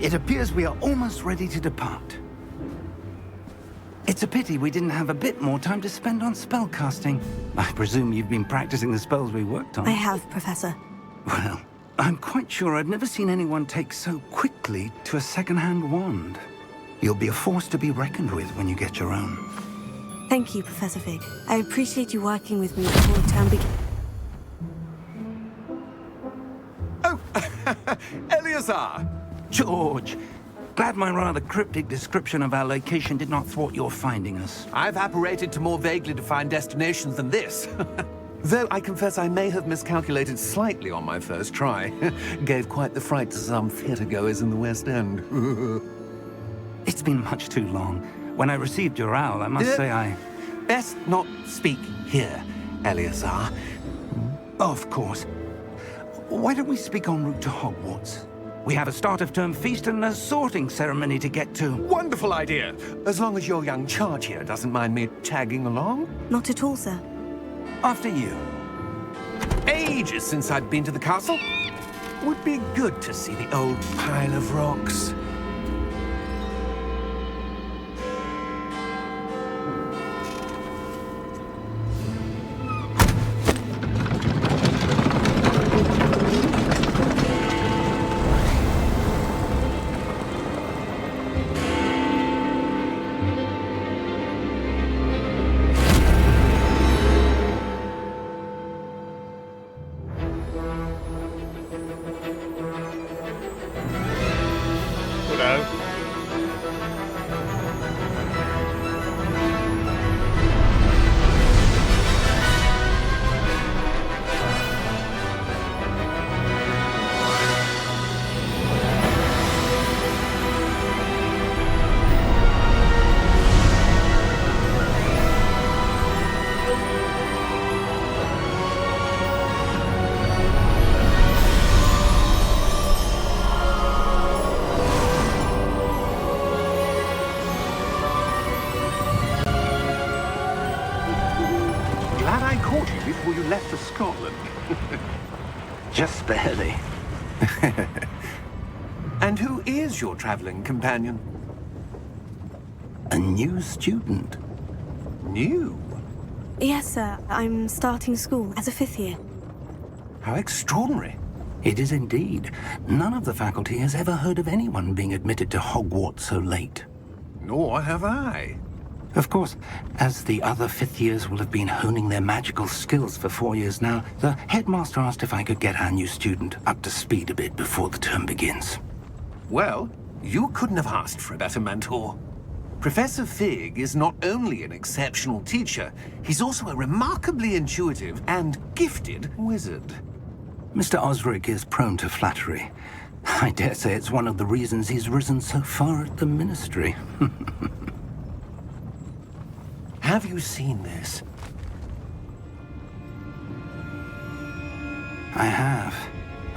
It appears we are almost ready to depart. It's a pity we didn't have a bit more time to spend on spellcasting. I presume you've been practicing the spells we worked on. I have, Professor. Well, I'm quite sure I've never seen anyone take so quickly to a second-hand wand. You'll be a force to be reckoned with when you get your own. Thank you, Professor Fig. I appreciate you working with me before the term begins. Oh, Eleazar! George! Glad my rather cryptic description of our location did not thwart your finding us. I've apparated to more vaguely defined destinations than this. Though I confess I may have miscalculated slightly on my first try. Gave quite the fright to some theatre-goers in the West End. It's been much too long. When I received your owl, I must say I... Best not speak here, Eleazar. Of course. Why don't we speak en route to Hogwarts? We have a start-of-term feast and a sorting ceremony to get to. Wonderful idea! As long as your young charge here doesn't mind me tagging along. Not at all, sir. After you. Ages since I'd been to the castle. Would be good to see the old pile of rocks. Before you left for Scotland. Just barely. And who is your traveling companion? A new student. New? Yes, sir. I'm starting school as a 5th year. How extraordinary. It is indeed. None of the faculty has ever heard of anyone being admitted to Hogwarts so late. Nor have I. Of course, as the other 5th years will have been honing their magical skills for 4 years now, the headmaster asked if I could get our new student up to speed a bit before the term begins. Well, you couldn't have asked for a better mentor. Professor Fig is not only an exceptional teacher, he's also a remarkably intuitive and gifted wizard. Mr. Osric is prone to flattery. I dare say it's one of the reasons he's risen so far at the Ministry. Have you seen this? I have.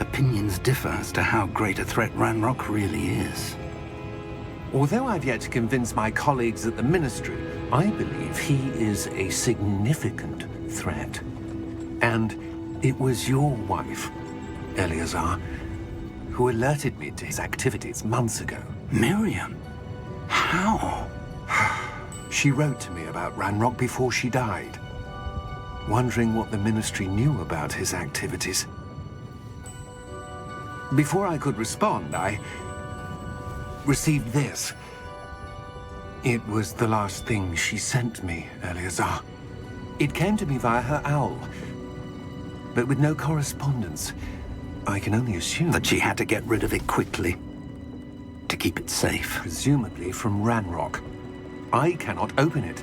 Opinions differ as to how great a threat Ranrock really is. Although I've yet to convince my colleagues at the Ministry, I believe he is a significant threat. And it was your wife, Eleazar, who alerted me to his activities months ago. Miriam? How? She wrote to me about Ranrock before she died, wondering what the Ministry knew about his activities. Before I could respond, I received this. It was the last thing she sent me, Eleazar. It came to me via her owl, but with no correspondence. I can only assume that she had to get rid of it quickly, to keep it safe. Presumably from Ranrock. I cannot open it.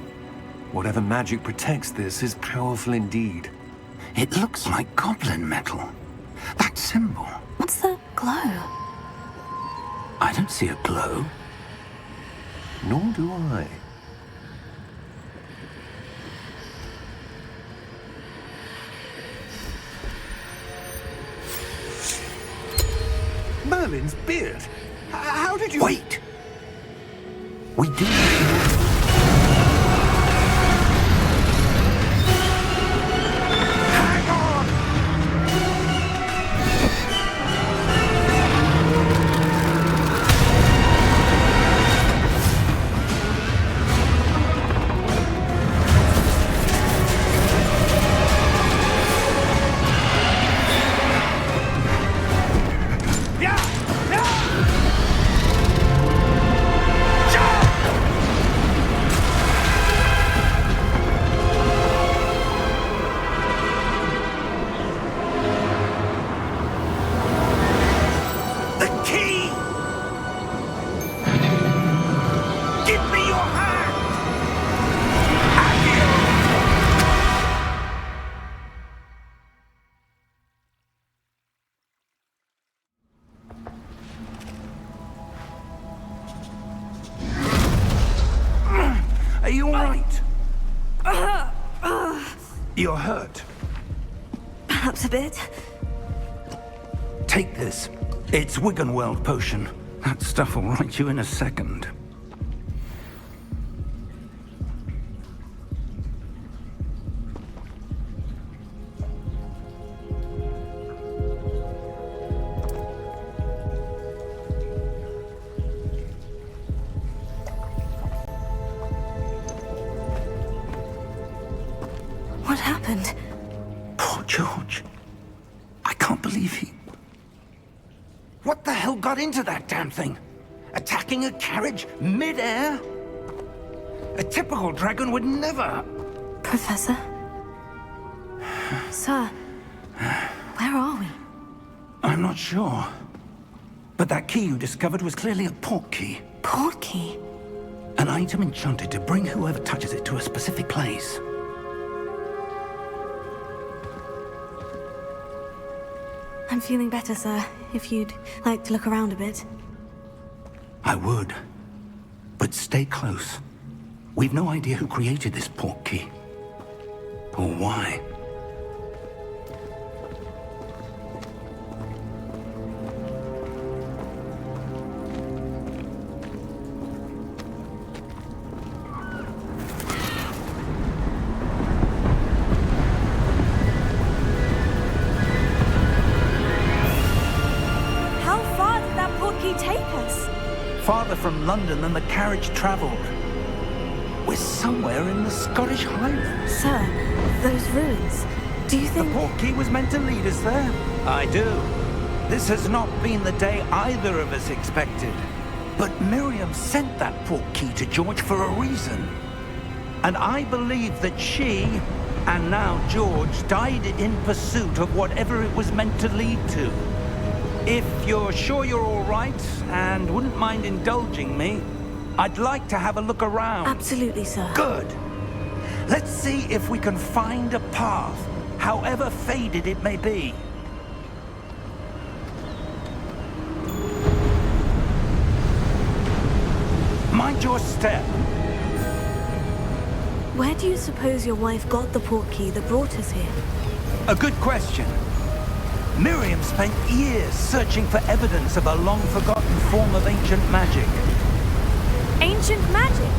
Whatever magic protects this is powerful indeed. It looks like goblin metal. That symbol. What's the glow? I don't see a glow. Nor do I. Merlin's beard? How did you... Wait! We do... you all right? You're hurt. Perhaps a bit. Take this. It's Wiggenweld potion. That stuff will right you in a second. What happened? Poor George. I can't believe he... What the hell got into that damn thing? Attacking a carriage mid-air? A typical dragon would never... Professor? Sir, where are we? I'm not sure. But that key you discovered was clearly a port key. Port key? An item enchanted to bring whoever touches it to a specific place. I'm feeling better, sir. If you'd like to look around a bit. I would. But stay close. We've no idea who created this port key. Or why. How far did that port key take us? Farther from London than the carriage traveled. We're somewhere in the Scottish Highlands. Sir, those ruins. Do you The think... port key was meant to lead us there. I do. This has not been the day either of us expected. But Miriam sent that port key to George for a reason. And I believe that she, and now George, died in pursuit of whatever it was meant to lead to. If you're sure you're all right, and wouldn't mind indulging me, I'd like to have a look around. Absolutely, sir. Good. Let's see if we can find a path, however faded it may be. Mind your step. Where do you suppose your wife got the port key that brought us here? A good question. Miriam spent years searching for evidence of a long-forgotten form of ancient magic. Ancient magic?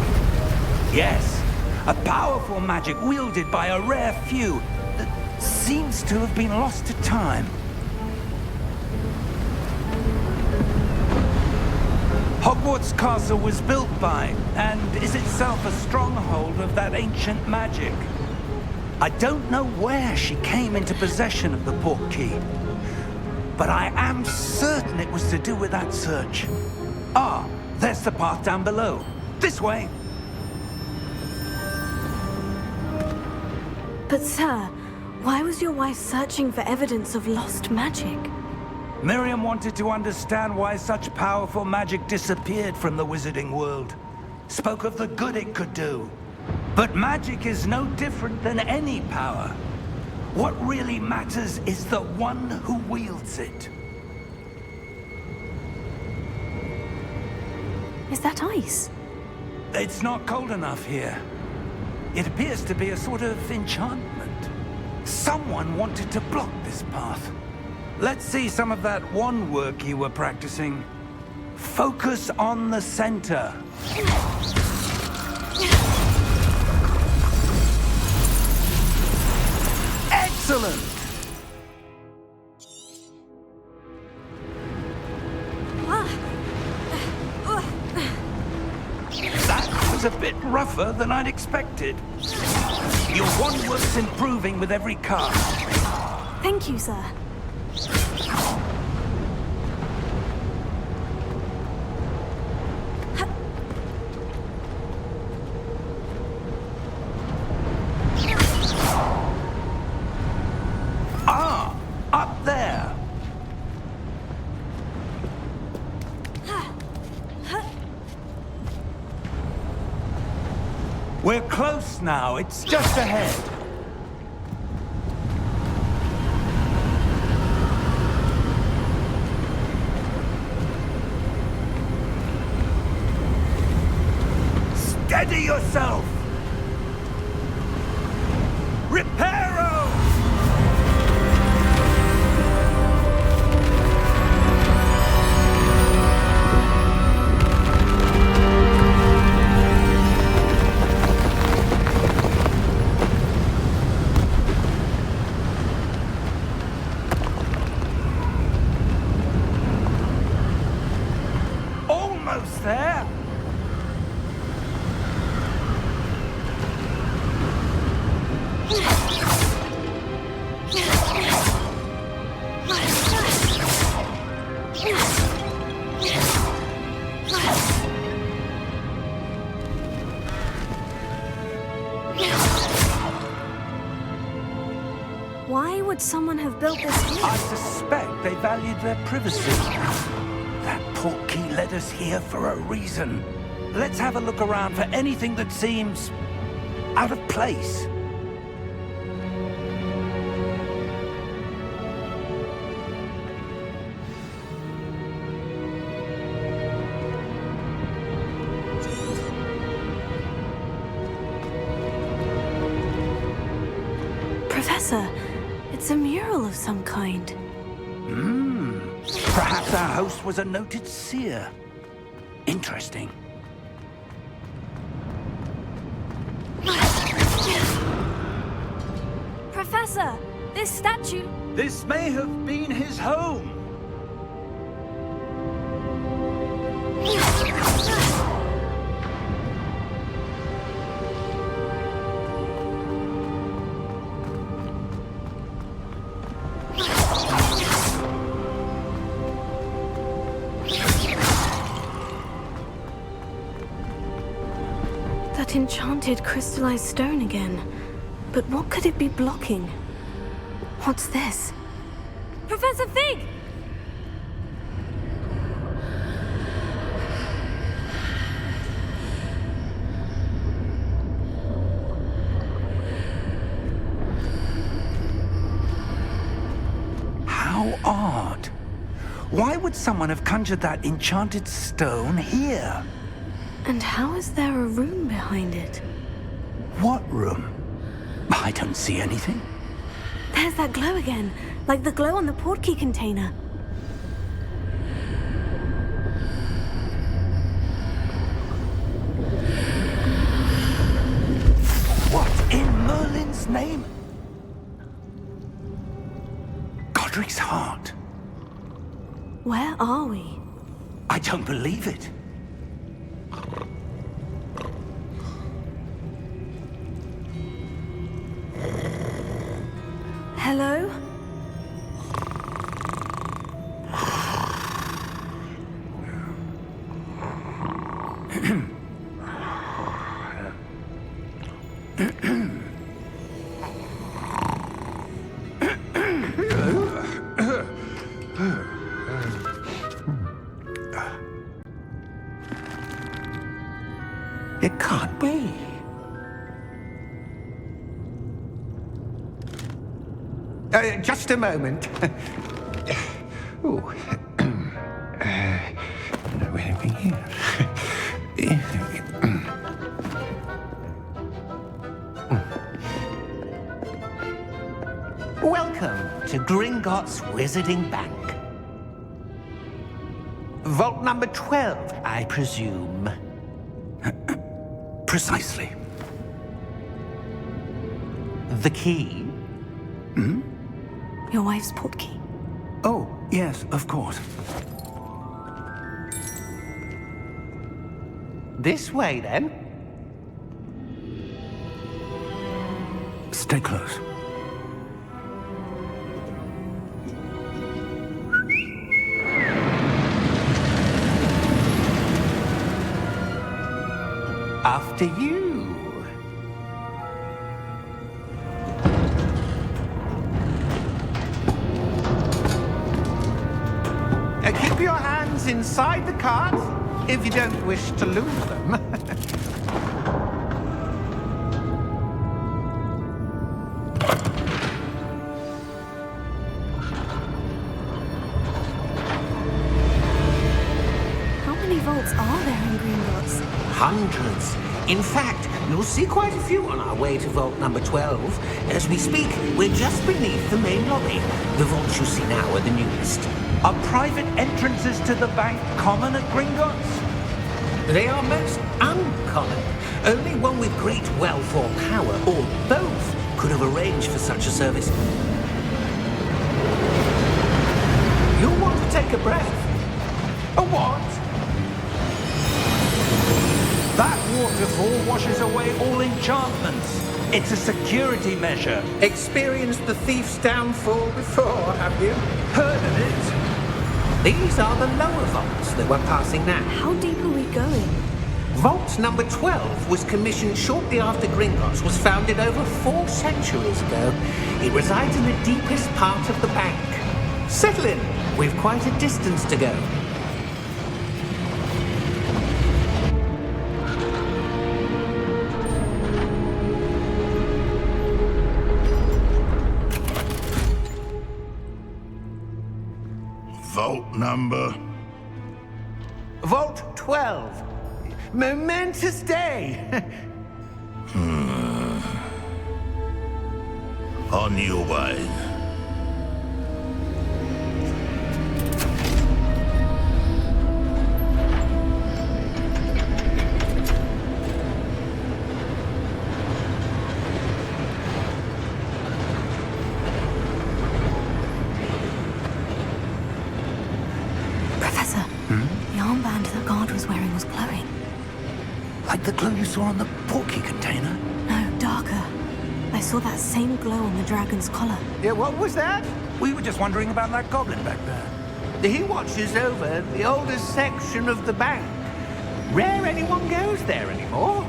Yes, a powerful magic wielded by a rare few that seems to have been lost to time. Hogwarts Castle was built by, and is itself a stronghold of that ancient magic. I don't know where she came into possession of the port key, but I am certain it was to do with that search. Ah, there's the path down below. This way. But sir, why was your wife searching for evidence of lost magic? Miriam wanted to understand why such powerful magic disappeared from the wizarding world. Spoke of the good it could do. But magic is no different than any power. What really matters is the one who wields it. Is that ice? It's not cold enough here. It appears to be a sort of enchantment. Someone wanted to block this path. Let's see some of that wand work you were practicing. Focus on the center. Excellent! That was a bit rougher than I'd expected. Your wand work's improving with every cast. Thank you, sir. Ah, up there. We're close now. It's just ahead. Steady yourself! Reparo! Almost there. Why would someone have built this here? I suspect they valued their privacy. That portkey led us here for a reason. Let's have a look around for anything that seems out of place. Professor, it's a mural of some kind. Perhaps our host was a noted seer. Interesting. Professor, this statue... This may have been his home. That enchanted crystallized stone again. But what could it be blocking? What's this? Professor Fig! How odd. Why would someone have conjured that enchanted stone here? And how is there a room behind it? What room? I don't see anything. There's that glow again, like the glow on the portkey container. What in Merlin's name? Godric's heart. Where are we? I don't believe it. Hello? It can't be. Just a moment. Oh. Where are we here? Welcome to Gringotts Wizarding Bank. Vault number 12, I presume. Precisely. The key? Your wife's portkey. Oh, yes, of course. This way, then. Stay close. After you. Keep your hands inside the cart if you don't wish to lose them. How many vaults vaults are there in Gringotts? Hundreds. In fact, you'll see quite a few on our way to vault number 12. As we speak, we're just beneath the main lobby. The vaults you see now are the newest. Are private entrances to the bank common at Gringotts? They are most uncommon. Only one with great wealth or power, or both, could have arranged for such a service. You'll want to take a breath. A what? That waterfall washes away all enchantments. It's a security measure. Experienced the thief's downfall before, have you? Heard of it? These are the lower vaults that we're passing now. How deep are we going? Vault number 12 was commissioned shortly after Gringotts was founded over 4 centuries ago. It resides in the deepest part of the bank. Settle in. We've quite a distance to go. Vault number? Vault 12. Momentous day. On your way. Professor, the armband the guard was wearing was glowing. Like the glow you saw on the portkey container? No, darker. I saw that same glow on the dragon's collar. Yeah, what was that? We were just wondering about that goblin back there. He watches over the oldest section of the bank. Rare anyone goes there anymore.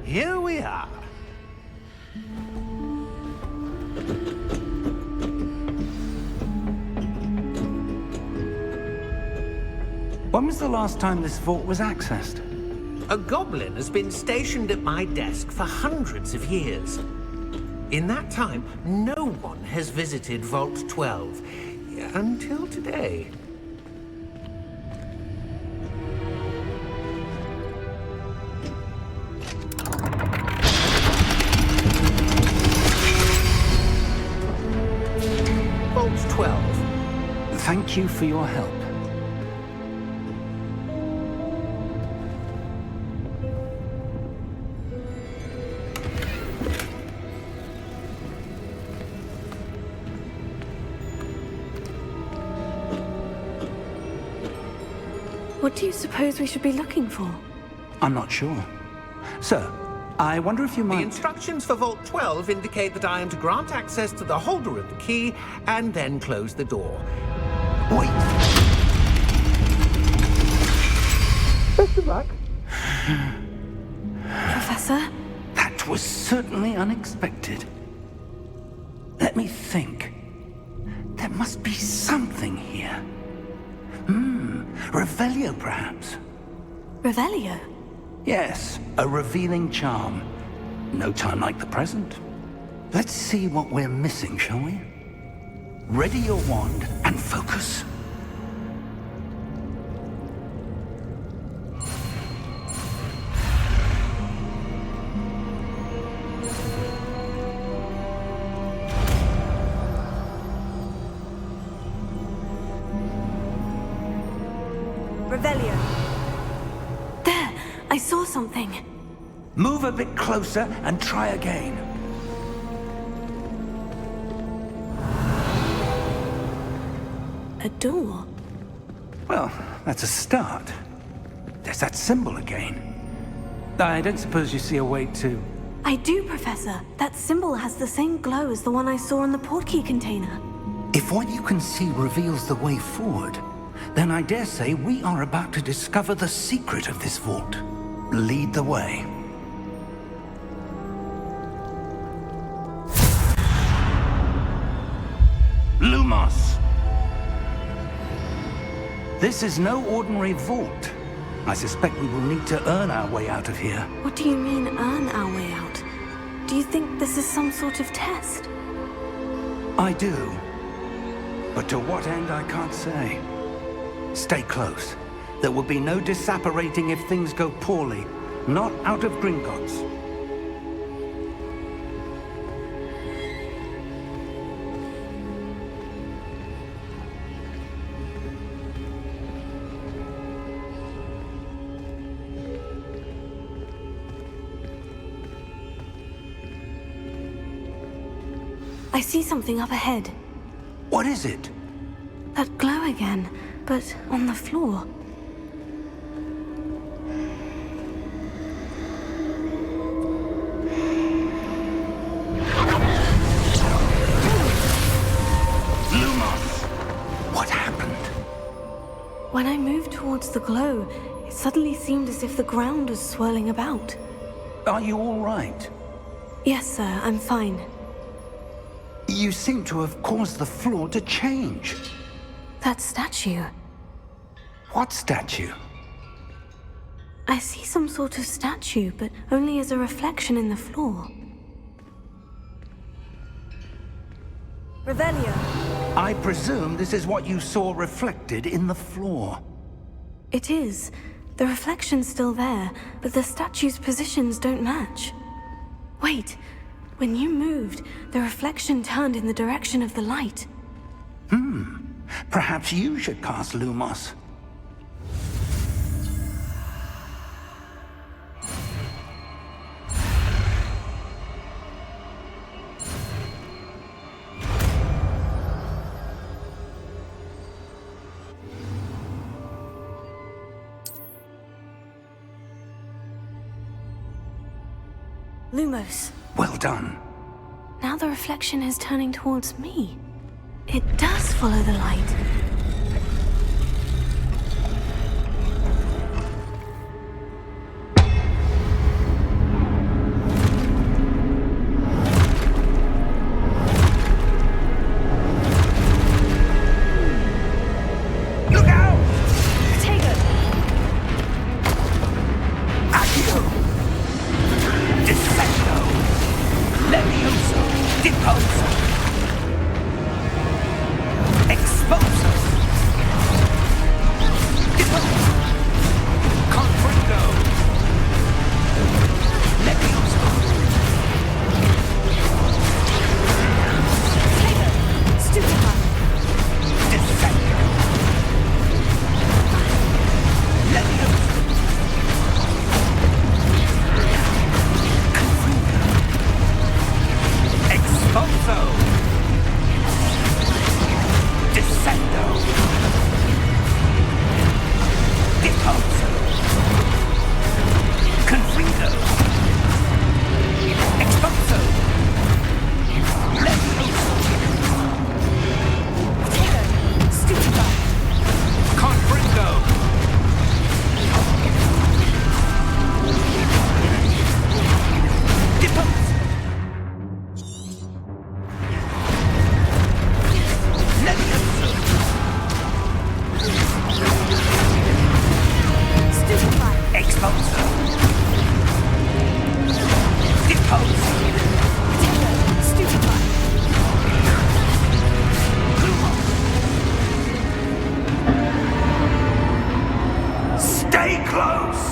Here we are. When was the last time this vault was accessed? A goblin has been stationed at my desk for hundreds of years. In that time, no one has visited Vault 12. Until today. Vault 12. Thank you for your help. What do you suppose we should be looking for? I'm not sure. Sir, I wonder if you The might... instructions for Vault 12 indicate that I am to grant access to the holder of the key and then close the door. Wait! Best of luck. Professor? That was certainly unexpected. Let me think. There must be something here. Revelio, perhaps? Revelio? Yes, a revealing charm. No time like the present. Let's see what we're missing, shall we? Ready your wand and focus. Revelio. There! I saw something. Move a bit closer and try again. A door. Well, that's a start. There's that symbol again. I don't suppose you see a way to... I do, Professor. That symbol has the same glow as the one I saw on the portkey container. If what you can see reveals the way forward, then I dare say we are about to discover the secret of this vault. Lead the way. Lumos! This is no ordinary vault. I suspect we will need to earn our way out of here. What do you mean, earn our way out? Do you think this is some sort of test? I do. But to what end, I can't say. Stay close. There will be no disapparating if things go poorly. Not out of Gringotts. I see something up ahead. What is it? That glow again, but on the floor. Lumos! What happened? When I moved towards the glow, it suddenly seemed as if the ground was swirling about. Are you all right? Yes, sir, I'm fine. You seem to have caused the floor to change. That statue. What statue? I see some sort of statue, but only as a reflection in the floor. Revelio. I presume this is what you saw reflected in the floor. It is. The reflection's still there, but the statue's positions don't match. Wait. When you moved, the reflection turned in the direction of the light. Perhaps you should cast Lumos. Lumos. Well done. Now the reflection is turning towards me. It does follow the light. Look out! Tago! Accio! Defendo! Levioso! Deposo! Exposo! Deposo! Confringo! Levioso! Tago! Stupefy! Defendo! Levioso! Exposo! Descendo! Deposo! Confringo! Exposo! Levioso! Tago! Stupefy! Confringo! Deposo! Levioso! Stupefy! Exposo! Deposo! Tago! Stupefy! Stay close!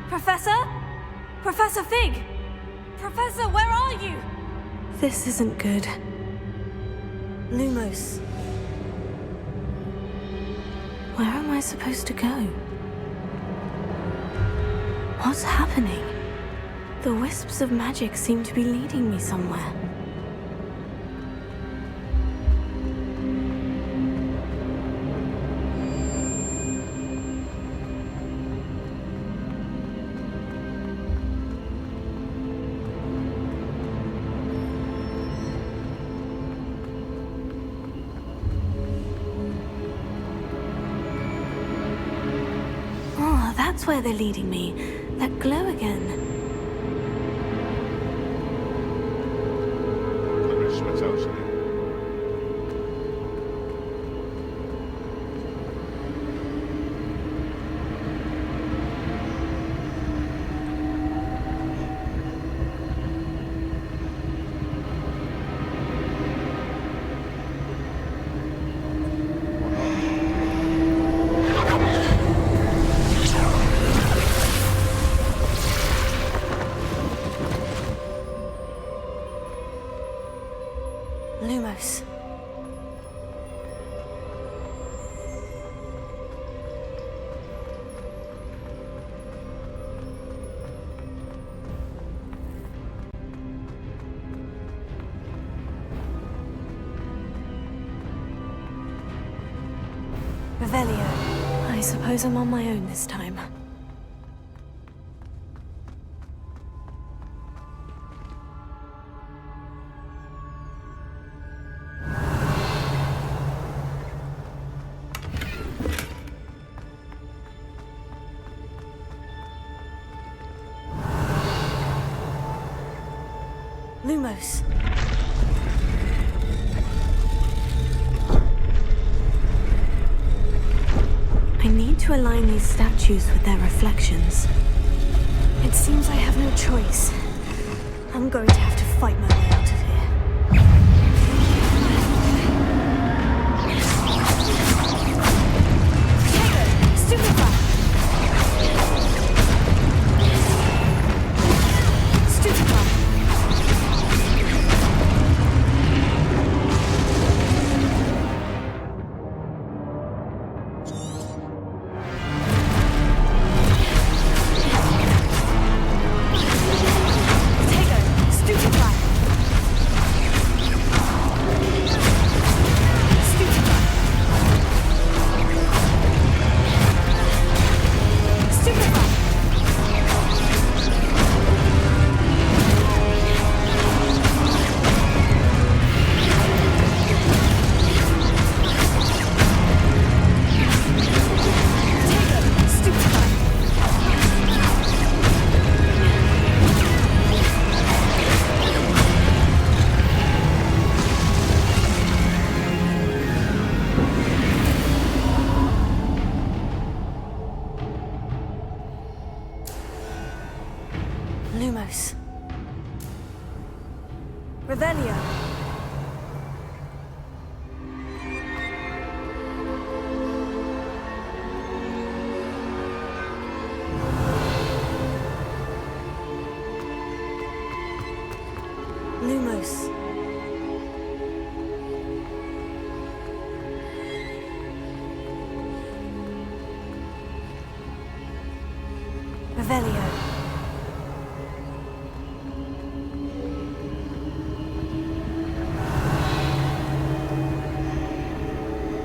Professor? Professor Fig! Professor, where are you? This isn't good. Lumos. Where am I supposed to go? What's happening? The wisps of magic seem to be leading me somewhere. Oh, that's where they're leading me. That glow again. Revelio. I suppose I'm on my own this time. Lumos. I need to align these statues with their reflections. It seems I have no choice. I'm going to have to fight my way out of here. Stupefy! Stupefy! Lumos. Revelio. Lumos. Revelio.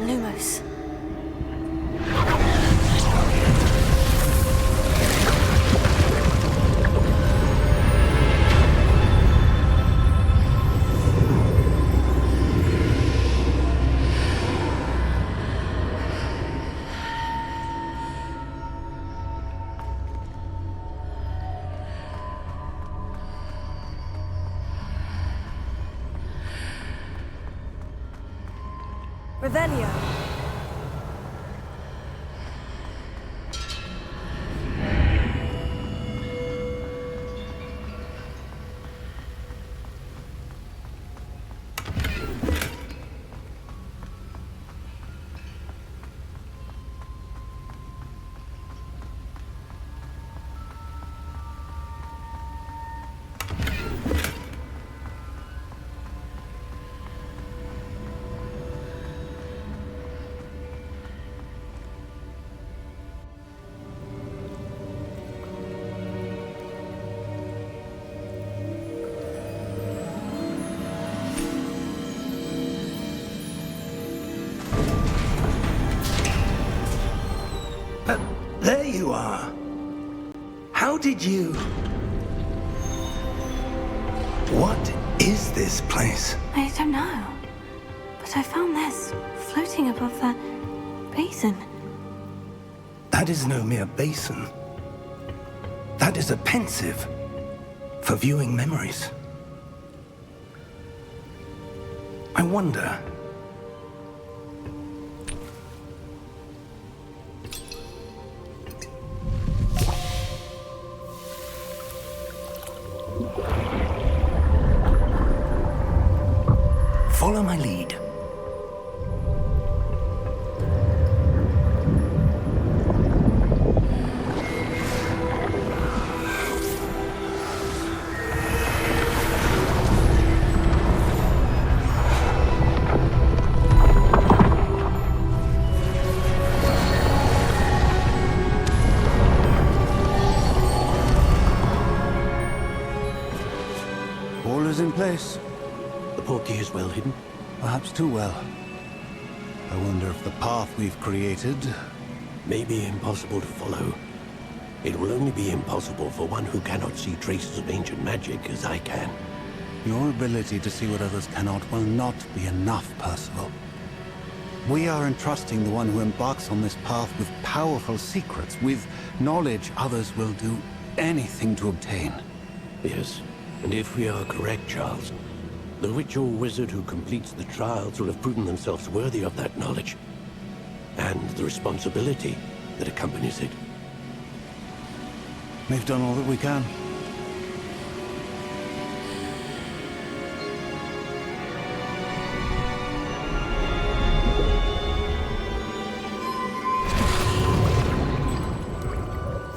Lumos. Revelio. There you are. How did you... What is this place? I don't know. But I found this floating above that basin. That is no mere basin. That is a pensive for viewing memories. I wonder... Follow my lead. All is in place. The portkey is well hidden. Perhaps too well. I wonder if the path we've created... may be impossible to follow. It will only be impossible for one who cannot see traces of ancient magic as I can. Your ability to see what others cannot will not be enough, Percival. We are entrusting the one who embarks on this path with powerful secrets, with knowledge others will do anything to obtain. Yes, and if we are correct, Charles, the ritual wizard who completes the trials will have proven themselves worthy of that knowledge, and the responsibility that accompanies it. We've done all that we can.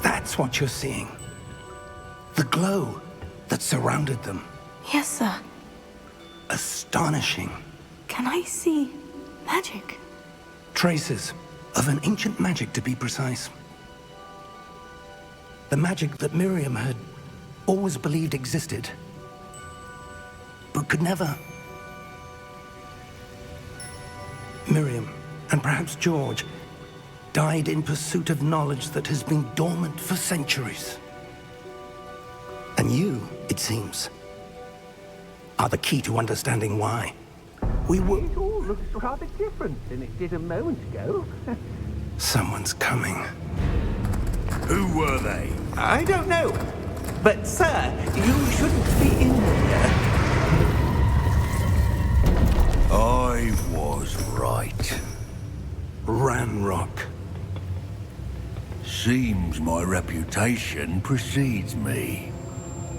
That's what you're seeing. The glow that surrounded them. Yes, sir. Astonishing. Can I see magic? Traces of an ancient magic, to be precise. The magic that Miriam had always believed existed, but could never. Miriam, and perhaps George, died in pursuit of knowledge that has been dormant for centuries. And you, it seems, are the key to understanding why. We were... It all looks rather different than it did a moment ago. Someone's coming. Who were they? I don't know. But, sir, you shouldn't be in here. I was right. Ranrock. Seems my reputation precedes me.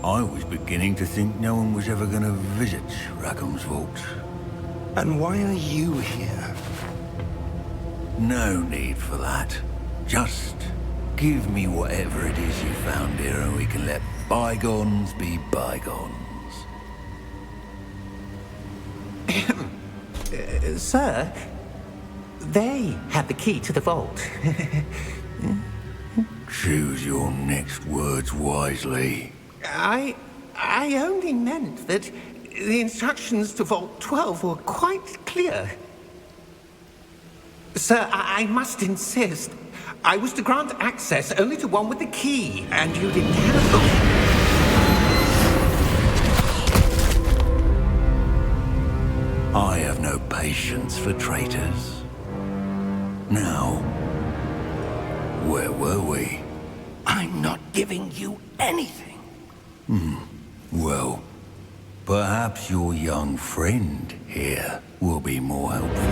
I was beginning to think no one was ever going to visit Rackham's vault. And why are you here? No need for that. Just give me whatever it is you found here and we can let bygones be bygones. Sir, they have the key to the vault. Choose your next words wisely. I only meant that the instructions to Vault 12 were quite clear. Sir, I must insist. I was to grant access only to one with the key, and you didn't have them. I have no patience for traitors. Now, where were we? I'm not giving you anything. Well, perhaps your young friend here will be more helpful.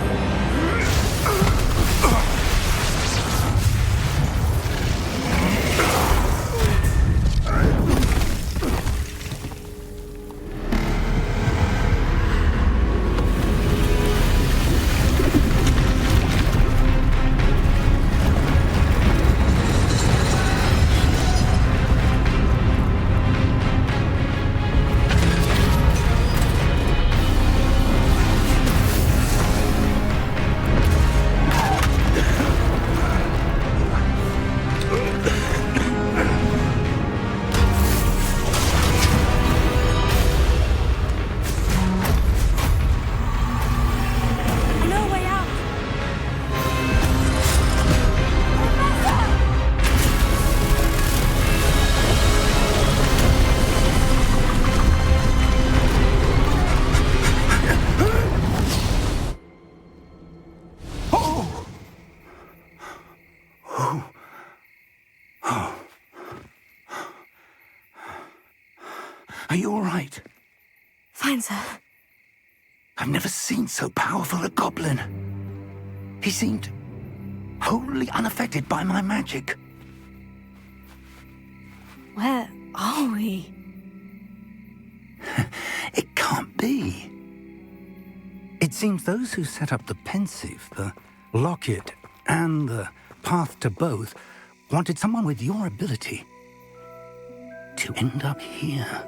No way out! Are you all right? Fine, sir. I've never seen so powerful a goblin. He seemed wholly unaffected by my magic. Where are we? It can't be. It seems those who set up the Pensieve, the Locket, and the Path to Both wanted someone with your ability to end up here.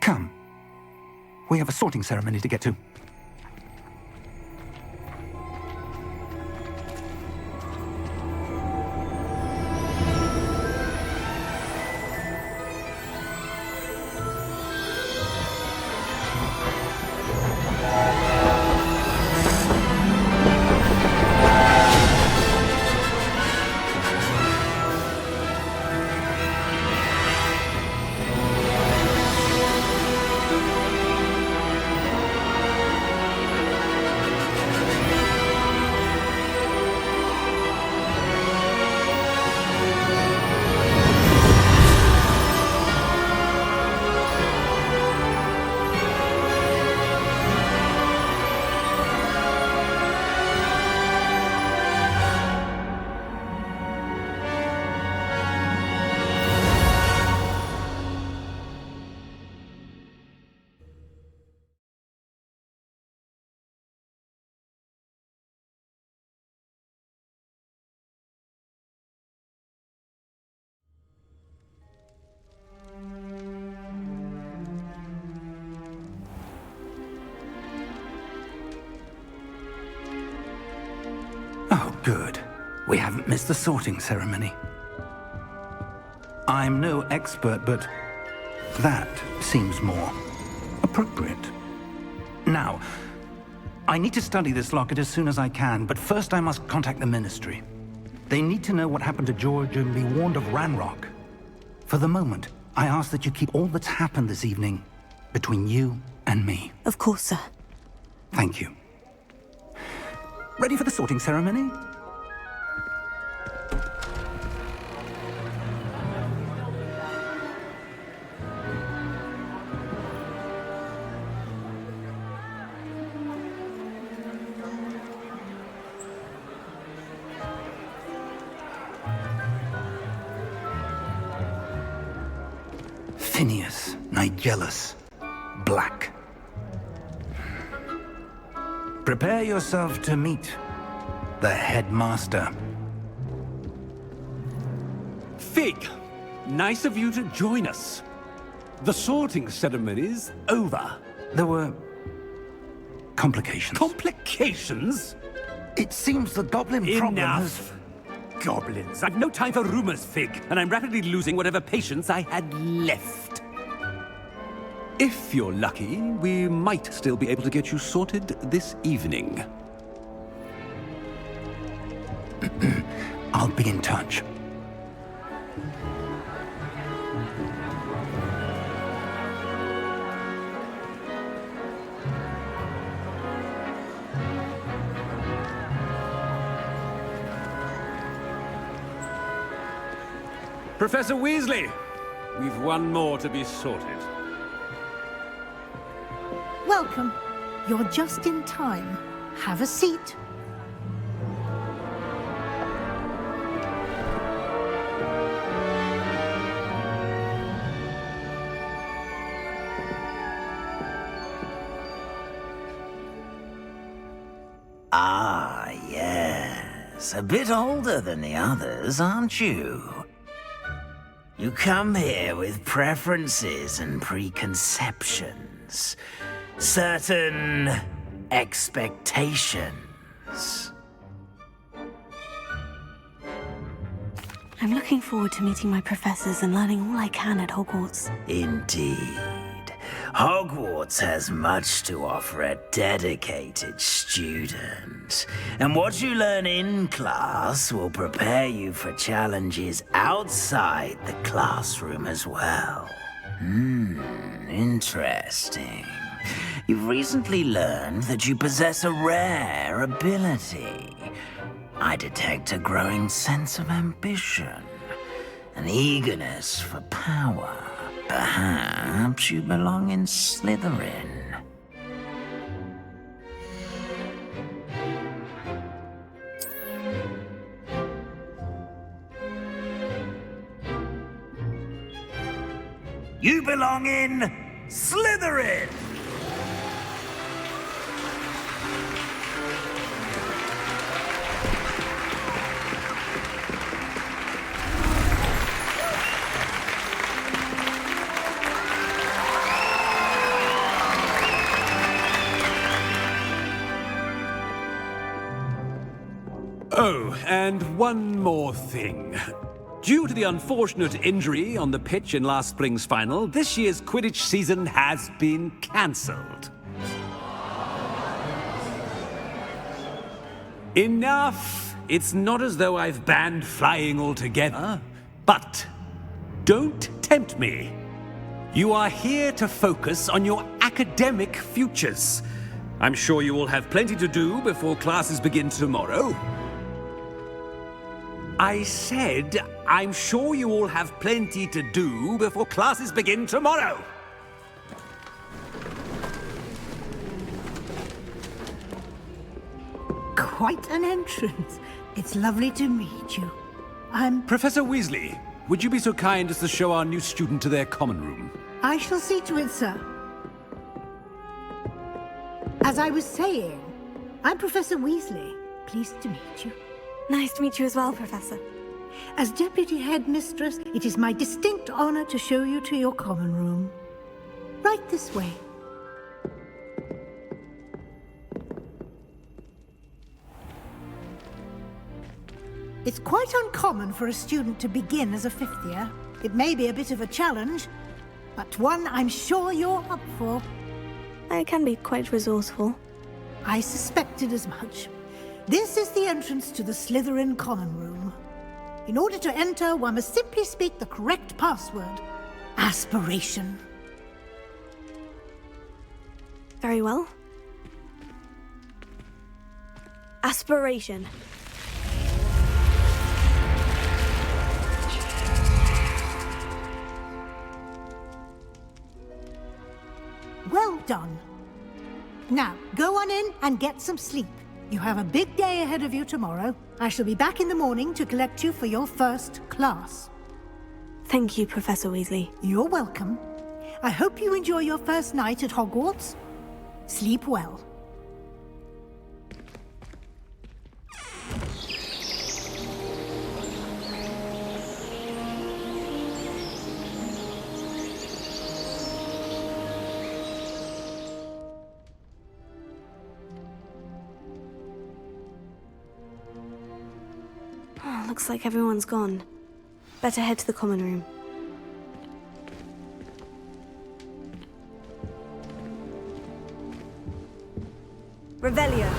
Come. We have a sorting ceremony to get to. Good. We haven't missed the sorting ceremony. I'm no expert, but that seems more appropriate. Now, I need to study this locket as soon as I can, but first I must contact the Ministry. They need to know what happened to George and be warned of Ranrock. For the moment, I ask that you keep all that's happened this evening between you and me. Of course, sir. Thank you. Ready for the sorting ceremony? Phineas Nigellus Black. Prepare yourself to meet the headmaster. Fig, nice of you to join us. The sorting ceremony's over. There were complications. Complications? It seems the goblin problem has... Enough! Goblins. I've no time for rumors, Fig, and I'm rapidly losing whatever patience I had left. If you're lucky, we might still be able to get you sorted this evening. I'll be in touch. Professor Weasley, we've one more to be sorted. Welcome. You're just in time. Have a seat. Ah, yes. A bit older than the others, aren't you? You come here with preferences and preconceptions. Certain expectations. I'm looking forward to meeting my professors and learning all I can at Hogwarts. Indeed. Hogwarts has much to offer a dedicated student. And what you learn in class will prepare you for challenges outside the classroom as well. Interesting. You've recently learned that you possess a rare ability. I detect a growing sense of ambition, an eagerness for power. Perhaps you belong in Slytherin. You belong in Slytherin! Oh, and one more thing. Due to the unfortunate injury on the pitch in last spring's final, this year's Quidditch season has been cancelled. Enough! It's not as though I've banned flying altogether. But don't tempt me. You are here to focus on your academic futures. I'm sure you will have plenty to do before classes begin tomorrow. I said, I'm sure you all have plenty to do before classes begin tomorrow. Quite an entrance. It's lovely to meet you. Professor Weasley, would you be so kind as to show our new student to their common room? I shall see to it, sir. As I was saying, I'm Professor Weasley. Pleased to meet you. Nice to meet you as well, Professor. As Deputy Headmistress, it is my distinct honor to show you to your common room. Right this way. It's quite uncommon for a student to begin as a fifth year. It may be a bit of a challenge, but one I'm sure you're up for. I can be quite resourceful. I suspected as much. This is the entrance to the Slytherin Common Room. In order to enter, one must simply speak the correct password. Aspiration. Very well. Aspiration. Well done. Now, go on in and get some sleep. You have a big day ahead of you tomorrow. I shall be back in the morning to collect you for your first class. Thank you, Professor Weasley. You're welcome. I hope you enjoy your first night at Hogwarts. Sleep well. Oh, looks like everyone's gone. Better head to the common room. Revelio.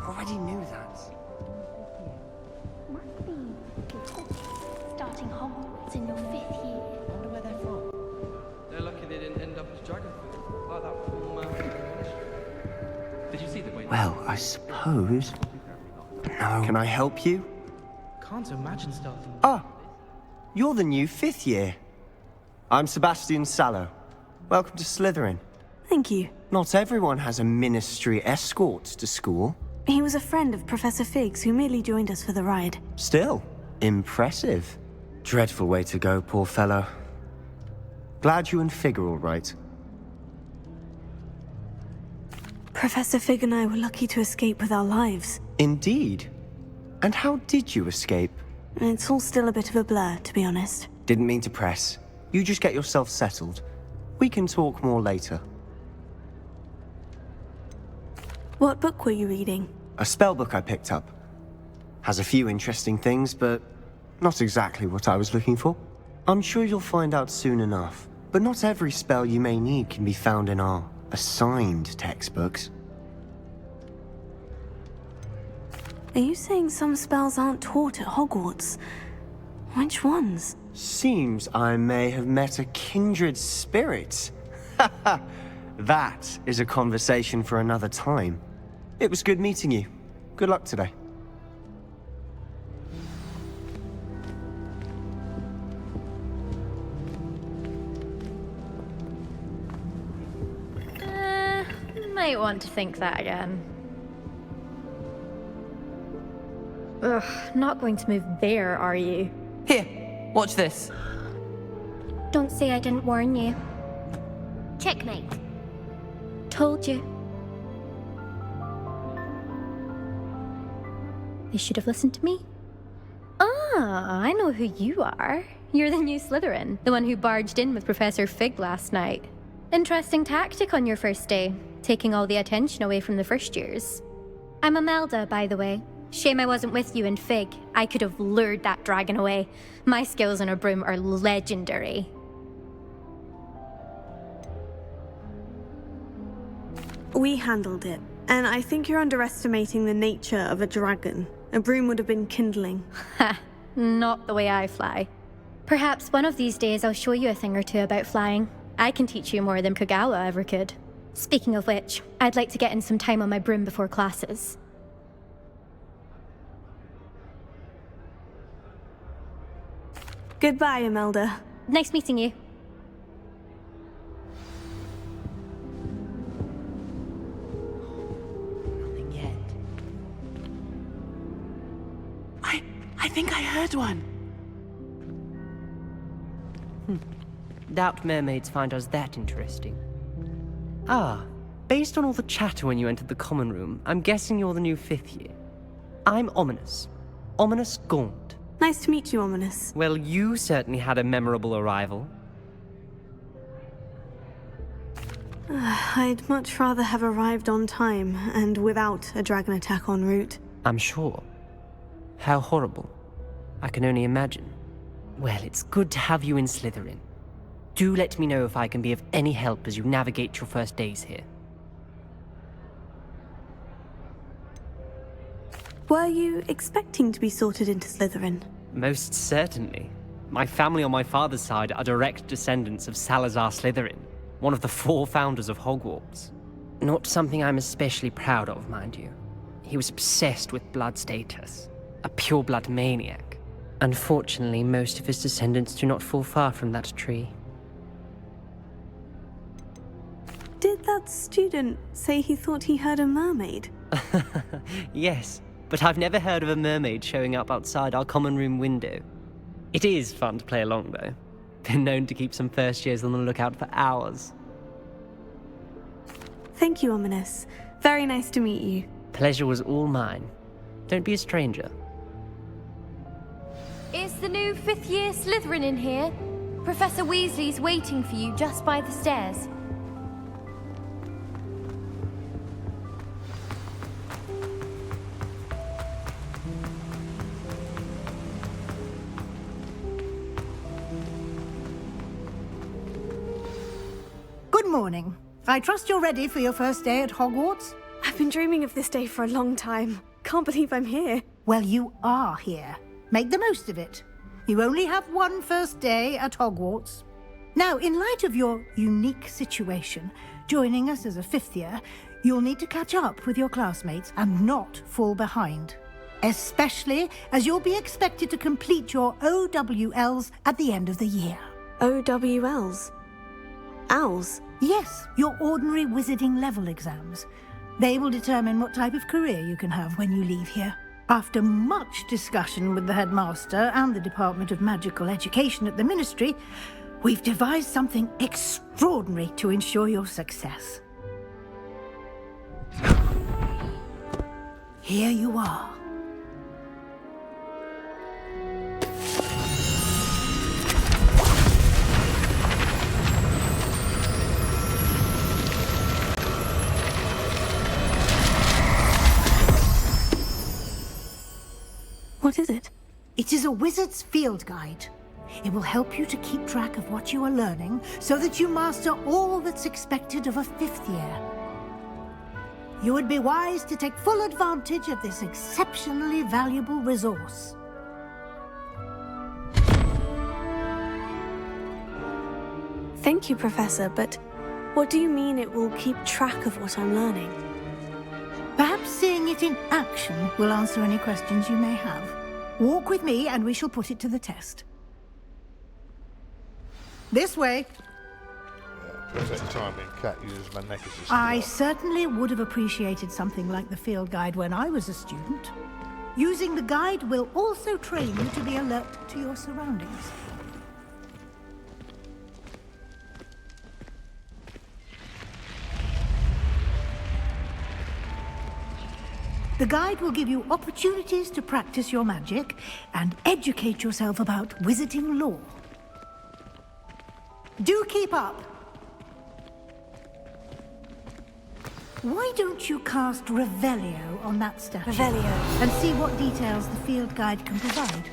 Already knew that. Must be starting Hogwarts in your 5th year. I wonder where they're from. They're lucky they didn't end up as Dragonfoot, like that poor man from the Ministry. Did you see the way? Well, I suppose. No. Can I help you? Can't imagine starting. Ah, you're the new 5th year. I'm Sebastian Sallow. Welcome to Slytherin. Thank you. Not everyone has a Ministry escort to school. He was a friend of Professor Figgs who merely joined us for the ride. Still, impressive. Dreadful way to go, poor fellow. Glad you and Fig are all right. Professor Fig and I were lucky to escape with our lives. Indeed. And how did you escape? It's all still a bit of a blur, to be honest. Didn't mean to press. You just get yourself settled. We can talk more later. What book were you reading? A spellbook I picked up. Has a few interesting things, but not exactly what I was looking for. I'm sure you'll find out soon enough. But not every spell you may need can be found in our assigned textbooks. Are you saying some spells aren't taught at Hogwarts? Which ones? Seems I may have met a kindred spirit. That is a conversation for another time. It was good meeting you. Good luck today. Might want to think that again. Ugh, not going to move there, are you? Here, watch this. Don't say I didn't warn you. Checkmate. Told you. They should have listened to me. Ah, I know who you are. You're the new Slytherin, the one who barged in with Professor Fig last night. Interesting tactic on your first day, taking all the attention away from the first years. I'm Imelda, by the way. Shame I wasn't with you in Fig. I could have lured that dragon away. My skills on a broom are legendary. We handled it, and I think you're underestimating the nature of a dragon. A broom would have been kindling. Ha, not the way I fly. Perhaps one of these days I'll show you a thing or two about flying. I can teach you more than Kogawa ever could. Speaking of which, I'd like to get in some time on my broom before classes. Goodbye, Imelda. Nice meeting you. Nothing yet. I think I heard one. Doubt mermaids find us that interesting. Ah, based on all the chatter when you entered the common room, I'm guessing you're the new 5th year. I'm Ominous. Ominous Gaunt. Nice to meet you, Ominous. Well, you certainly had a memorable arrival. I'd much rather have arrived on time and without a dragon attack en route. I'm sure. How horrible. I can only imagine. Well, it's good to have you in Slytherin. Do let me know if I can be of any help as you navigate your first days here. Were you expecting to be sorted into Slytherin? Most certainly. My family on my father's side are direct descendants of Salazar Slytherin, one of the 4 founders of Hogwarts. Not something I'm especially proud of, mind you. He was obsessed with blood status, a pure-blood maniac. Unfortunately, most of his descendants do not fall far from that tree. Did that student say he thought he heard a mermaid? Yes, but I've never heard of a mermaid showing up outside our common room window. It is fun to play along, though. Been known to keep some first years on the lookout for hours. Thank you, Ominous. Very nice to meet you. Pleasure was all mine. Don't be a stranger. Is the new 5th year Slytherin in here? Professor Weasley's waiting for you just by the stairs. Good morning. I trust you're ready for your first day at Hogwarts? I've been dreaming of this day for a long time. Can't believe I'm here. Well, you are here. Make the most of it. You only have one first day at Hogwarts. Now, in light of your unique situation, joining us as a 5th year, you'll need to catch up with your classmates and not fall behind. Especially as you'll be expected to complete your OWLs at the end of the year. OWLs? Owls? Yes, your ordinary wizarding level exams. They will determine what type of career you can have when you leave here. After much discussion with the headmaster and the Department of Magical Education at the Ministry, we've devised something extraordinary to ensure your success. Here you are. What is it? It is a wizard's field guide. It will help you to keep track of what you are learning so that you master all that's expected of a 5th year. You would be wise to take full advantage of this exceptionally valuable resource. Thank you, Professor, but what do you mean it will keep track of what I'm learning? Perhaps seeing it in action will answer any questions you may have. Walk with me and we shall put it to the test. This way. Perfect timing. Cat uses my neck as a I certainly would have appreciated something like the field guide when I was a student. Using the guide will also train you to be alert to your surroundings. The guide will give you opportunities to practice your magic and educate yourself about wizarding lore. Do keep up! Why don't you cast Revelio on that statue? Revelio. And see what details the field guide can provide.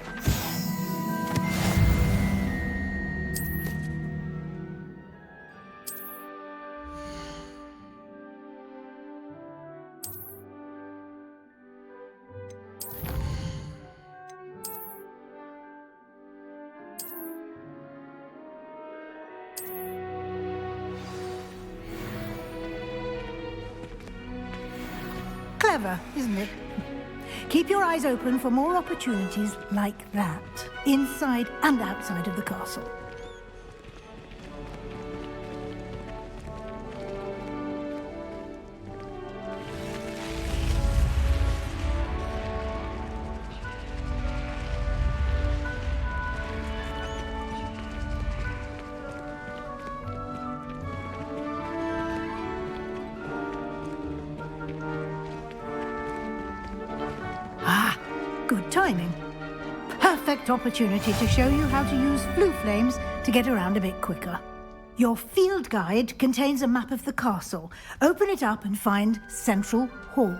Clever, isn't it? Keep your eyes open for more opportunities like that, inside and outside of the castle. Good timing. Perfect opportunity to show you how to use flue flames to get around a bit quicker. Your field guide contains a map of the castle. Open it up and find Central Hall.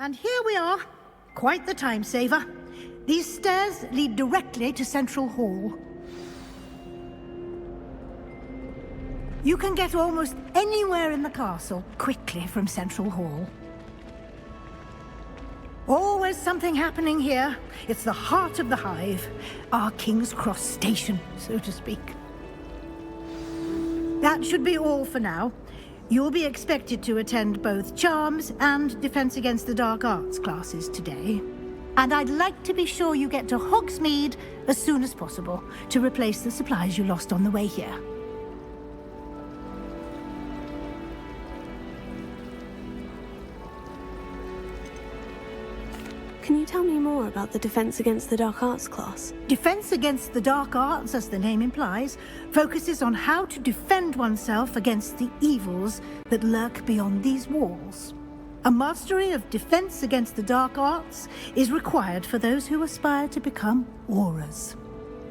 And here we are. Quite the time saver. These stairs lead directly to Central Hall. You can get almost anywhere in the castle quickly from Central Hall. Always something happening here. It's the heart of the Hive. Our King's Cross station, so to speak. That should be all for now. You'll be expected to attend both Charms and Defense Against the Dark Arts classes today. And I'd like to be sure you get to Hogsmeade as soon as possible to replace the supplies you lost on the way here. Can you tell me more about the Defense Against the Dark Arts class? Defense Against the Dark Arts, as the name implies, focuses on how to defend oneself against the evils that lurk beyond these walls. A mastery of Defense Against the Dark Arts is required for those who aspire to become Aurors.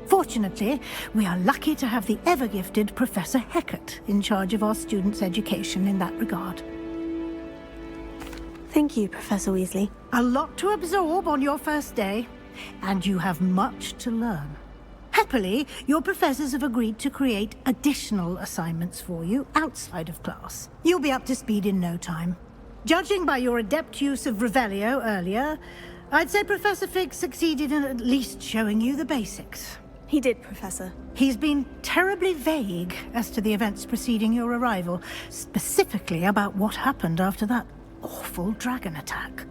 Fortunately, we are lucky to have the ever-gifted Professor Hecat in charge of our students' education in that regard. Thank you, Professor Weasley. A lot to absorb on your first day, and you have much to learn. Happily, your professors have agreed to create additional assignments for you outside of class. You'll be up to speed in no time. Judging by your adept use of Revelio earlier, I'd say Professor Fig succeeded in at least showing you the basics. He did, Professor. He's been terribly vague as to the events preceding your arrival, specifically about what happened after that awful dragon attack.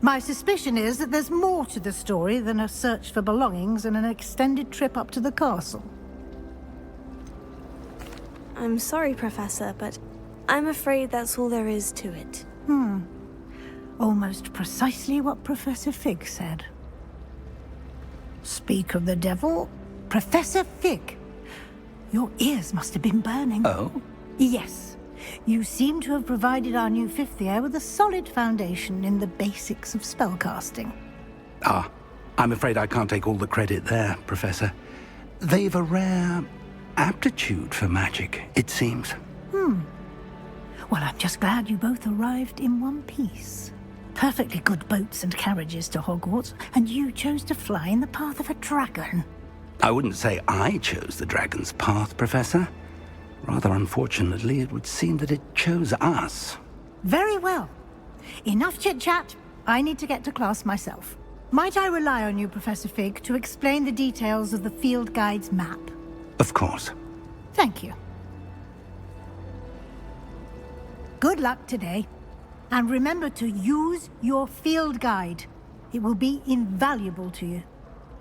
My suspicion is that there's more to the story than a search for belongings and an extended trip up to the castle. I'm sorry, Professor, but I'm afraid that's all there is to it. Almost precisely what Professor Fig said. Speak of the devil, Professor Fig. Your ears must have been burning. Oh? Yes. You seem to have provided our new fifth year with a solid foundation in the basics of spellcasting. Ah, I'm afraid I can't take all the credit there, Professor. They've a rare aptitude for magic, it seems. Well, I'm just glad you both arrived in one piece. Perfectly good boats and carriages to Hogwarts, and you chose to fly in the path of a dragon. I wouldn't say I chose the dragon's path, Professor. Rather unfortunately, it would seem that it chose us. Very well. Enough chit-chat. I need to get to class myself. Might I rely on you, Professor Fig, to explain the details of the field guide's map? Of course. Thank you. Good luck today. And remember to use your field guide. It will be invaluable to you.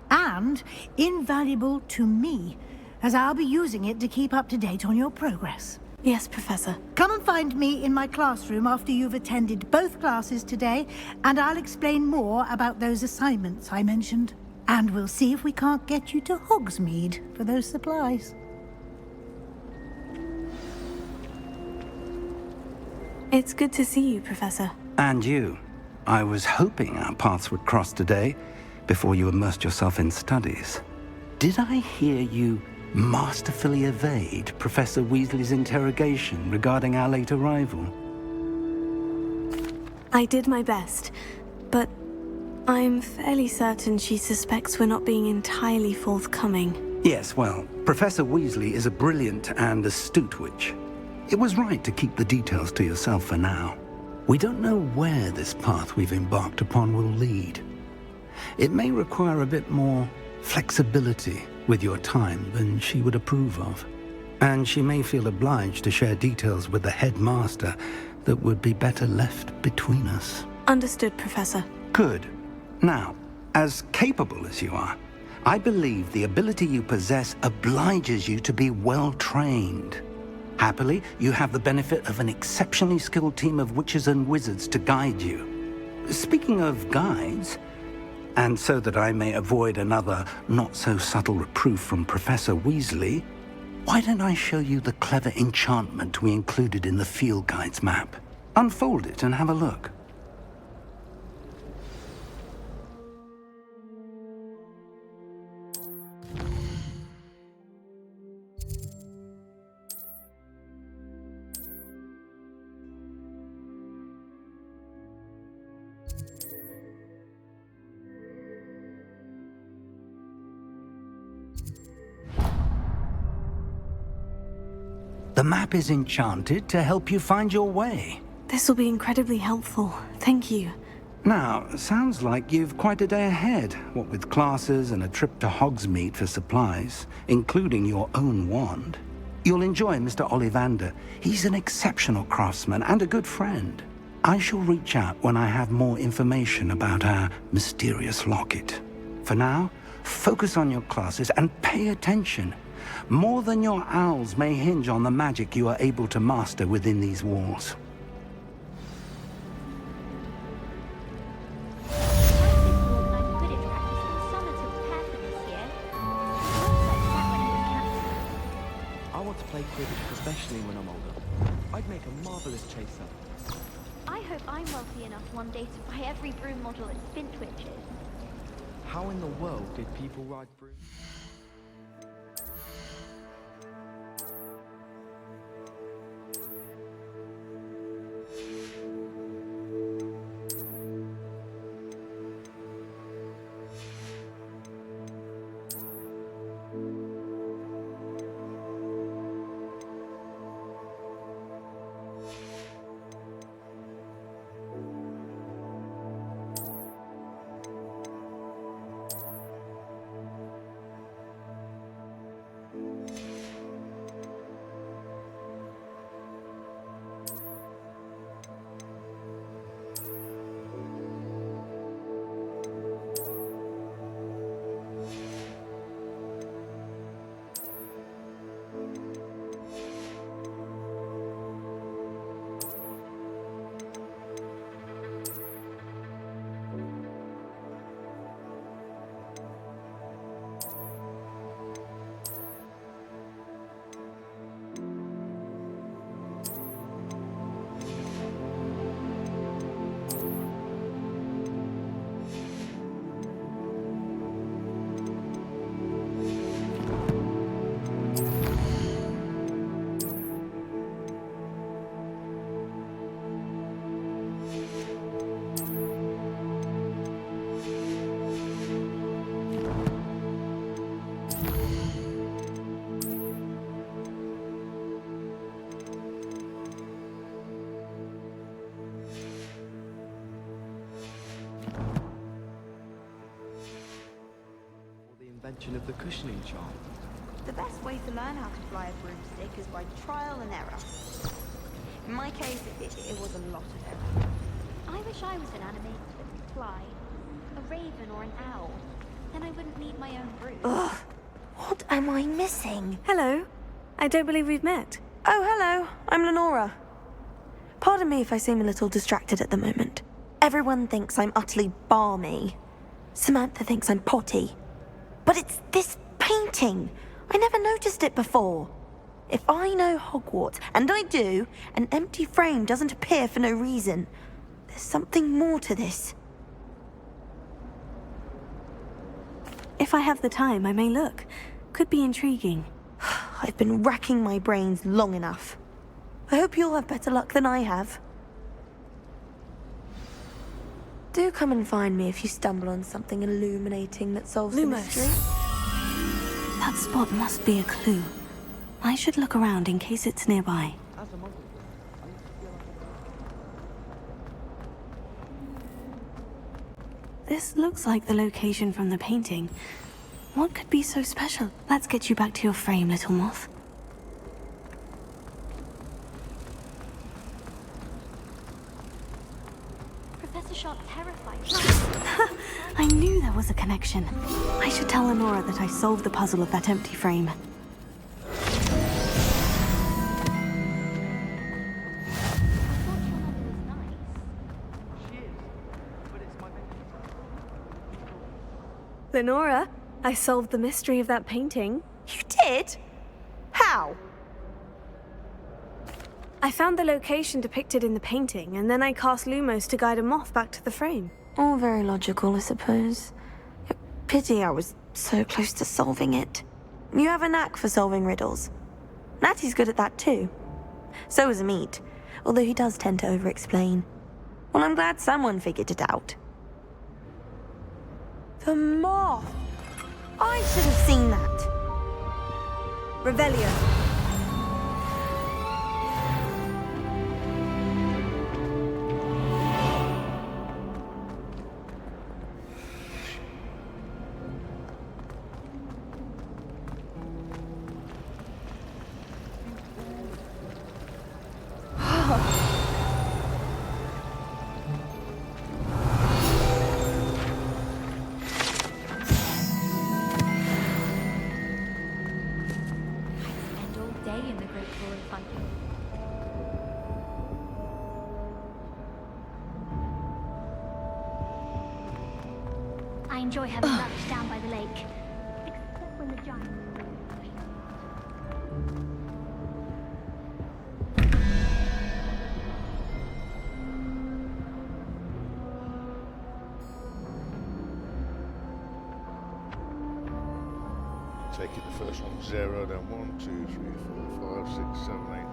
And invaluable to me, as I'll be using it to keep up to date on your progress. Yes, Professor. Come and find me in my classroom after you've attended both classes today, and I'll explain more about those assignments I mentioned. And we'll see if we can't get you to Hogsmeade for those supplies. It's good to see you, Professor. And you. I was hoping our paths would cross today, before you immersed yourself in studies. Did I hear you masterfully evade Professor Weasley's interrogation regarding our late arrival? I did my best, but I'm fairly certain she suspects we're not being entirely forthcoming. Yes, well, Professor Weasley is a brilliant and astute witch. It was right to keep the details to yourself for now. We don't know where this path we've embarked upon will lead. It may require a bit more flexibility with your time than she would approve of. And she may feel obliged to share details with the headmaster that would be better left between us. Understood, Professor. Good. Now, as capable as you are, I believe the ability you possess obliges you to be well trained. Happily, you have the benefit of an exceptionally skilled team of witches and wizards to guide you. Speaking of guides, and so that I may avoid another not-so-subtle reproof from Professor Weasley, why don't I show you the clever enchantment we included in the field guide's map? Unfold it and have a look. The map is enchanted to help you find your way. This will be incredibly helpful. Thank you. Now, sounds like you've quite a day ahead, what with classes and a trip to Hogsmeade for supplies, including your own wand. You'll enjoy Mr. Ollivander. He's an exceptional craftsman and a good friend. I shall reach out when I have more information about our mysterious locket. For now, focus on your classes and pay attention. More than your owls may hinge on the magic you are able to master within these walls. I want to play Quidditch, especially when I'm older. I'd make a marvelous chaser. I hope I'm wealthy enough one day to buy every broom model at Spintwitches. How in the world did people ride brooms? Invention of the cushioning charm. The best way to learn how to fly a broomstick is by trial and error. In my case, it was a lot of error. I wish I was an animated that could fly. A raven or an owl. Then I wouldn't need my own broom. Ugh! What am I missing? Hello. I don't believe we've met. Oh, hello. I'm Lenora. Pardon me if I seem a little distracted at the moment. Everyone thinks I'm utterly balmy. Samantha thinks I'm potty. But it's this painting. I never noticed it before. If I know Hogwarts, and I do, an empty frame doesn't appear for no reason. There's something more to this. If I have the time, I may look. Could be intriguing. I've been racking my brains long enough. I hope you'll have better luck than I have. Do come and find me if you stumble on something illuminating that solves the mystery. That spot must be a clue. I should look around in case it's nearby. This looks like the location from the painting. What could be so special? Let's get you back to your frame, little moth. shot terrified me. I knew there was a connection. I should tell Lenora that I solved the puzzle of that empty frame. Lenora, I solved the mystery of that painting. You did? How? I found the location depicted in the painting, and then I cast Lumos to guide a moth back to the frame. All very logical, I suppose. Pity I was so close to solving it. You have a knack for solving riddles. Natty's good at that too. So is Amit, although he does tend to over-explain. Well, I'm glad someone figured it out. The moth! I should have seen that. Revelio. I enjoy having lunch down by the lake. Except when the giant... Take it the first one, 0, then 1, 2, 3, 4, 5, 6, 7, 8, 9.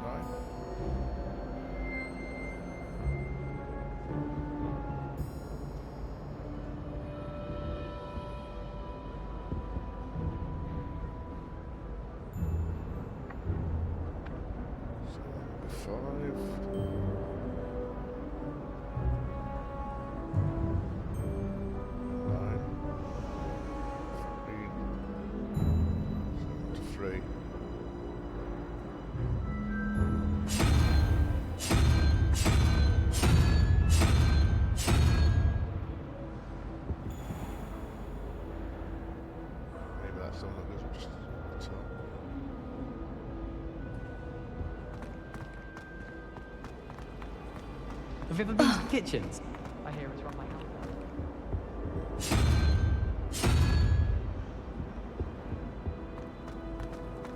Have you ever been to the kitchens? I hear it's run like hell.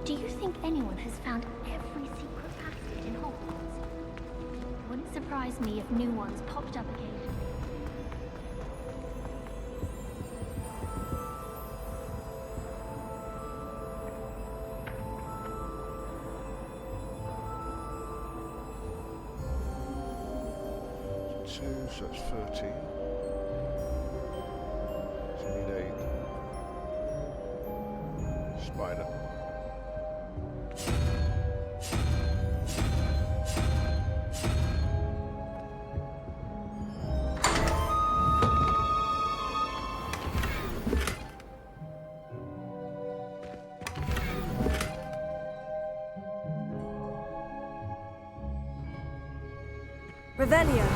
Do you think anyone has found every secret passage in Hogwarts? It wouldn't surprise me if new ones popped up occasionally. So that's 13. So we need a spider. Revelio.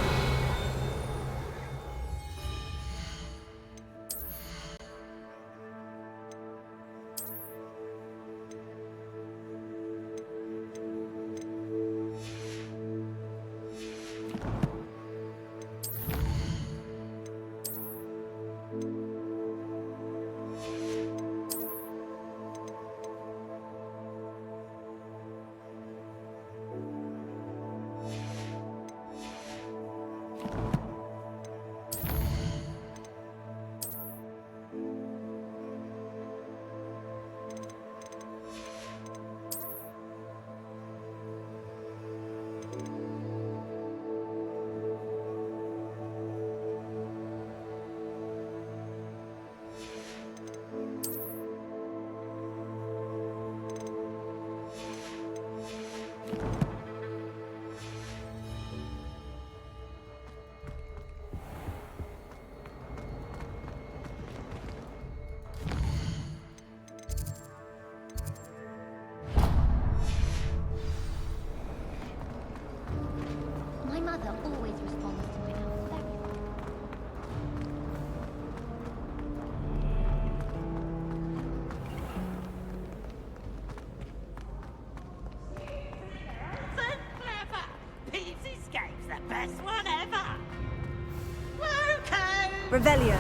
Revelio.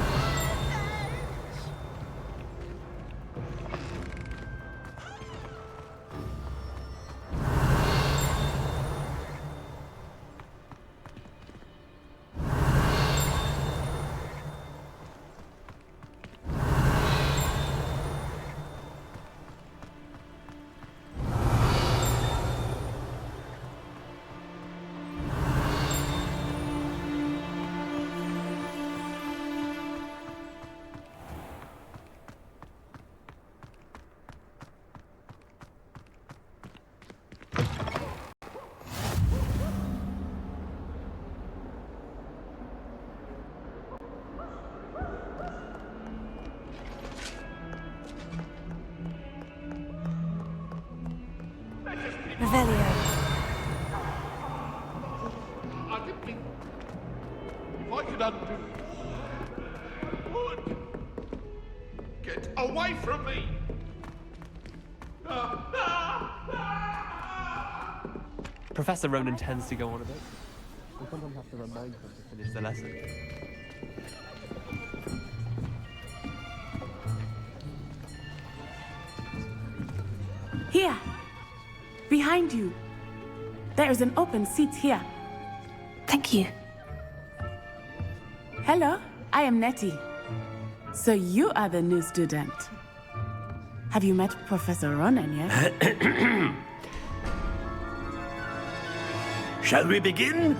Revelio. I didn't mean... If I could undo... I would. Get away from me! Professor Ronan tends to go on a bit. We sometimes have to remind them to finish the lesson. Here! Behind you! There is an open seat here. Thank you. Hello, I am Nettie. So you are the new student. Have you met Professor Ronan yet? Shall we begin?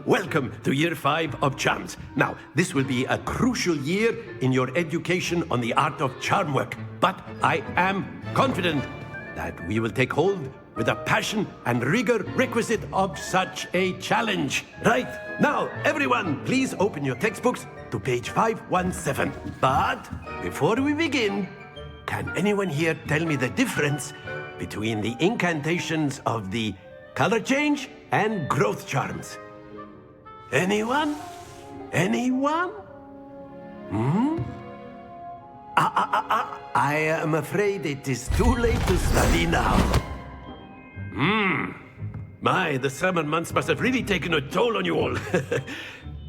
Welcome to Year 5 of Charms. Now, this will be a crucial year in your education on the art of charm work. But I am confident that we will take hold with the passion and rigor requisite of such a challenge. Right, now, everyone, please open your textbooks to page 517. But before we begin, can anyone here tell me the difference between the incantations of the color change and growth charms? Anyone? Anyone? I am afraid it is too late to study now. My, the summer months must have really taken a toll on you all.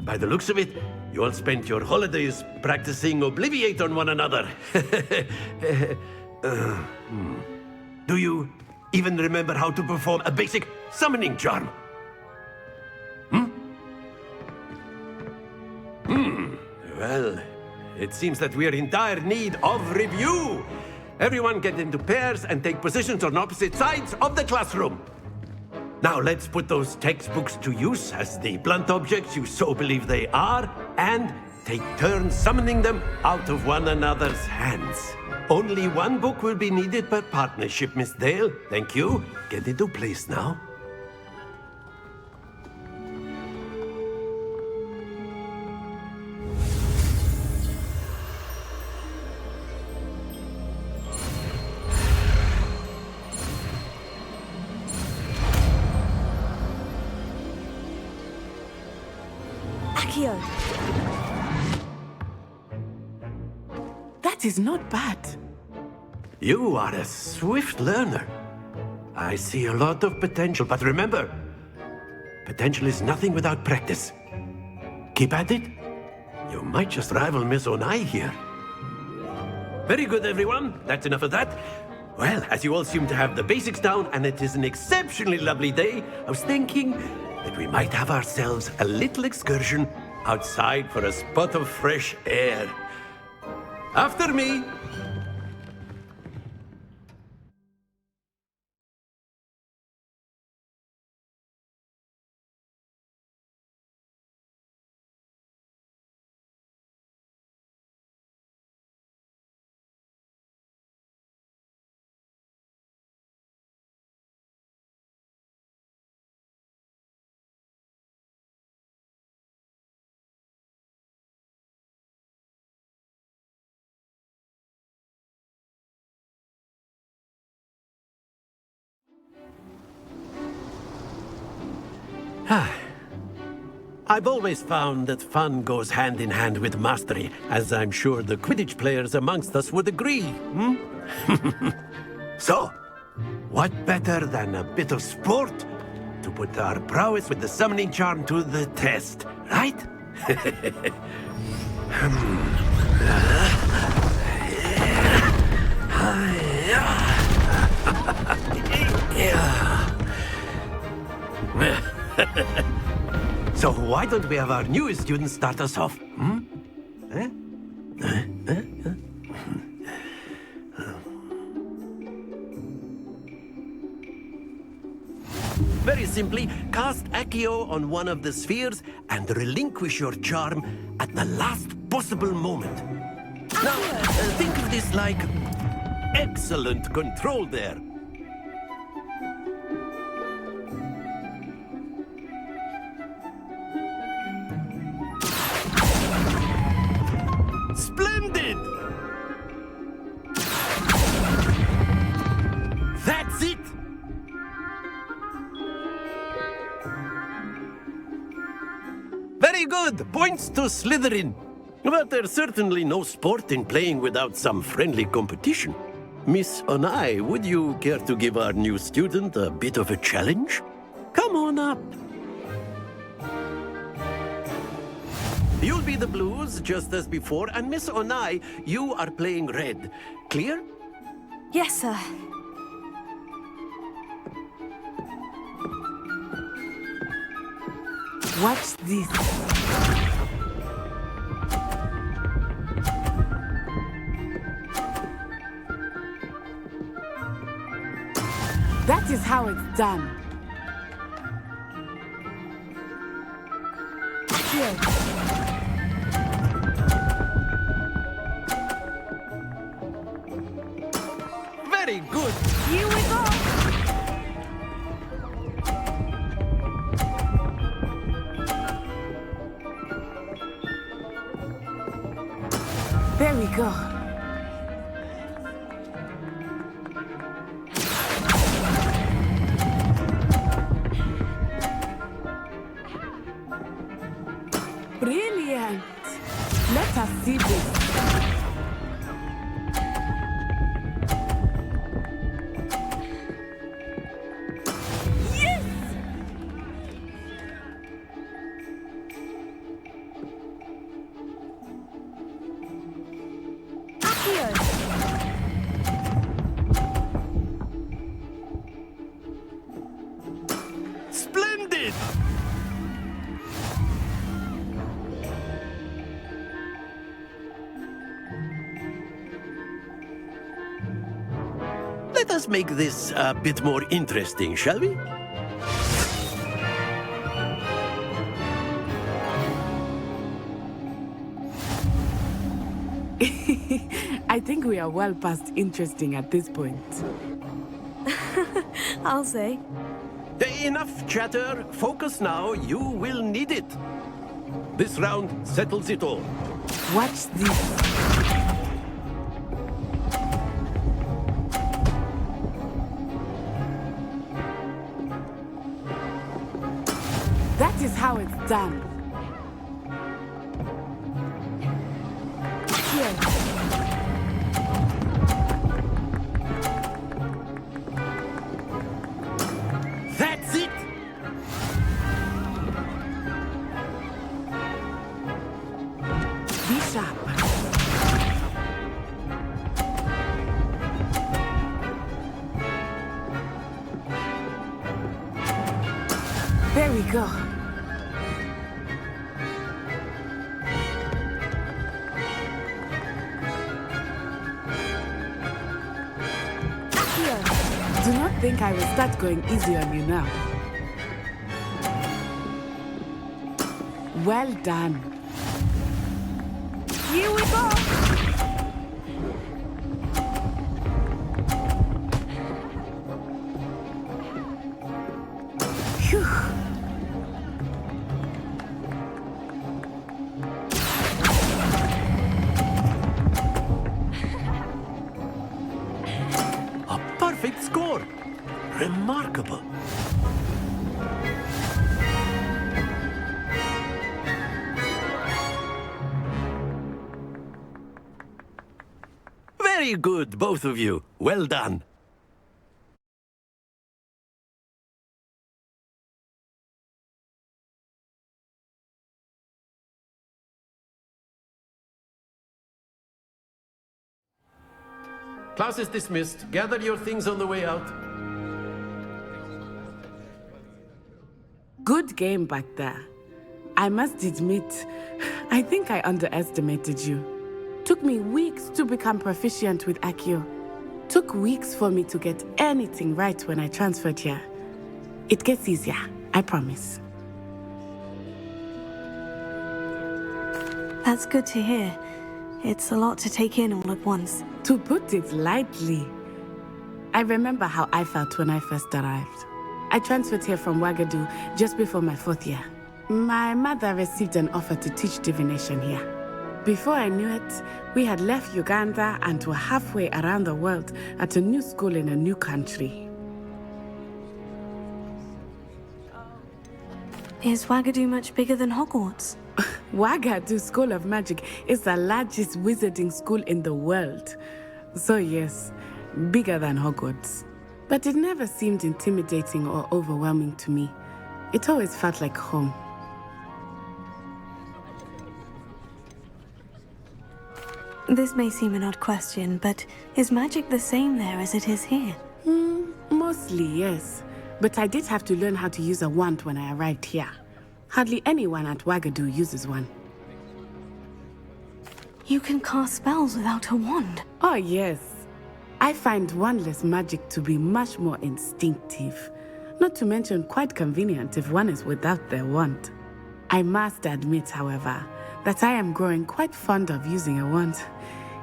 By the looks of it, you all spent your holidays practicing Obliviate on one another. Do you even remember how to perform a basic summoning charm? Well, it seems that we are in dire need of review. Everyone get into pairs and take positions on opposite sides of the classroom. Now let's put those textbooks to use as the blunt objects you so believe they are, and take turns summoning them out of one another's hands. Only one book will be needed per partnership, Miss Dale. Thank you. Get into place now. Accio. That is not bad. You are a swift learner. I see a lot of potential, but remember, potential is nothing without practice. Keep at it. You might just rival Miss Onai here. Very good, everyone. That's enough of that. Well, as you all seem to have the basics down, and it is an exceptionally lovely day, I was thinking that we might have ourselves a little excursion outside for a spot of fresh air. After me. I've always found that fun goes hand in hand with mastery, as I'm sure the Quidditch players amongst us would agree. So, what better than a bit of sport to put our prowess with the summoning charm to the test, right? So why don't we have our newest student start us off? Hmm? Eh? Very simply, cast Accio on one of the spheres and relinquish your charm at the last possible moment. Now, think of this like excellent control there. Splendid! That's it! Very good! Points to Slytherin. But there's certainly no sport in playing without some friendly competition. Miss Onai, would you care to give our new student a bit of a challenge? Come on up. You'll be the blues, just as before, and Miss Onai, you are playing red. Clear? Yes, sir. Watch this. That is how it's done. Here. Very good. Here we go. There we go. Brilliant. Let us see this. Yes! Splendid! Let us make this a bit more interesting, shall we? I think we are well past interesting at this point. I'll say. Enough chatter. Focus now. You will need it. This round settles it all. Watch this. That is how it's done. Here. That's it! Be sharp. There we go. Do not think I will start going easy on you now. Well done. Here we go. Phew. A perfect score. Remarkable. Very good, both of you. Well done. Class is dismissed. Gather your things on the way out. Good game back there. I must admit, I think I underestimated you. Took me weeks to become proficient with Accio. Took weeks for me to get anything right when I transferred here. It gets easier, I promise. That's good to hear. It's a lot to take in all at once. To put it lightly, I remember how I felt when I first arrived. I transferred here from Wagadu just before my 4th year. My mother received an offer to teach divination here. Before I knew it, we had left Uganda and were halfway around the world at a new school in a new country. Is Wagadu much bigger than Hogwarts? Wagadu School of Magic is the largest wizarding school in the world. So yes, bigger than Hogwarts. But it never seemed intimidating or overwhelming to me. It always felt like home. This may seem an odd question, but is magic the same there as it is here? Mostly, yes. But I did have to learn how to use a wand when I arrived here. Hardly anyone at Wagadu uses one. You can cast spells without a wand? Oh, yes. I find wandless magic to be much more instinctive. Not to mention quite convenient if one is without their wand. I must admit, however, that I am growing quite fond of using a wand.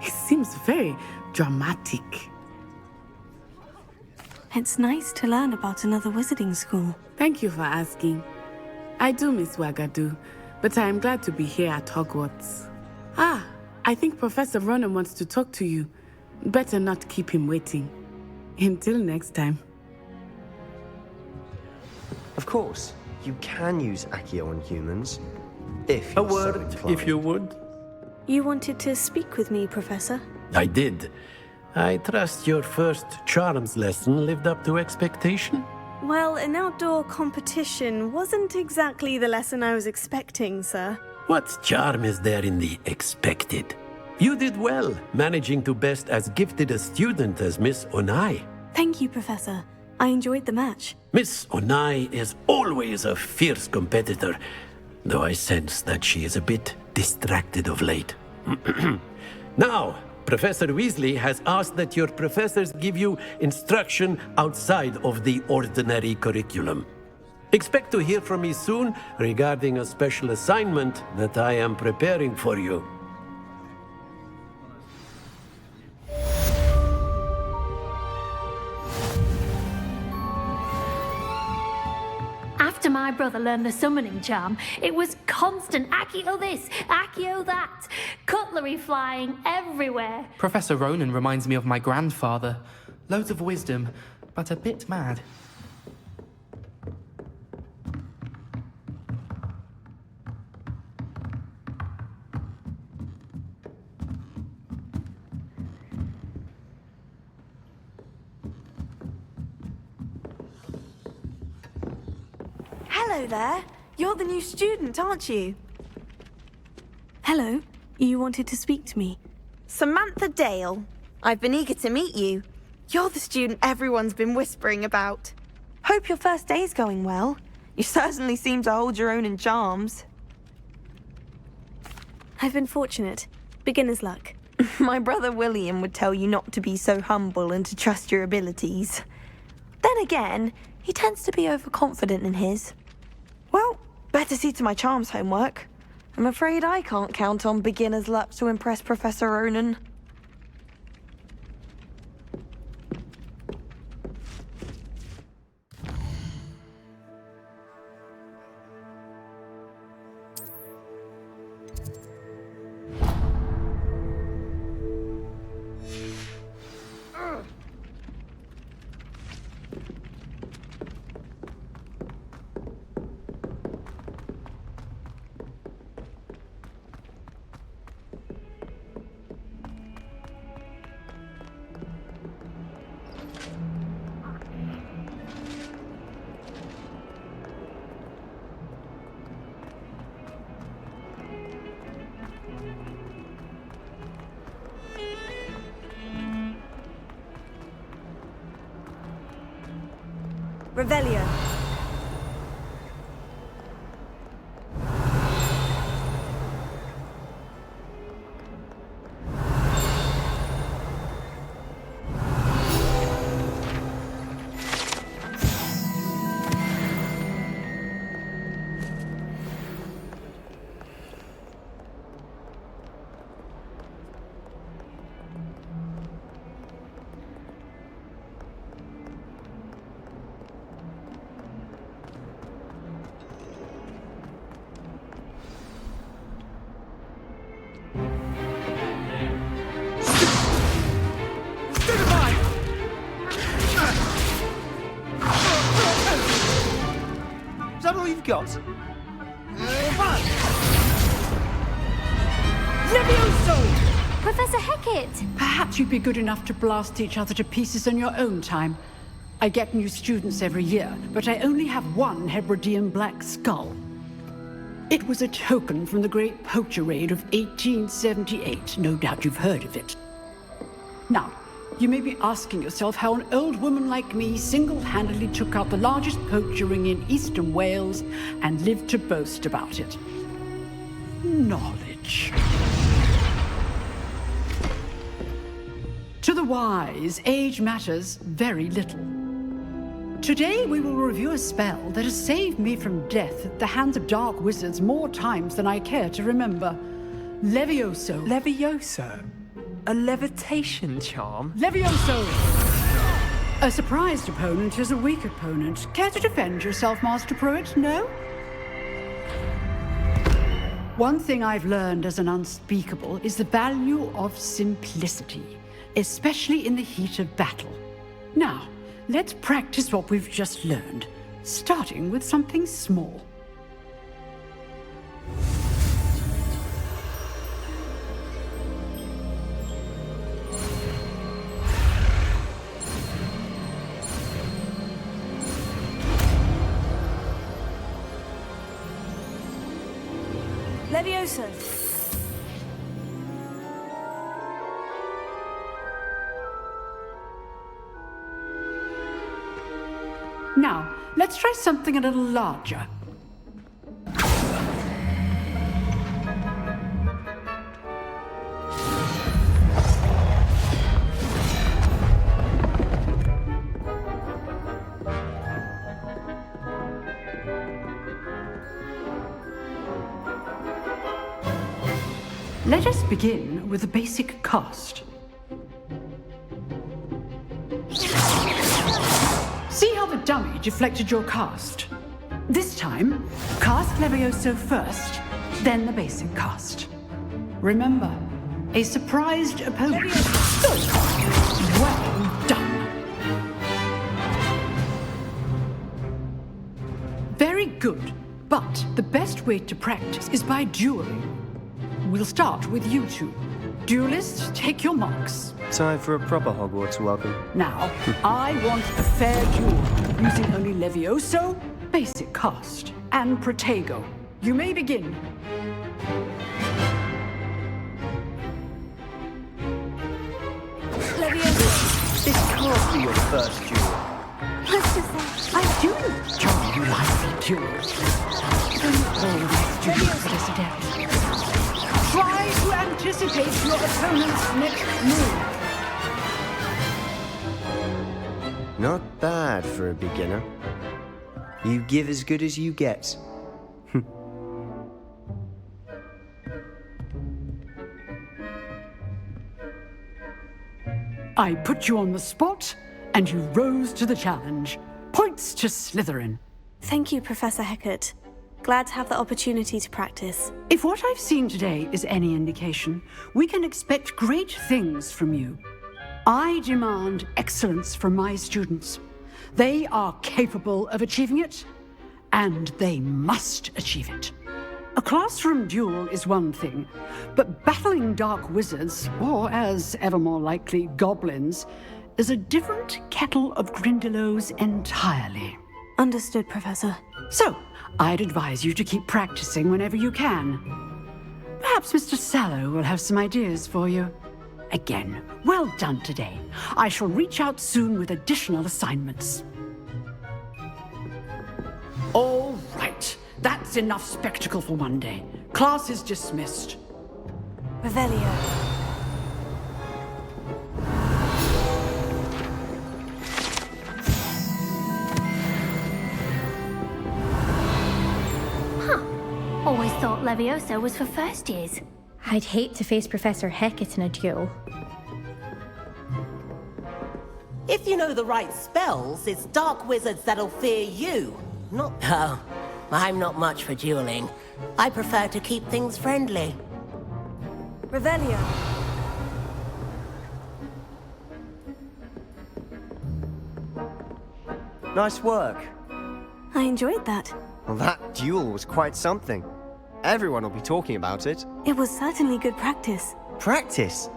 It seems very dramatic. It's nice to learn about another wizarding school. Thank you for asking. I do miss Wagadu, but I am glad to be here at Hogwarts. Ah, I think Professor Ronen wants to talk to you. Better not keep him waiting. Until next time. Of course, you can use Accio on humans. If A you're so word, inclined. if you would. You wanted to speak with me, Professor? I did. I trust your first charms lesson lived up to expectation? Well, an outdoor competition wasn't exactly the lesson I was expecting, sir. What charm is there in the expected? You did well, managing to best as gifted a student as Miss Onai. Thank you, Professor. I enjoyed the match. Miss Onai is always a fierce competitor, though I sense that she is a bit distracted of late. Now, Professor Weasley has asked that your professors give you instruction outside of the ordinary curriculum. Expect to hear from me soon regarding a special assignment that I am preparing for you. After my brother learned the summoning charm, it was constant Accio this, Accio that, cutlery flying everywhere. Professor Ronen reminds me of my grandfather. Loads of wisdom, but a bit mad. Hello there. You're the new student, aren't you? Hello. You wanted to speak to me? Samantha Dale. I've been eager to meet you. You're the student everyone's been whispering about. Hope your first day's going well. You certainly seem to hold your own in charms. I've been fortunate. Beginner's luck. My brother William would tell you not to be so humble and to trust your abilities. Then again, he tends to be overconfident in his. Well, better see to my charms homework. I'm afraid I can't count on beginner's luck to impress Professor Ronen. Revelio. Is that all you've got? Levioso! Professor Hecat! Perhaps you'd be good enough to blast each other to pieces on your own time. I get new students every year, but I only have one Hebridean black skull. It was a token from the Great Poacher Raid of 1878. No doubt you've heard of it. Now, you may be asking yourself how an old woman like me single-handedly took out the largest poacher ring in eastern Wales and lived to boast about it. Knowledge. To the wise, age matters very little. Today we will review a spell that has saved me from death at the hands of dark wizards more times than I care to remember. Levioso. Levioso? A levitation charm? Levioso! A surprised opponent is a weak opponent. Care to defend yourself, Master Pruitt? No? One thing I've learned as an unspeakable is the value of simplicity, especially in the heat of battle. Now, let's practice what we've just learned, starting with something small. Levioso. Now, let's try something a little larger. Let us begin with the basic cast. See how the dummy deflected your cast? This time, cast Levioso first, then the basic cast. Remember, a surprised opponent. Good. Well done. Very good, but the best way to practice is by dueling. We'll start with you two. Duelists, take your marks. Time for a proper Hogwarts welcome. Now, I want a fair duel, using only Levioso, basic cast, and Protego. You may begin. Levioso. This can't be your first duel. Let's just I do enjoy lively duels. Don't always duels let us adapt. Try to anticipate your opponent's next move. Not bad for a beginner. You give as good as you get. I put you on the spot, and you rose to the challenge. Points to Slytherin. Thank you, Professor Hecat. Glad to have the opportunity to practice. If what I've seen today is any indication, we can expect great things from you. I demand excellence from my students. They are capable of achieving it, and they must achieve it. A classroom duel is one thing, but battling dark wizards, or as ever more likely, goblins, is a different kettle of Grindylows entirely. Understood, Professor. So, I'd advise you to keep practicing whenever you can. Perhaps Mr. Sallow will have some ideas for you. Again, well done today. I shall reach out soon with additional assignments. That's enough spectacle for one day. Class is dismissed. Revelio. Always thought Levioso was for first years. I'd hate to face Professor Hecat in a duel. If you know the right spells, it's dark wizards that'll fear you, not... Oh, I'm not much for dueling. I prefer to keep things friendly. Revelio. Nice work. I enjoyed that. Well, that duel was quite something. Everyone will be talking about it. It was certainly good practice. Practice?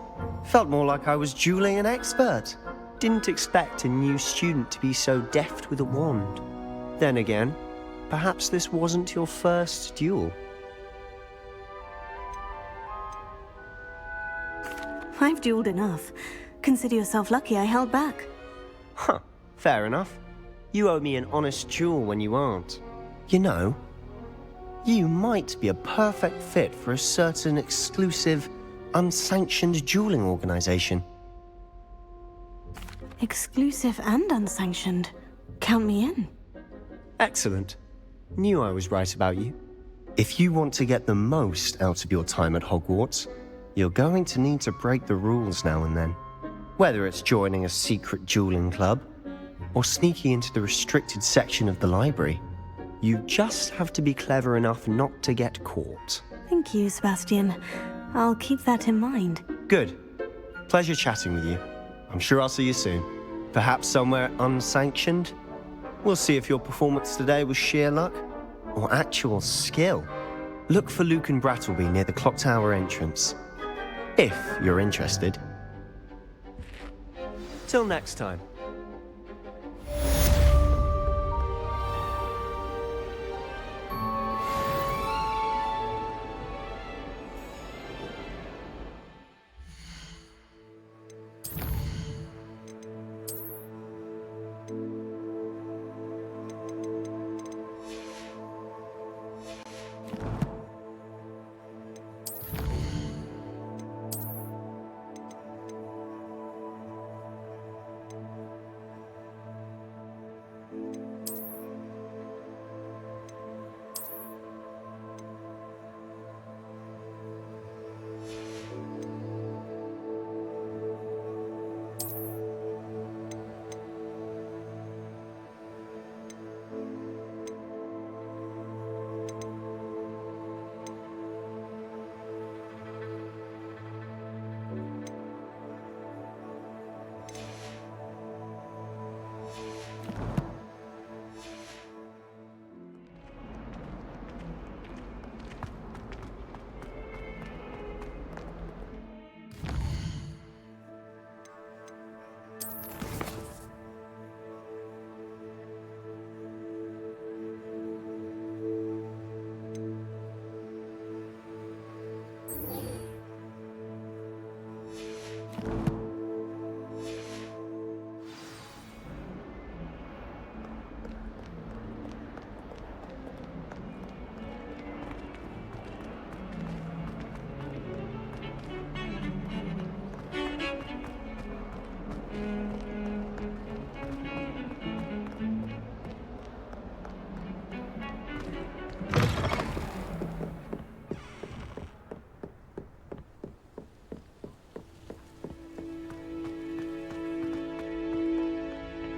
Felt more like I was dueling an expert. Didn't expect a new student to be so deft with a wand. Then again, perhaps this wasn't your first duel. I've dueled enough. Consider yourself lucky I held back. Huh, fair enough. You owe me an honest duel when you aren't. You know, you might be a perfect fit for a certain exclusive, unsanctioned dueling organization. Exclusive and unsanctioned. Count me in. Excellent. Knew I was right about you. If you want to get the most out of your time at Hogwarts, you're going to need to break the rules now and then. Whether it's joining a secret dueling club, or sneaking into the restricted section of the library, you just have to be clever enough not to get caught. Thank you, Sebastian. I'll keep that in mind. Good. Pleasure chatting with you. I'm sure I'll see you soon. Perhaps somewhere unsanctioned? We'll see if your performance today was sheer luck or actual skill. Look for Lucan Brattleby near the Clock Tower entrance. If you're interested. Till next time.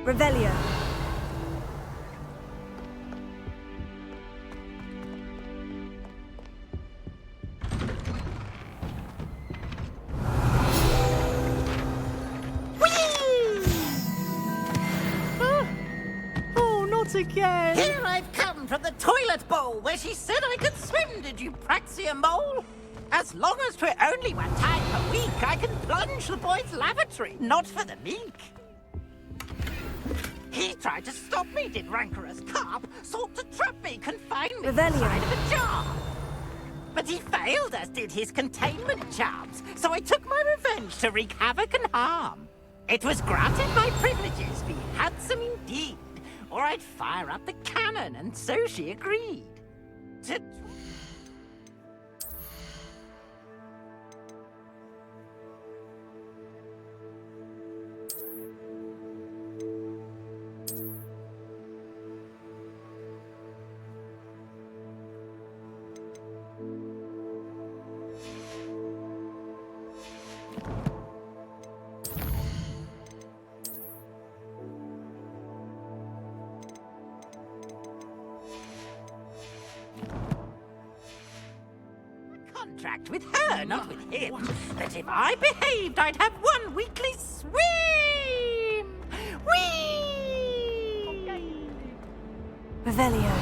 Revelio. Oh, not again! Here I've come from the toilet bowl where she said I could swim, did you Praxia Mole? As long as 'twere only one time per week, I can plunge the boy's lavatory, not for the meek. He tried to stop me, did rancorous carp, sought to trap me, confine me inside of a jar. But he failed, as did his containment charms, so I took my revenge to wreak havoc and harm. It was granted my privileges be handsome indeed, or I'd fire up the cannon, and so she agreed. to... Contract with her, not with him. That if I behaved, I'd have one weekly swim! Whee! Revelio.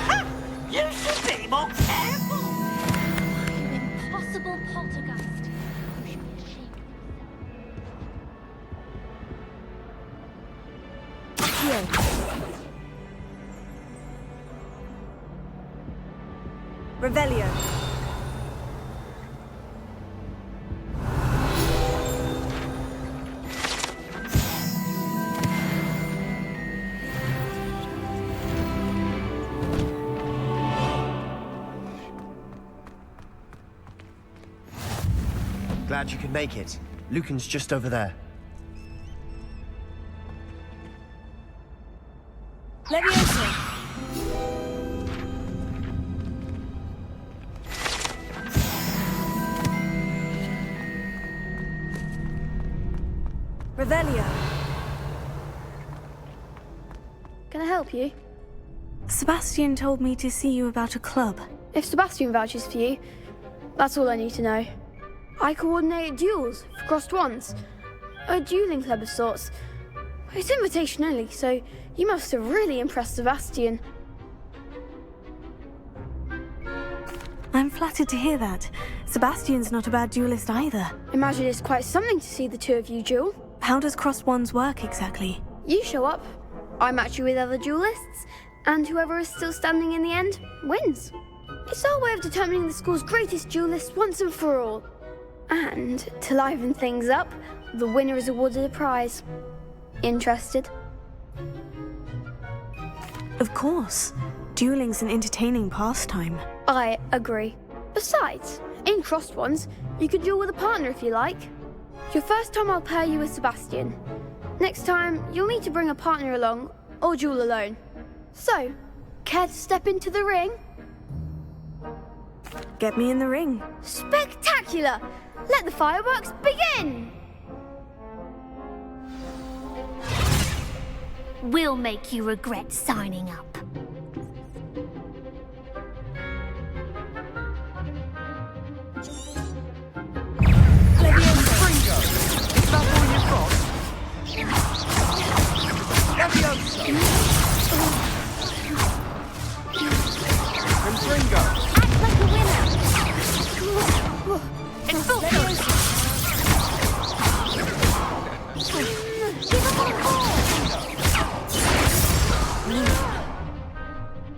Ha! You should be more careful! You impossible poltergeist. You should be ashamed of yourself. Revelio. Glad you could make it. Lucan's just over there. Leviosa. Revelio. Can I help you? Sebastian told me to see you about a club. If Sebastian vouches for you, that's all I need to know. I coordinate duels for crossed wands. A dueling club of sorts. It's invitation only, so you must have really impressed Sebastian. I'm flattered to hear that. Sebastian's not a bad duelist either. Imagine it's quite something to see the two of you duel. How does crossed wands work exactly? You show up, I match you with other duelists, and whoever is still standing in the end wins. It's our way of determining the school's greatest duelist once and for all. And to liven things up, the winner is awarded a prize. Interested? Of course. Dueling's an entertaining pastime. I agree. Besides, in crossed wands, you can duel with a partner if you like. Your first time I'll pair you with Sebastian. Next time, you'll need to bring a partner along, or duel alone. So, care to step into the ring? Get me in the ring. Spectacular! Let the fireworks begin! We'll make you regret signing up.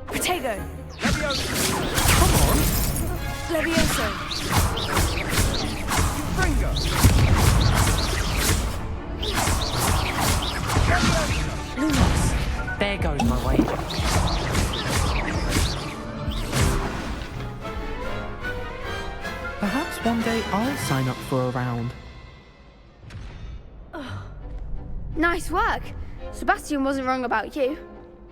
Protego. Come on. Levioso. Fringo. Lumos. There goes my wager. Perhaps one day I'll sign up for a round. Nice work. Sebastian wasn't wrong about you.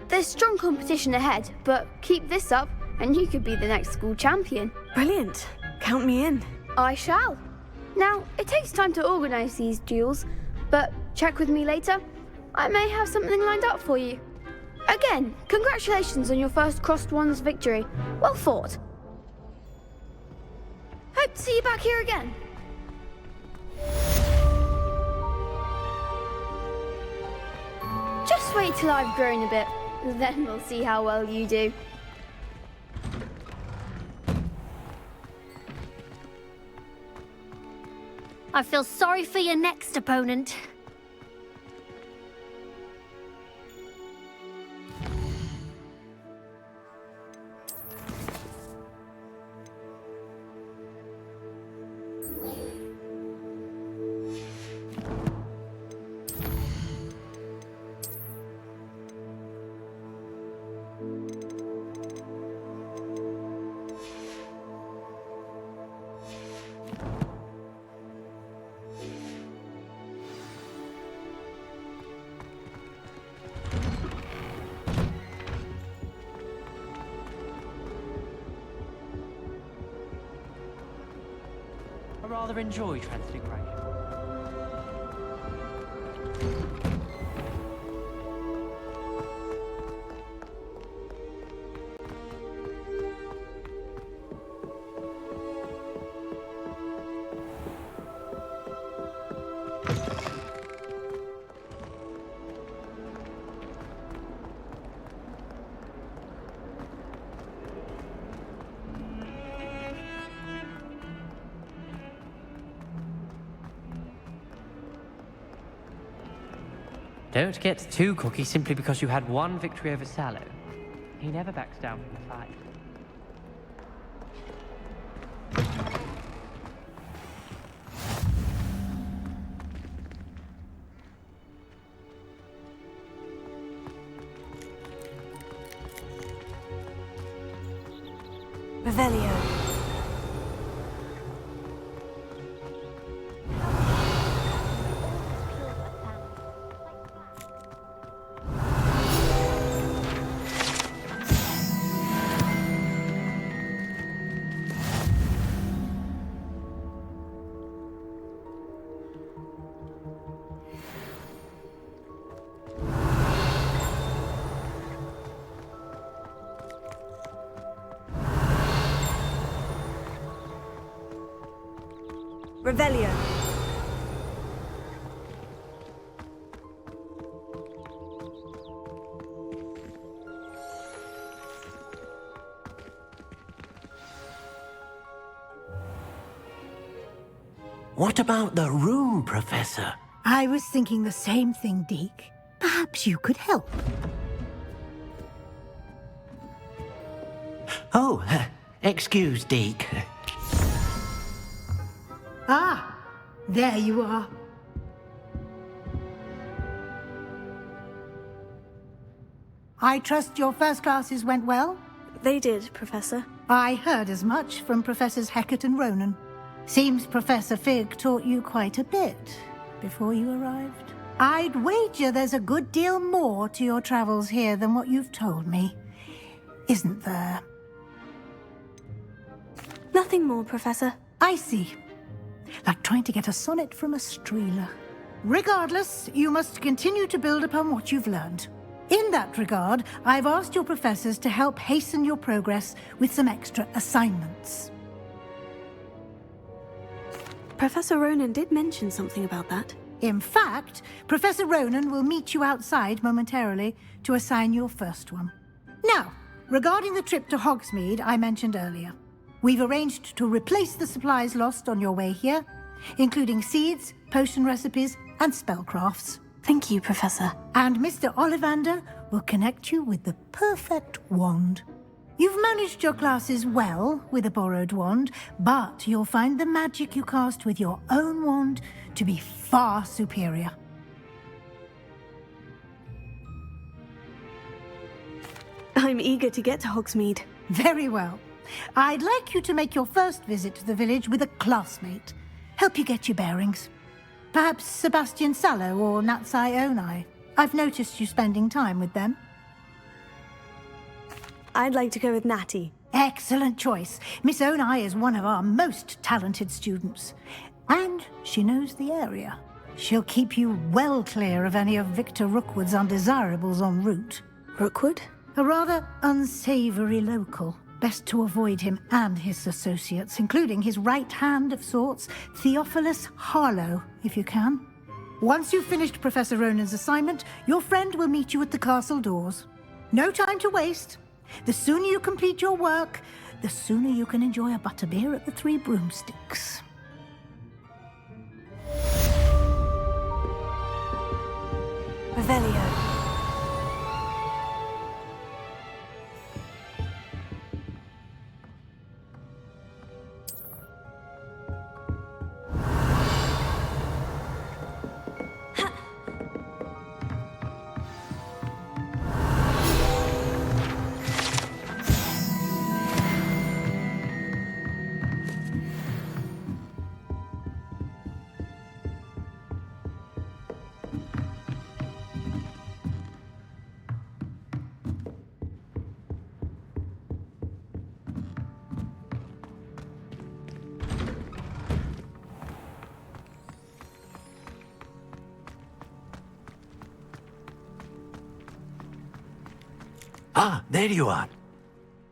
There's strong competition ahead, but keep this up and you could be the next school champion. Brilliant. Count me in. I shall. Now, it takes time to organise these duels, but check with me later. I may have something lined up for you. Again, congratulations on your first crossed wands victory. Well fought. Hope to see you back here again. Just wait till I've grown a bit, then we'll see how well you do. I feel sorry for your next opponent. rather enjoy Transfiguration. Don't get too cocky simply because you had one victory over Sallow. He never backs down from the fight. Revelio. Revelio. What about the room, Professor? I was thinking the same thing, Deke. Perhaps you could help. Oh, excuse, Deke. Ah, there you are. I trust your first classes went well? They did, Professor. I heard as much from Professors Hecat and Ronan. Seems Professor Fig taught you quite a bit before you arrived. I'd wager there's a good deal more to your travels here than what you've told me. Isn't there? Nothing more, Professor. I see. Like trying to get a sonnet from a streeler. Regardless, you must continue to build upon what you've learned. In that regard, I've asked your professors to help hasten your progress with some extra assignments. Professor Ronan did mention something about that. In fact, Professor Ronan will meet you outside momentarily to assign your first one. Now, regarding the trip to Hogsmeade I mentioned earlier, we've arranged to replace the supplies lost on your way here, including seeds, potion recipes, and spellcrafts. Thank you, Professor. And Mr. Ollivander will connect you with the perfect wand. You've managed your classes well with a borrowed wand, but you'll find the magic you cast with your own wand to be far superior. I'm eager to get to Hogsmeade. Very well. I'd like you to make your first visit to the village with a classmate. Help you get your bearings. Perhaps Sebastian Sallow or Natsai Onai. I've noticed you spending time with them. I'd like to go with Natty. Excellent choice. Miss Onai is one of our most talented students. And she knows the area. She'll keep you well clear of any of Victor Rookwood's undesirables en route. Rookwood? A rather unsavory local. Best to avoid him and his associates, including his right hand of sorts, Theophilus Harlow, if you can. Once you've finished Professor Ronan's assignment, your friend will meet you at the castle doors. No time to waste. The sooner you complete your work, the sooner you can enjoy a butterbeer at the Three Broomsticks. Revelio. Ah, there you are.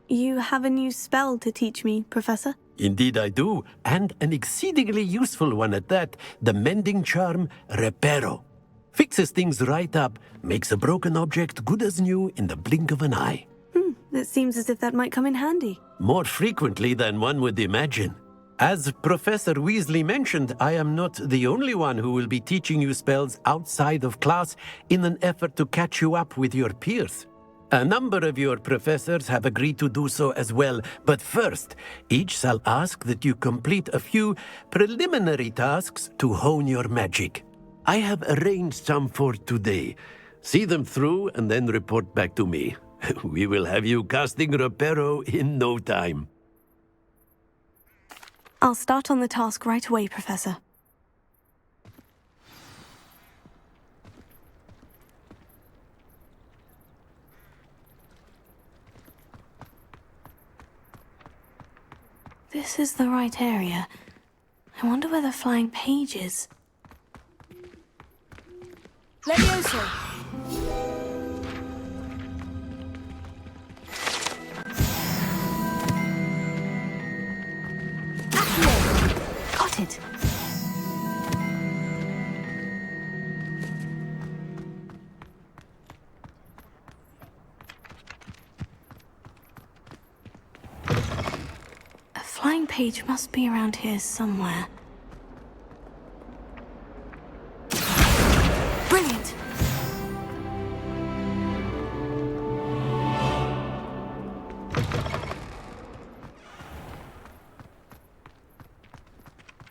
You have a new spell to teach me, Professor? Indeed I do, and an exceedingly useful one at that. The mending charm, Reparo. Fixes things right up, makes a broken object good as new in the blink of an eye. It seems as if that might come in handy. More frequently than one would imagine. As Professor Weasley mentioned, I am not the only one who will be teaching you spells outside of class in an effort to catch you up with your peers. A number of your professors have agreed to do so as well, but first, each shall ask that you complete a few preliminary tasks to hone your magic. I have arranged some for today. See them through and then report back to me. We will have you casting Reparo in no time. I'll start on the task right away, Professor. This is the right area. I wonder where the flying page is. Levioso! Got it! A flying page must be around here somewhere. Brilliant!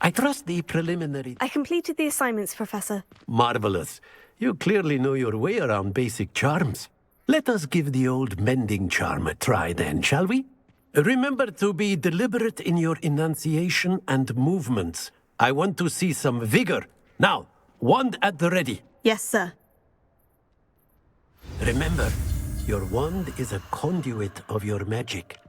I trust the preliminary... I completed the assignments, Professor. Marvelous. You clearly know your way around basic charms. Let us give the old mending charm a try then, shall we? Remember to be deliberate in your enunciation and movements. I want to see some vigor. Now, wand at the ready. Yes, sir. Remember, your wand is a conduit of your magic.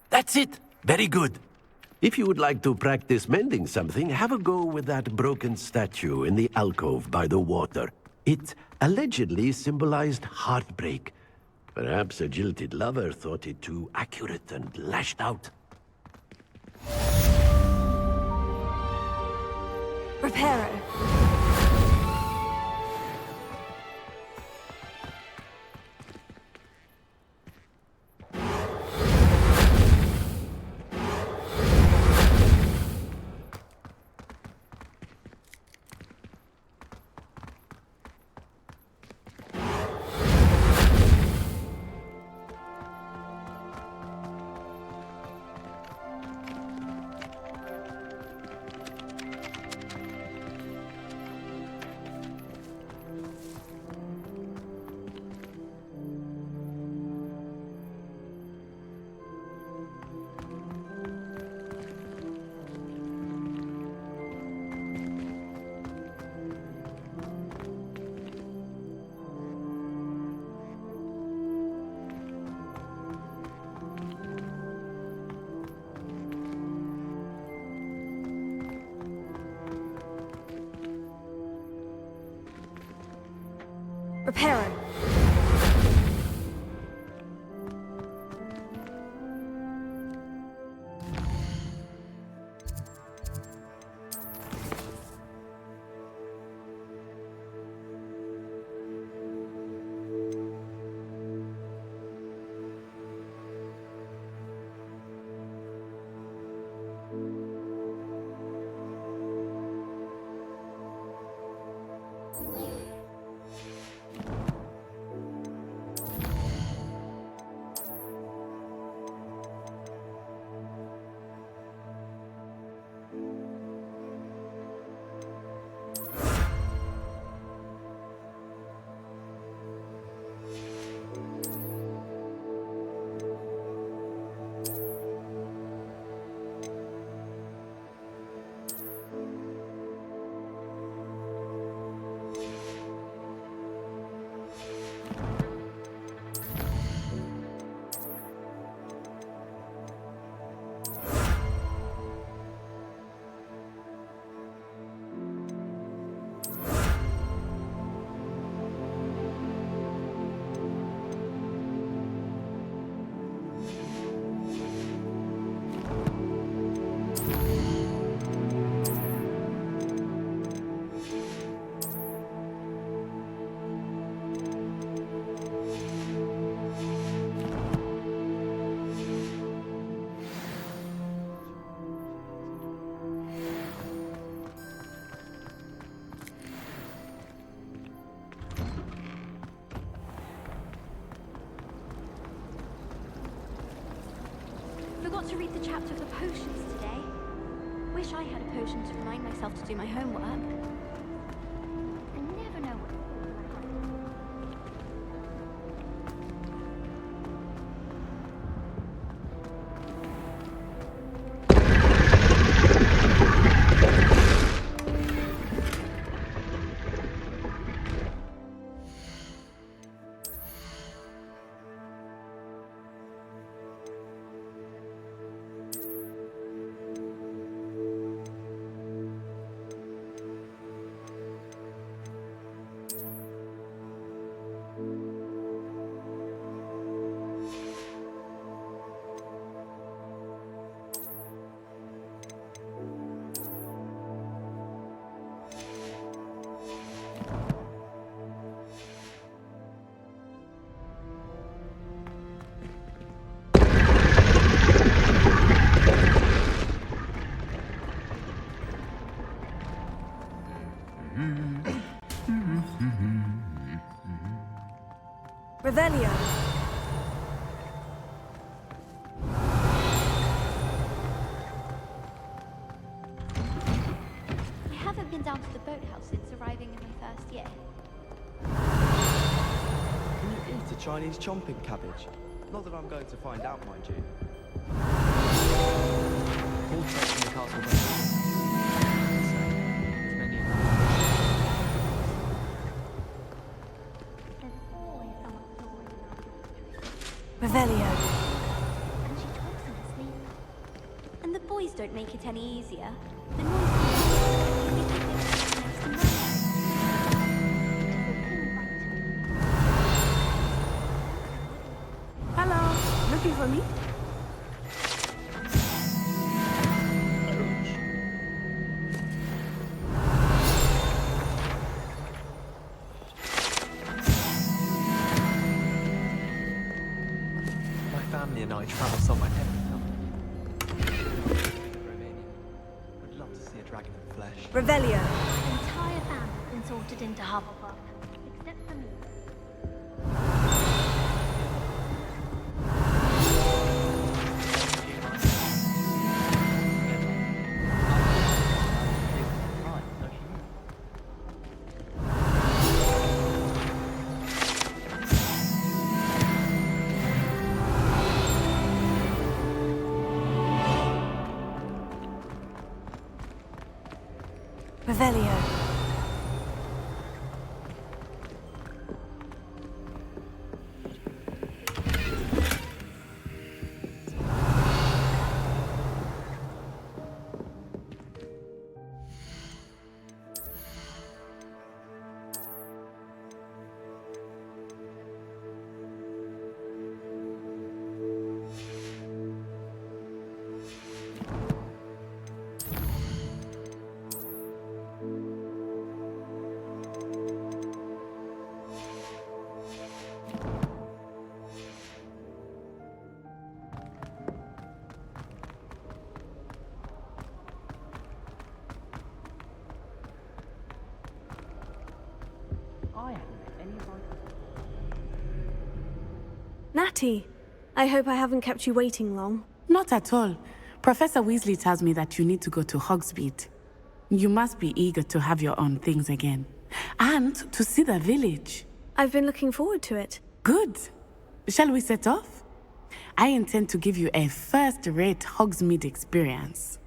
That's it. Very good. If you would like to practice mending something, have a go with that broken statue in the alcove by the water. It allegedly symbolized heartbreak. Perhaps a jilted lover thought it too accurate and lashed out. Reparo. Reparo. to read the chapter of the potions today. Wish I had a potion to remind myself to do my homework. I never know what... Revelio. I haven't been down to the boathouse since arriving in my first year. Can you eat a Chinese chomping cabbage? Not that I'm going to find out, mind you. Portraits from the castle restaurant. Revelio. And she talks in her sleep. And the boys don't make it any easier. The noise Hello, looking for me? My family and I travel somewhere every I'd love to see a dragon in flesh. Revelio. The entire family has been sorted into Hufflepuff, except for me. Revelio. Natty, I hope I haven't kept you waiting long. Not at all. Professor Weasley tells me that you need to go to Hogsmeade. You must be eager to have your own things again. And to see the village. I've been looking forward to it. Good. Shall we set off? I intend to give you a first-rate Hogsmeade experience.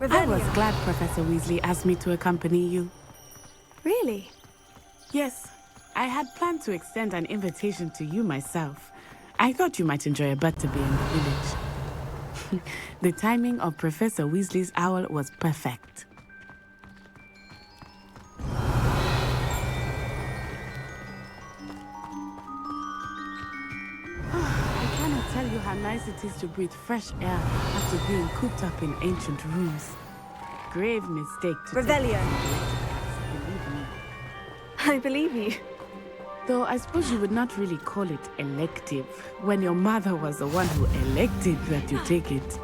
I was glad Professor Weasley asked me to accompany you. Really? Yes. I had planned to extend an invitation to you myself. I thought you might enjoy a butterbeer in the village. The timing of Professor Weasley's owl was perfect. I cannot tell you how nice it is to breathe fresh air after being cooped up in ancient rooms. Grave mistake to Revelio. Believe me. I believe you. Though I suppose you would not really call it elective, when your mother was the one who elected that you take it.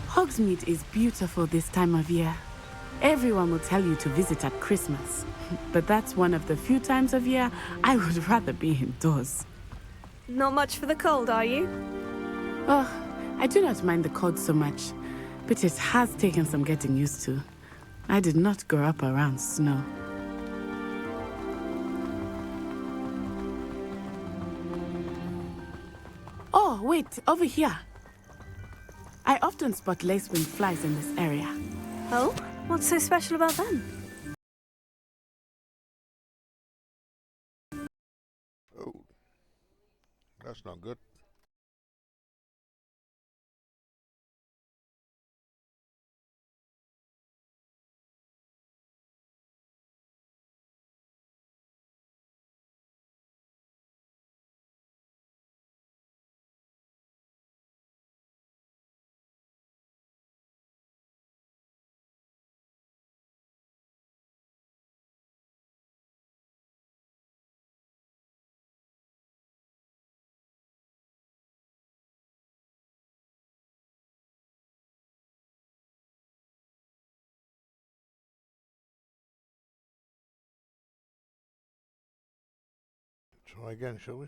Hogsmeade is beautiful this time of year. Everyone will tell you to visit at Christmas, but that's one of the few times of year I would rather be indoors. Not much for the cold, are you? Oh, I do not mind the cold so much, but it has taken some getting used to. I did not grow up around snow. Oh, wait, over here. I often spot lacewing flies in this area. Oh? What's so special about them? Oh, that's not good. Try again, shall we?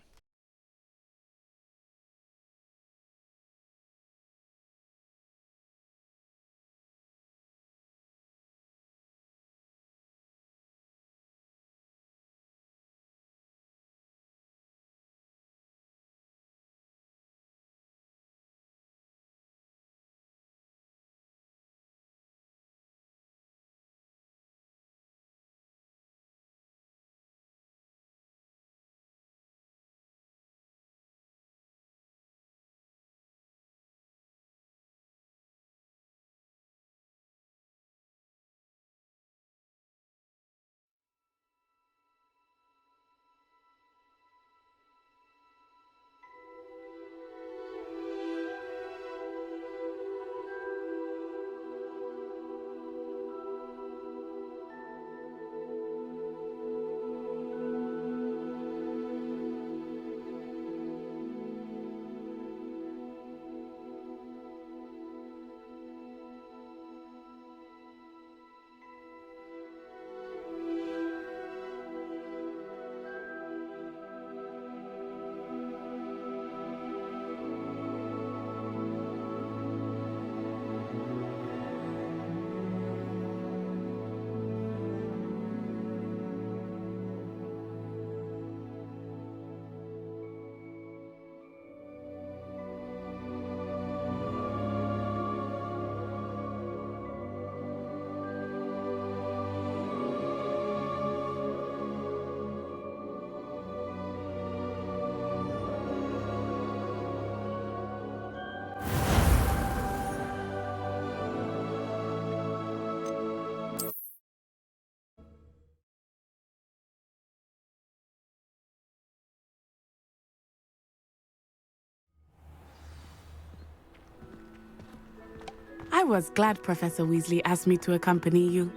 I was glad Professor Weasley asked me to accompany you.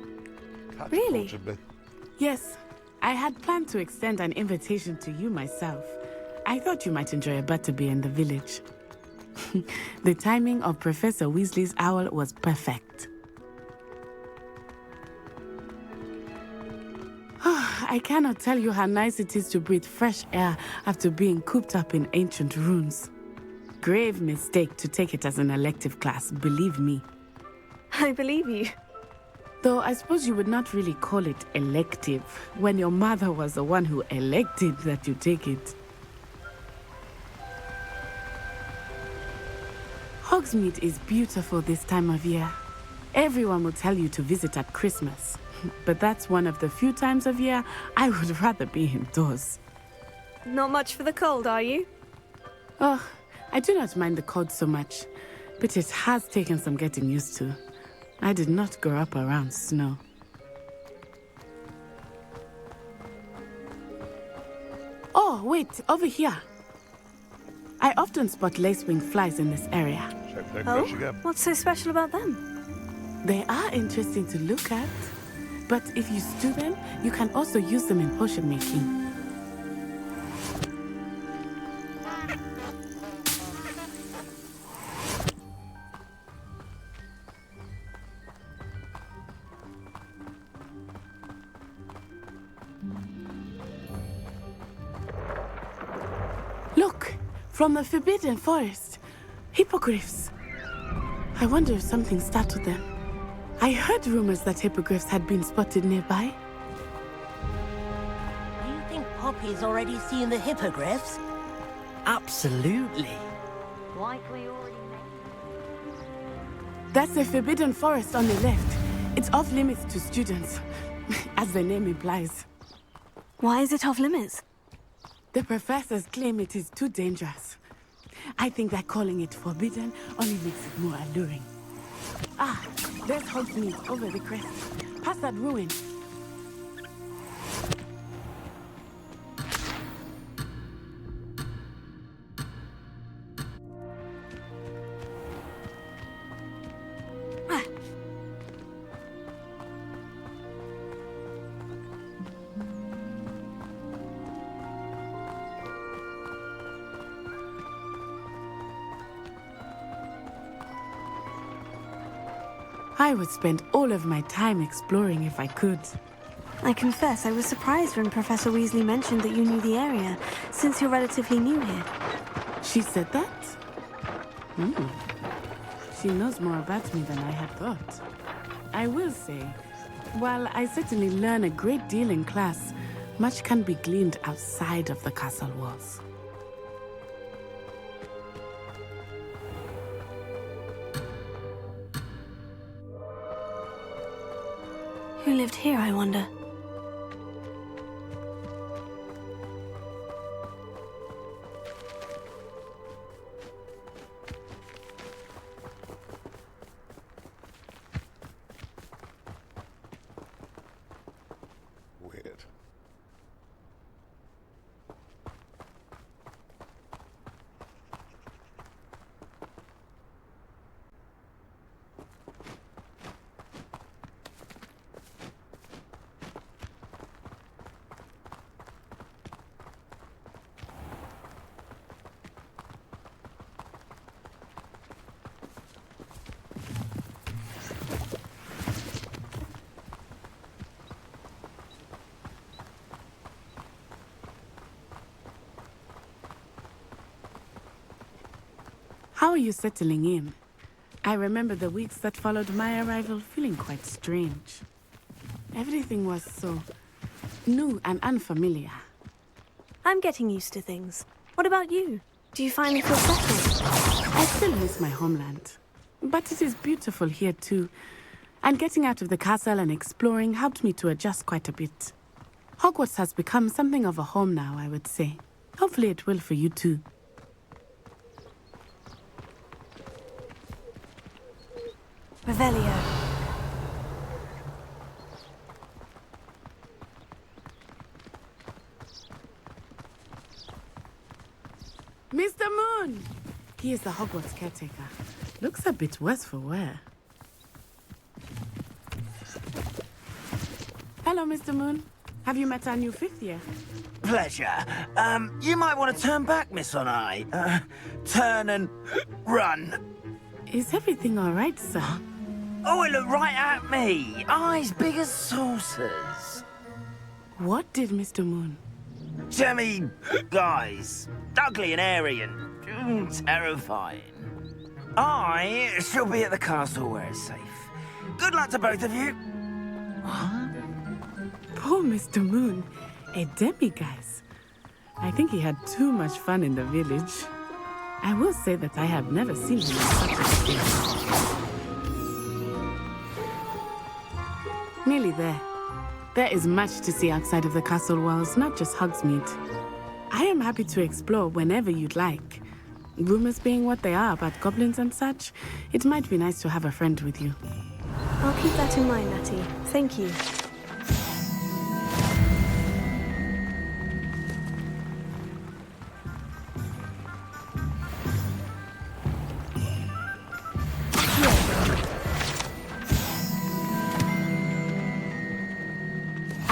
Really? Yes. I had planned to extend an invitation to you myself. I thought you might enjoy a butterbeer in the village. The timing of Professor Weasley's owl was perfect. I cannot tell you how nice it is to breathe fresh air after being cooped up in ancient ruins. Grave mistake to take it as an elective class, believe me. I believe you. Though I suppose you would not really call it elective when your mother was the one who elected that you take it. Hogsmeade is beautiful this time of year. Everyone will tell you to visit at Christmas. But that's one of the few times of year I would rather be indoors. Not much for the cold, are you? Oh, I do not mind the cold so much, but it has taken some getting used to. I did not grow up around snow. Oh, wait, over here. I often spot lacewing flies in this area. Oh? What's so special about them? They are interesting to look at, but if you stew them, you can also use them in potion making. Look! From the Forbidden Forest. Hippogriffs. I wonder if something startled them. I heard rumors that hippogriffs had been spotted nearby. Do you think Poppy's already seen the hippogriffs? Absolutely. Like we already That's the Forbidden Forest on the left. It's off limits to students, as the name implies. Why is it off limits? The professors claim it is too dangerous. I think that calling it forbidden only makes it more alluring. Ah, there's Hogsmeade over the crest. Past that ruin. I would spend all of my time exploring if I could. I confess I was surprised when Professor Weasley mentioned that you knew the area, since you're relatively new here. She said that? She knows more about me than I had thought. I will say, while I certainly learn a great deal in class, much can be gleaned outside of the castle walls. Who lived here, I wonder? Weird. How are you settling in? I remember the weeks that followed my arrival feeling quite strange. Everything was so new and unfamiliar. I'm getting used to things. What about you? Do you finally feel settled? I still miss my homeland. But it is beautiful here too. And getting out of the castle and exploring helped me to adjust quite a bit. Hogwarts has become something of a home now, I would say. Hopefully it will for you too. Revelio. Mr. Moon! He is the Hogwarts caretaker. Looks a bit worse for wear. Hello, Mr. Moon. Have you met our new fifth year? Pleasure. You might want to turn back, Miss Onai. Turn and run. Is everything all right, sir? Oh, it looked right at me. Eyes big as saucers. What did Mr. Moon? Jemmy, guys, ugly and airy and terrifying. I shall be at the castle where it's safe. Good luck to both of you. Poor Mr. Moon, a demiguise. I think he had too much fun in the village. I will say that I have never seen him in such a state. Nearly there. There is much to see outside of the castle walls, not just Hogsmeade. I am happy to explore whenever you'd like. Rumors being what they are about goblins and such, it might be nice to have a friend with you. I'll keep that in mind, Natty. Thank you.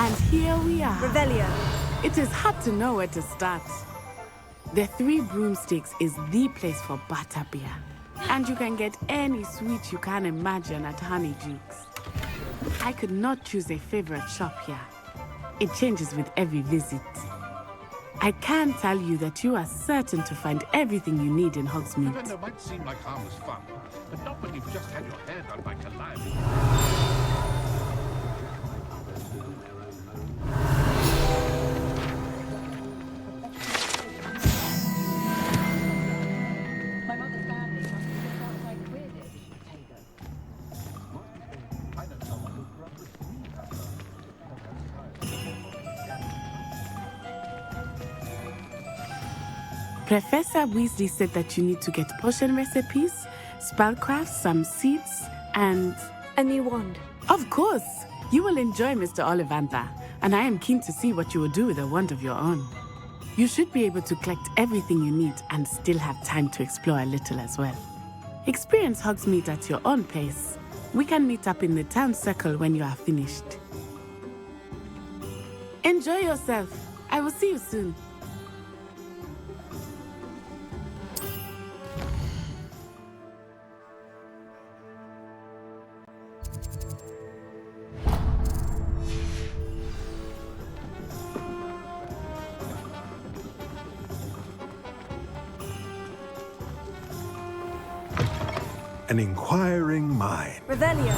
And here we are. Revelio. It is hard to know where to start. The Three Broomsticks is the place for butterbeer. And you can get any sweet you can imagine at Honeydukes. I could not choose a favorite shop here. It changes with every visit. I can tell you that you are certain to find everything you need in Hogsmeade. Lavender might seem like harmless fun, but not when you've just had your hair done by Calliope. Professor Weasley said that you need to get potion recipes, spellcraft, some seeds, and... a new wand. Of course! You will enjoy Mr. Ollivander, and I am keen to see what you will do with a wand of your own. You should be able to collect everything you need and still have time to explore a little as well. Experience Hogsmeade at your own pace. We can meet up in the town circle when you are finished. Enjoy yourself. I will see you soon. An inquiring mind. Revelio.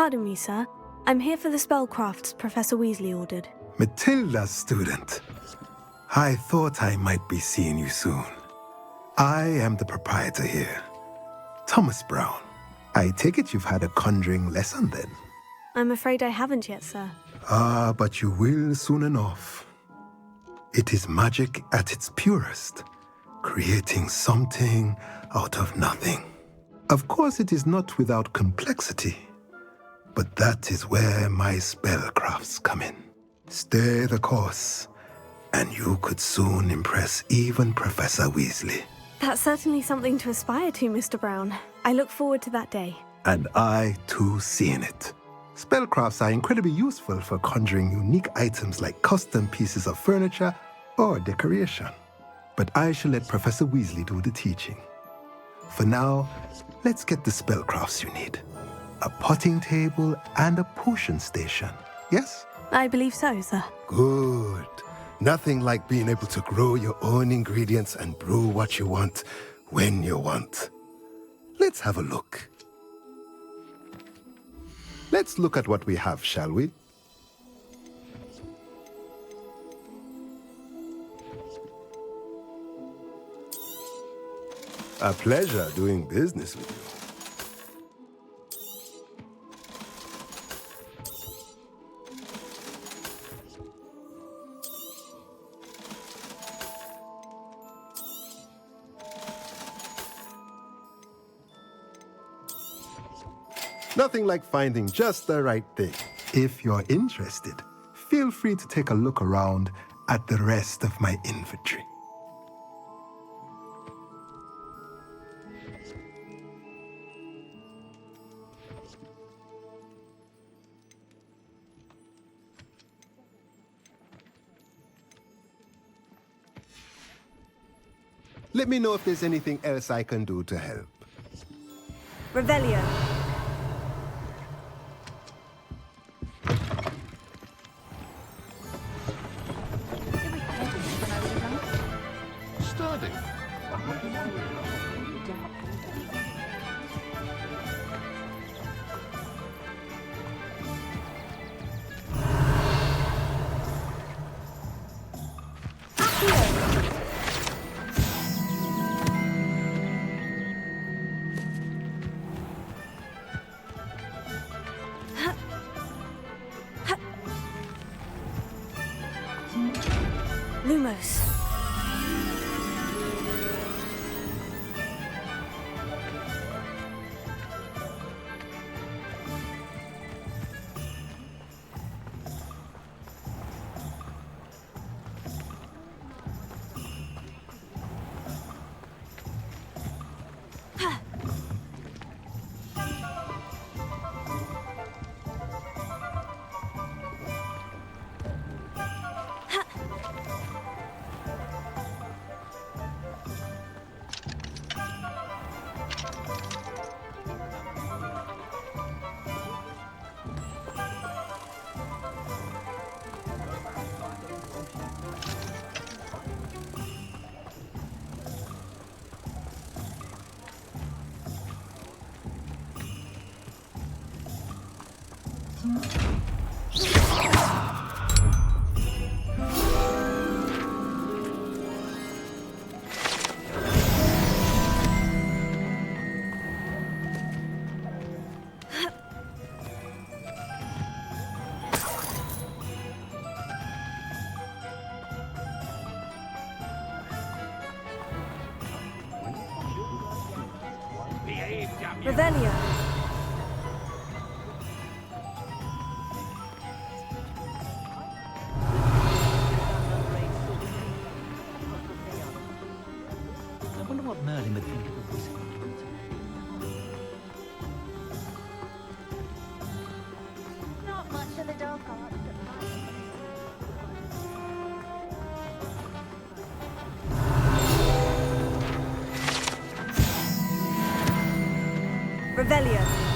Pardon me, sir. I'm here for the spellcrafts Professor Weasley ordered. Matilda's student. I thought I might be seeing you soon. I am the proprietor here, Thomas Brown. I take it you've had a conjuring lesson then? I'm afraid I haven't yet, sir. Ah, but you will soon enough. It is magic at its purest, creating something out of nothing. Of course, it is not without complexity, but that is where my spellcrafts come in. Stay the course, and you could soon impress even Professor Weasley. That's certainly something to aspire to, Mr. Brown. I look forward to that day. And I, too, seeing it. Spellcrafts are incredibly useful for conjuring unique items like custom pieces of furniture or decoration. But I shall let Professor Weasley do the teaching. For now, let's get the spellcrafts you need. A potting table and a potion station, yes? I believe so, sir. Good. Nothing like being able to grow your own ingredients and brew what you want when you want. Let's have a look. Let's look at what we have, shall we? A pleasure doing business with you. Nothing like finding just the right thing. If you're interested, feel free to take a look around at the rest of my inventory. Let me know if there's anything else I can do to help. Revelio. Sturdy. Lumos. Revelio. I wonder what Merlin would think of a wizard. Not much of the dark arts that Revelio.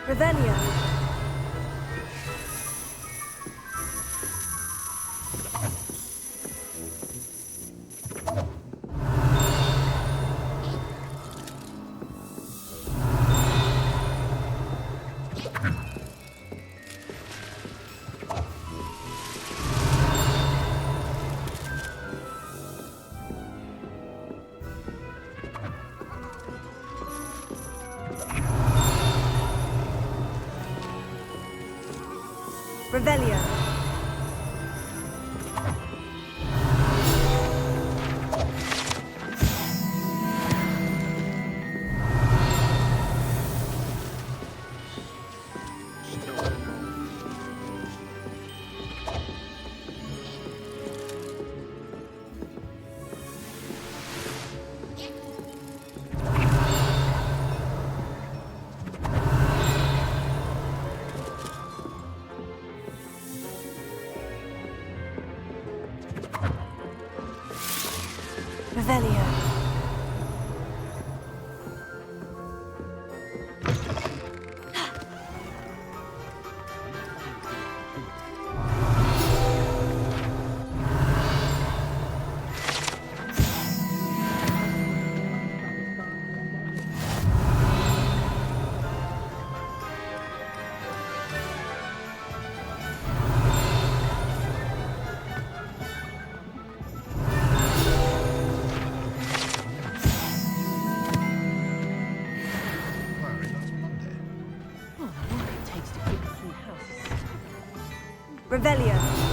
Revelio. Revelio. Revelio. Revelio.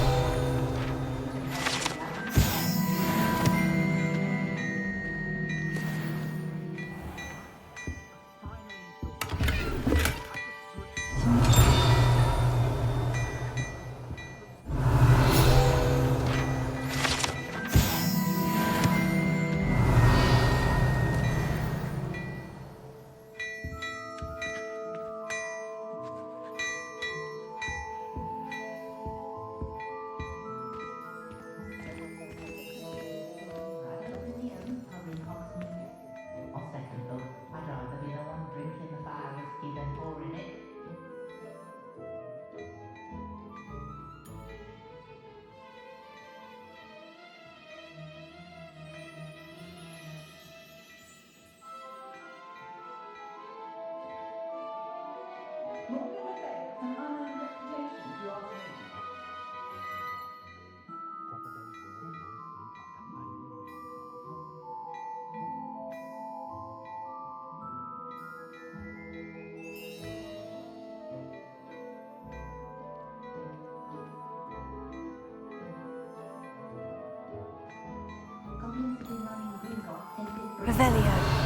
Revelio.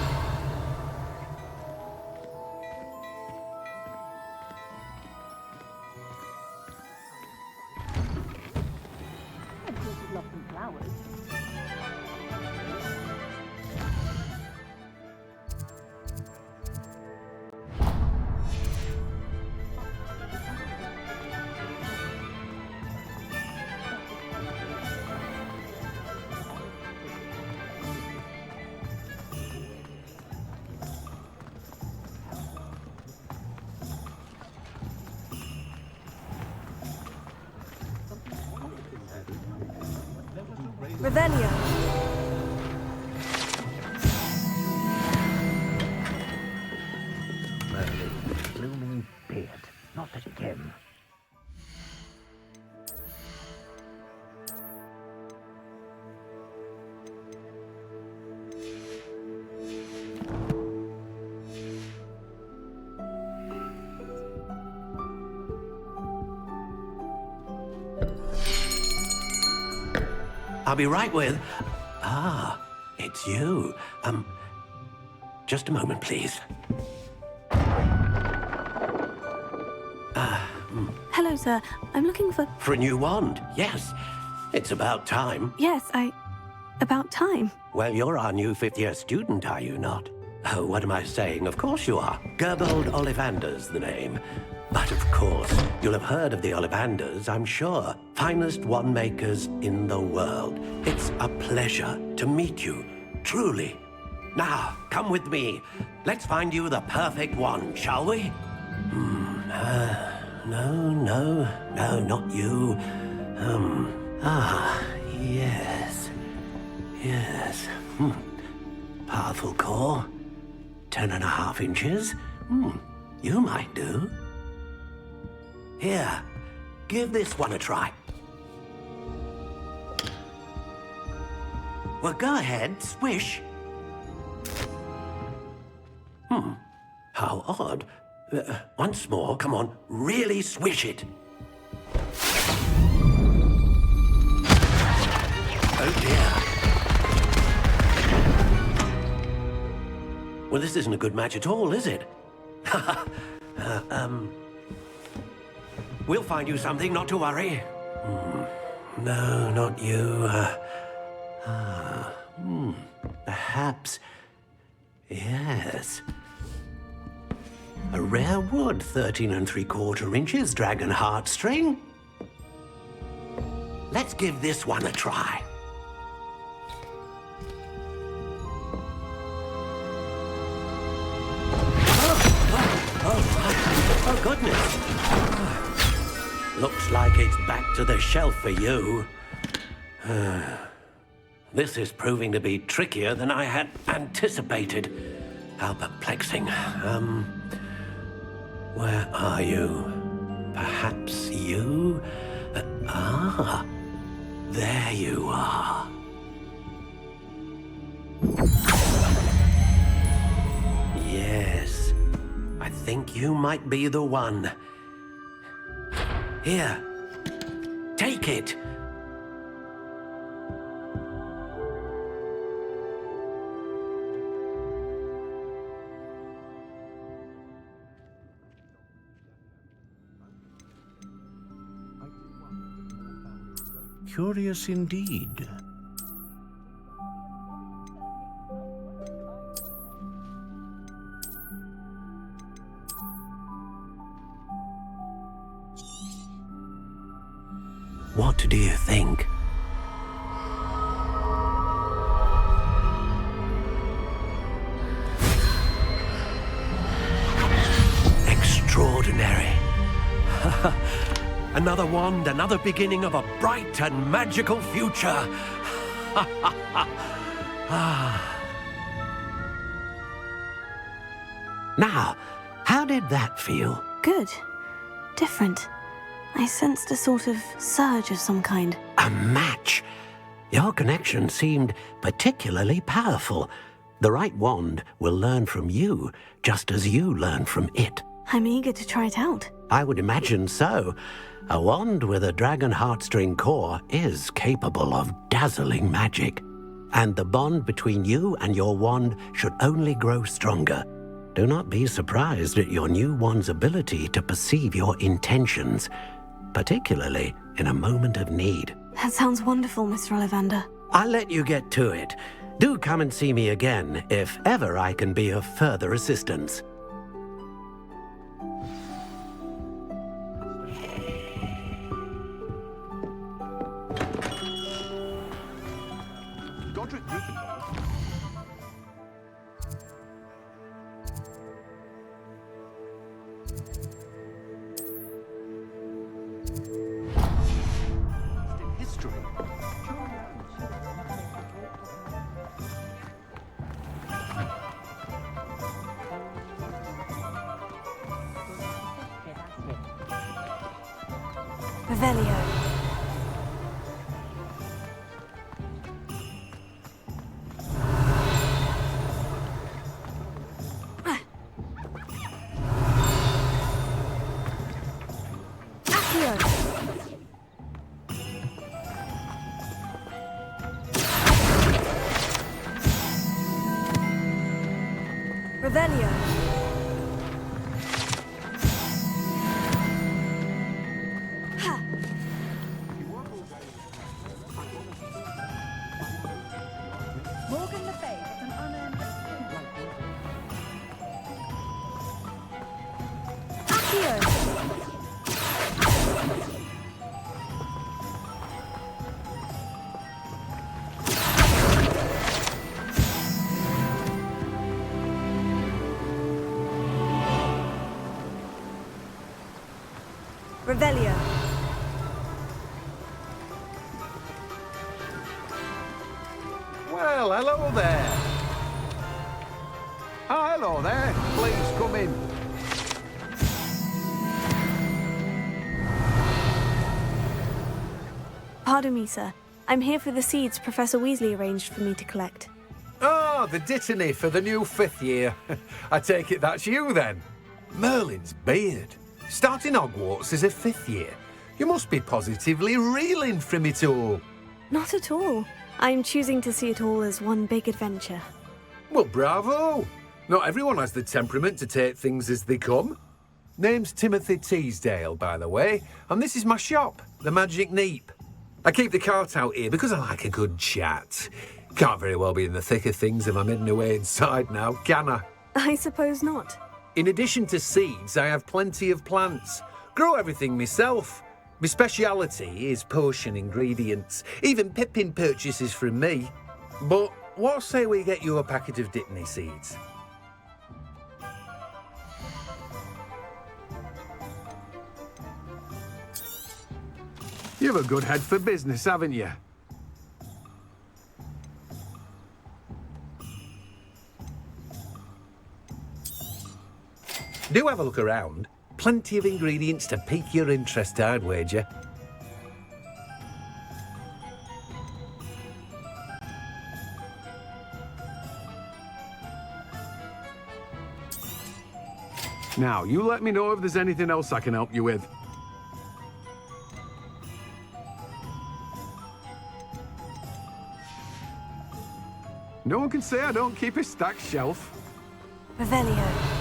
Revelio. Merlin, blooming beard, not again. I'll be right with... Ah, it's you. Just a moment, please. Hello, sir. I'm looking for... For a new wand, yes. It's about time. Yes, about time. Well, you're our new fifth-year student, are you not? Oh, what am I saying? Of course you are. Gerbold Ollivander's the name. But of course, you'll have heard of the Ollivanders, I'm sure. Finest wand makers in the world. It's a pleasure to meet you, truly. Now, come with me. Let's find you the perfect wand, shall we? No, not you. Yes. Yes. Powerful core. 10.5 inches. You might do. Here, give this one a try. Well, go ahead, swish. How odd. Once more, come on, really swish it. Oh dear. Well, this isn't a good match at all, is it? We'll find you something, not to worry. No, not you. Perhaps. Yes. A rare wood, 13 3/4 inches, dragon heartstring. Let's give this one a try. Oh, goodness. Looks like it's back to the shelf for you. This is proving to be trickier than I had anticipated. How perplexing. Where are you? Perhaps you? There you are. Yes, I think you might be the one. Here, take it. Curious indeed. What do you think? Extraordinary. Another wand, another beginning of a bright and magical future. Now, how did that feel? Good. Different. I sensed a sort of surge of some kind. A match. Your connection seemed particularly powerful. The right wand will learn from you, just as you learn from it. I'm eager to try it out. I would imagine so. A wand with a dragon heartstring core is capable of dazzling magic. And the bond between you and your wand should only grow stronger. Do not be surprised at your new wand's ability to perceive your intentions, particularly in a moment of need. That sounds wonderful, Mr. Ollivander. I'll let you get to it. Do come and see me again if ever I can be of further assistance. Godric Gryffindor. History. Revelio. Revelio. Morgan Le Fay has an unearned Revelio. Well, hello there. Ah, hello there. Please come in. Pardon me, sir. I'm here for the seeds Professor Weasley arranged for me to collect. Oh, the dittany for the new 5th year. I take it that's you, then. Merlin's beard. Starting Hogwarts as a 5th year. You must be positively reeling from it all. Not at all. I'm choosing to see it all as one big adventure. Well, bravo. Not everyone has the temperament to take things as they come. Name's Timothy Teasdale, by the way, and this is my shop, the Magic Neep. I keep the cart out here because I like a good chat. Can't very well be in the thick of things if I'm hidden away inside now, can I? I suppose not. In addition to seeds, I have plenty of plants. Grow everything myself. My speciality is potion ingredients. Even Pippin purchases from me. But what say we get you a packet of Dittany seeds? You've a good head for business, haven't you? Do have a look around. Plenty of ingredients to pique your interest, I'd wager. Now, you let me know if there's anything else I can help you with. No one can say I don't keep a stacked shelf. Revelio.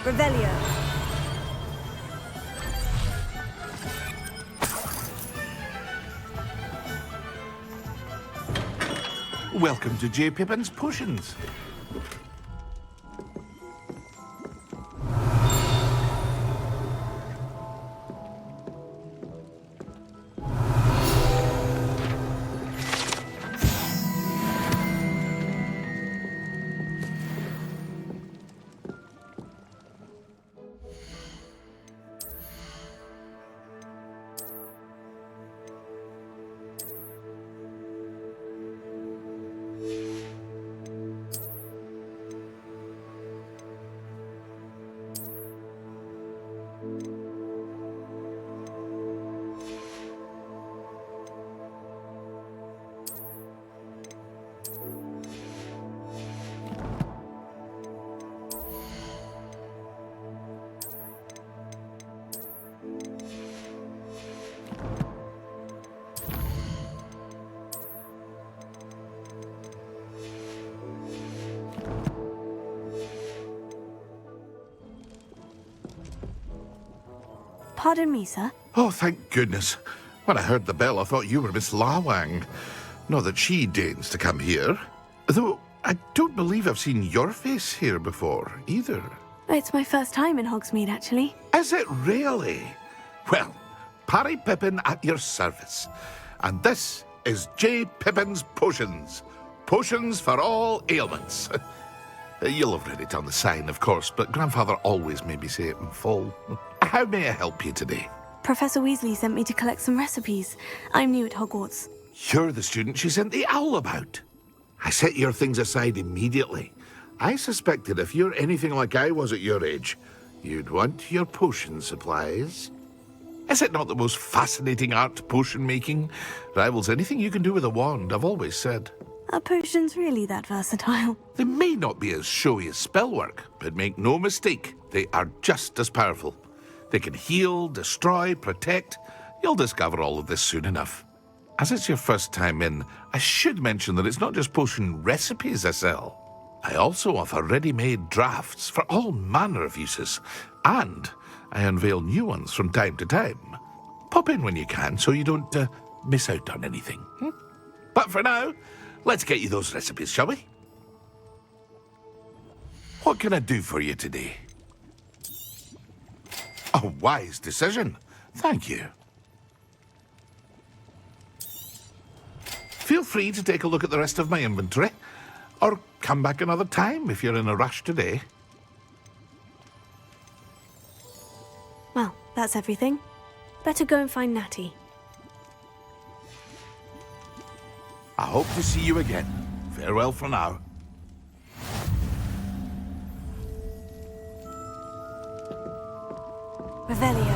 Revelio. Welcome to J. Pippin's Potions. Pardon me, sir. Oh, thank goodness. When I heard the bell, I thought you were Miss Lawang. Not that she deigns to come here. Though, I don't believe I've seen your face here before, either. It's my first time in Hogsmeade, actually. Is it really? Well, Parry Pippin at your service. And this is J. Pippin's Potions. Potions for all ailments. You'll have read it on the sign, of course, but Grandfather always made me say it in full. How may I help you today? Professor Weasley sent me to collect some recipes. I'm new at Hogwarts. You're the student she sent the owl about. I set your things aside immediately. I suspected if you're anything like I was at your age, you'd want your potion supplies. Is it not the most fascinating art, potion making? Rivals anything you can do with a wand, I've always said. Are potions really that versatile? They may not be as showy as spellwork, but make no mistake, they are just as powerful. They can heal, destroy, protect. You'll discover all of this soon enough. As it's your first time in, I should mention that it's not just potion recipes I sell. I also offer ready-made drafts for all manner of uses, and I unveil new ones from time to time. Pop in when you can so you don't miss out on anything. But for now, let's get you those recipes, shall we? What can I do for you today? A wise decision. Thank you. Feel free to take a look at the rest of my inventory, or come back another time if you're in a rush today. Well, that's everything. Better go and find Natty. I hope to see you again. Farewell for now. Revelio.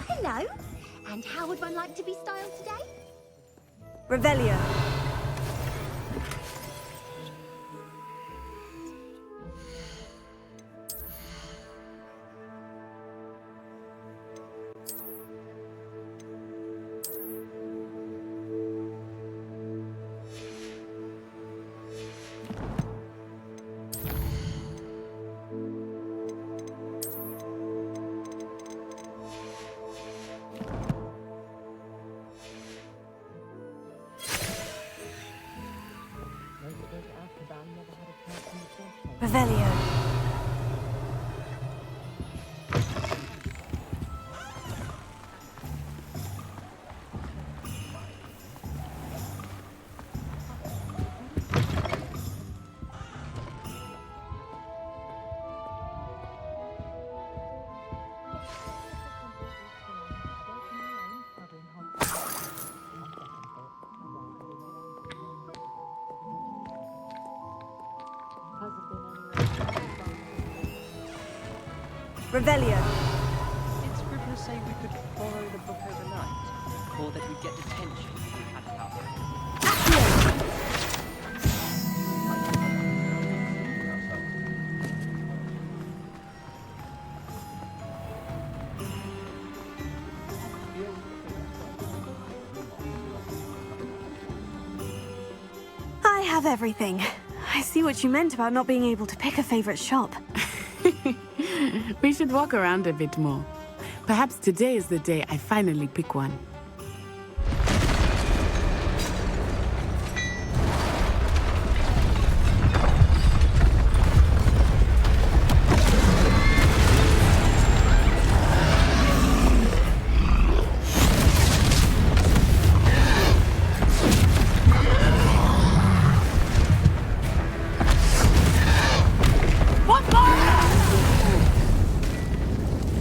Hello. And how would one like to be styled today? Revelio. Revelio. Revelio. Did Scrivener say we could borrow the book overnight? Or that we'd get detention if we had it out? I have everything. I see what you meant about not being able to pick a favorite shop. We should walk around a bit more. Perhaps today is the day I finally pick one.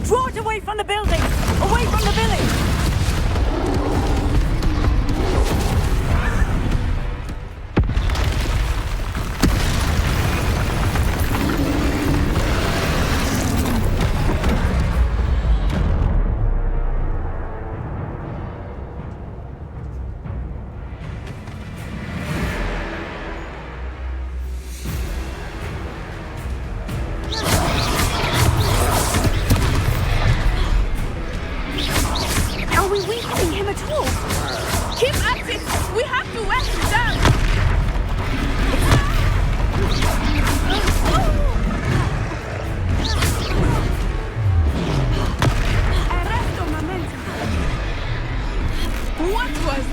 Draw it away from the building! Away from the village!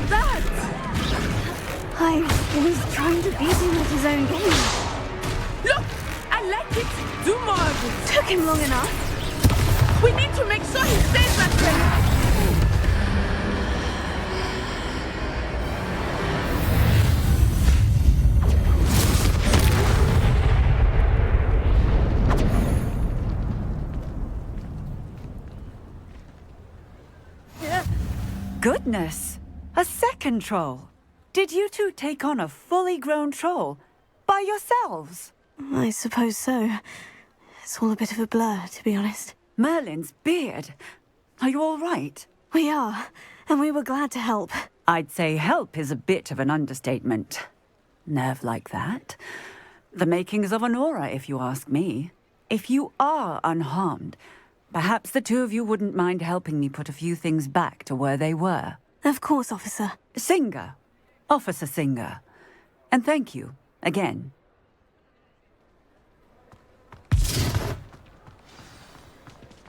was that? I was trying to beat him at his own game. Look! I like it! Do more of it! Took him long enough. We need to make sure he stays that way! Goodness! A second troll! Did you two take on a fully grown troll? By yourselves? I suppose so. It's all a bit of a blur, to be honest. Merlin's beard. Are you all right? We are, and we were glad to help. I'd say help is a bit of an understatement. Nerve like that. The makings of an aura, if you ask me. If you are unharmed, perhaps the two of you wouldn't mind helping me put a few things back to where they were. Of course, officer. Singer. Officer Singer. And thank you, again.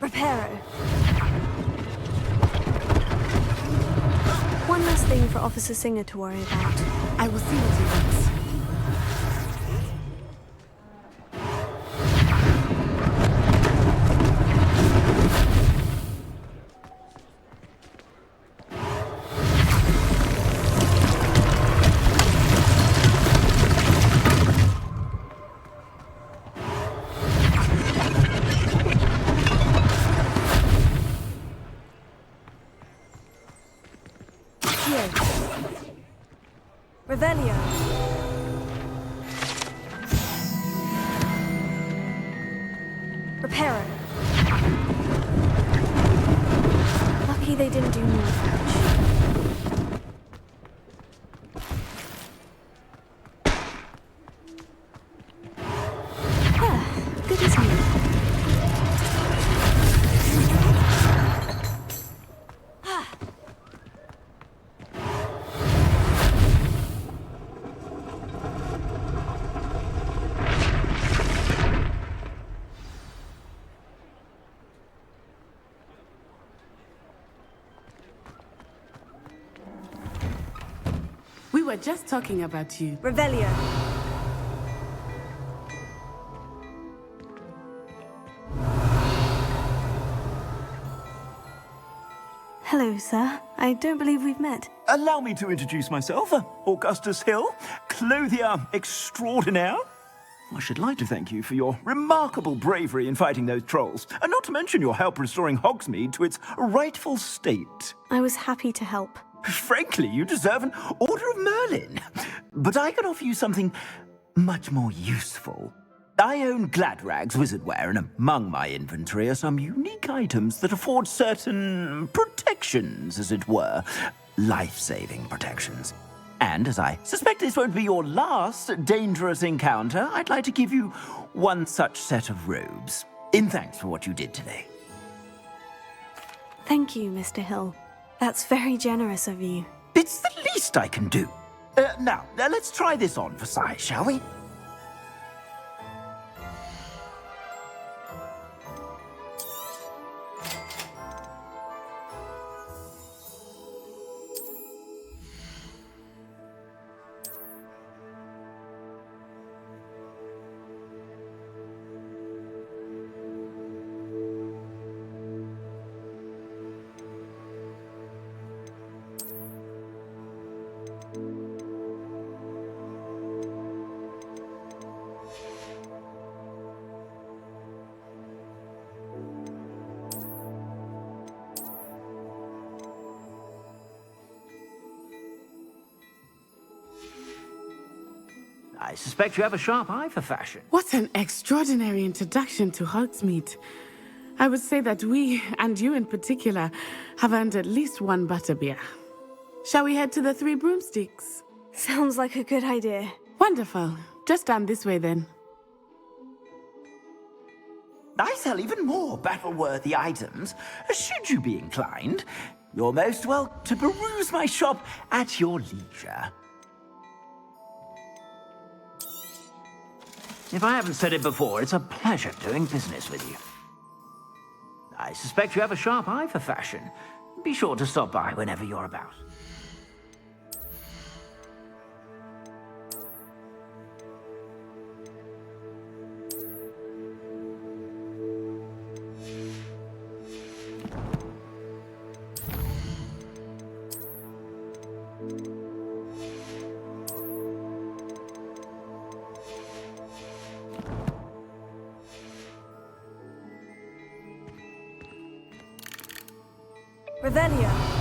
Reparo. One less thing for Officer Singer to worry about. I will see what he wants. Revelio. Reparo. Lucky they didn't do more damage. Good as new. We were just talking about you. Revelio. Hello, sir. I don't believe we've met. Allow me to introduce myself. Augustus Hill, clothier extraordinaire. I should like to thank you for your remarkable bravery in fighting those trolls, and not to mention your help restoring Hogsmeade to its rightful state. I was happy to help. Frankly, you deserve an Order of Merlin. But I can offer you something much more useful. I own Gladrag's wizardware, and among my inventory are some unique items that afford certain protections, as it were. Life-saving protections. And as I suspect this won't be your last dangerous encounter, I'd like to give you one such set of robes, in thanks for what you did today. Thank you, Mr. Hill. That's very generous of you. It's the least I can do. Now, let's try this on for size, shall we? I suspect you have a sharp eye for fashion. What an extraordinary introduction to Hogsmeade. I would say that we, and you in particular, have earned at least one butterbeer. Shall we head to the Three Broomsticks? Sounds like a good idea. Wonderful. Just down this way then. I sell even more battle-worthy items, should you be inclined. You're most welcome to peruse my shop at your leisure. If I haven't said it before, it's a pleasure doing business with you. I suspect you have a sharp eye for fashion. Be sure to stop by whenever you're about. Revelio.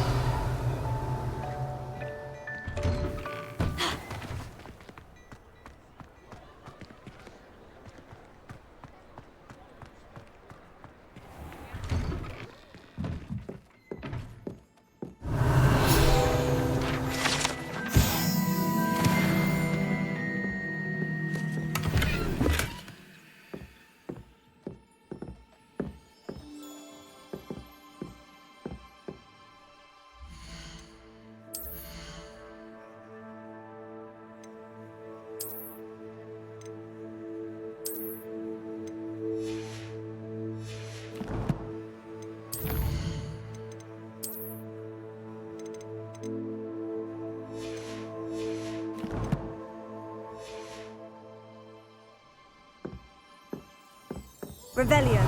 Revelio.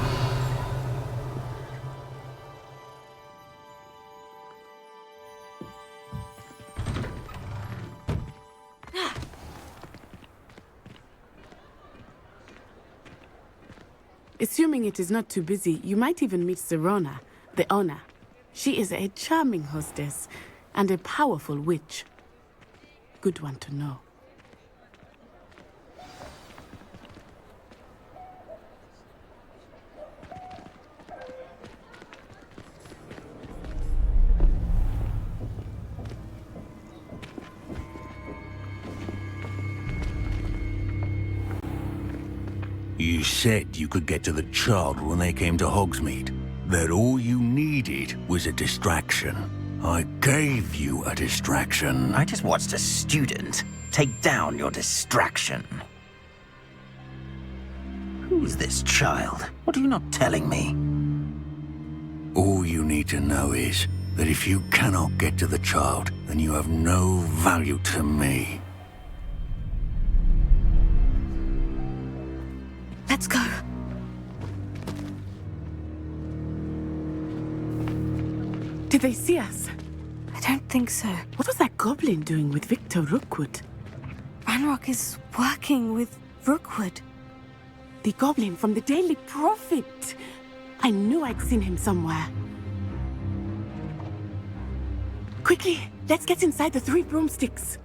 Assuming it is not too busy, you might even meet Sirona, the owner. She is a charming hostess and a powerful witch. Good one to know. You said you could get to the child when they came to Hogsmeade. That all you needed was a distraction. I gave you a distraction. I just watched a student take down your distraction. Who is this child? What are you not telling me? All you need to know is that if you cannot get to the child, then you have no value to me. Let's go. Did they see us? I don't think so. What was that goblin doing with Victor Rookwood? Ranrock is working with Rookwood. The goblin from the Daily Prophet. I knew I'd seen him somewhere. Quickly, let's get inside the 3 broomsticks.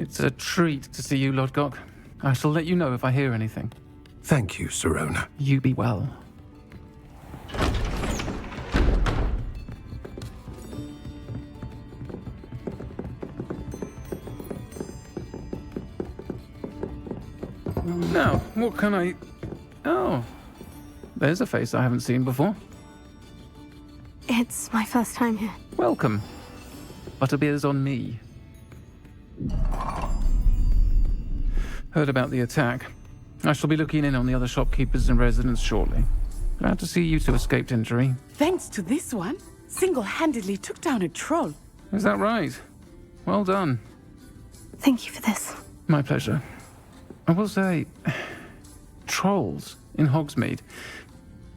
It's a treat to see you, Lodgok. I shall let you know if I hear anything. Thank you, Sirona. You be well. Now, what can I... Oh, there's a face I haven't seen before. It's my first time here. Welcome. Butterbeer's on me. Heard about the attack. I shall be looking in on the other shopkeepers and residents shortly. Glad to see you two escaped injury. Thanks to this one, single-handedly took down a troll. Is that right? Well done. Thank you for this. My pleasure. I will say, trolls in Hogsmeade.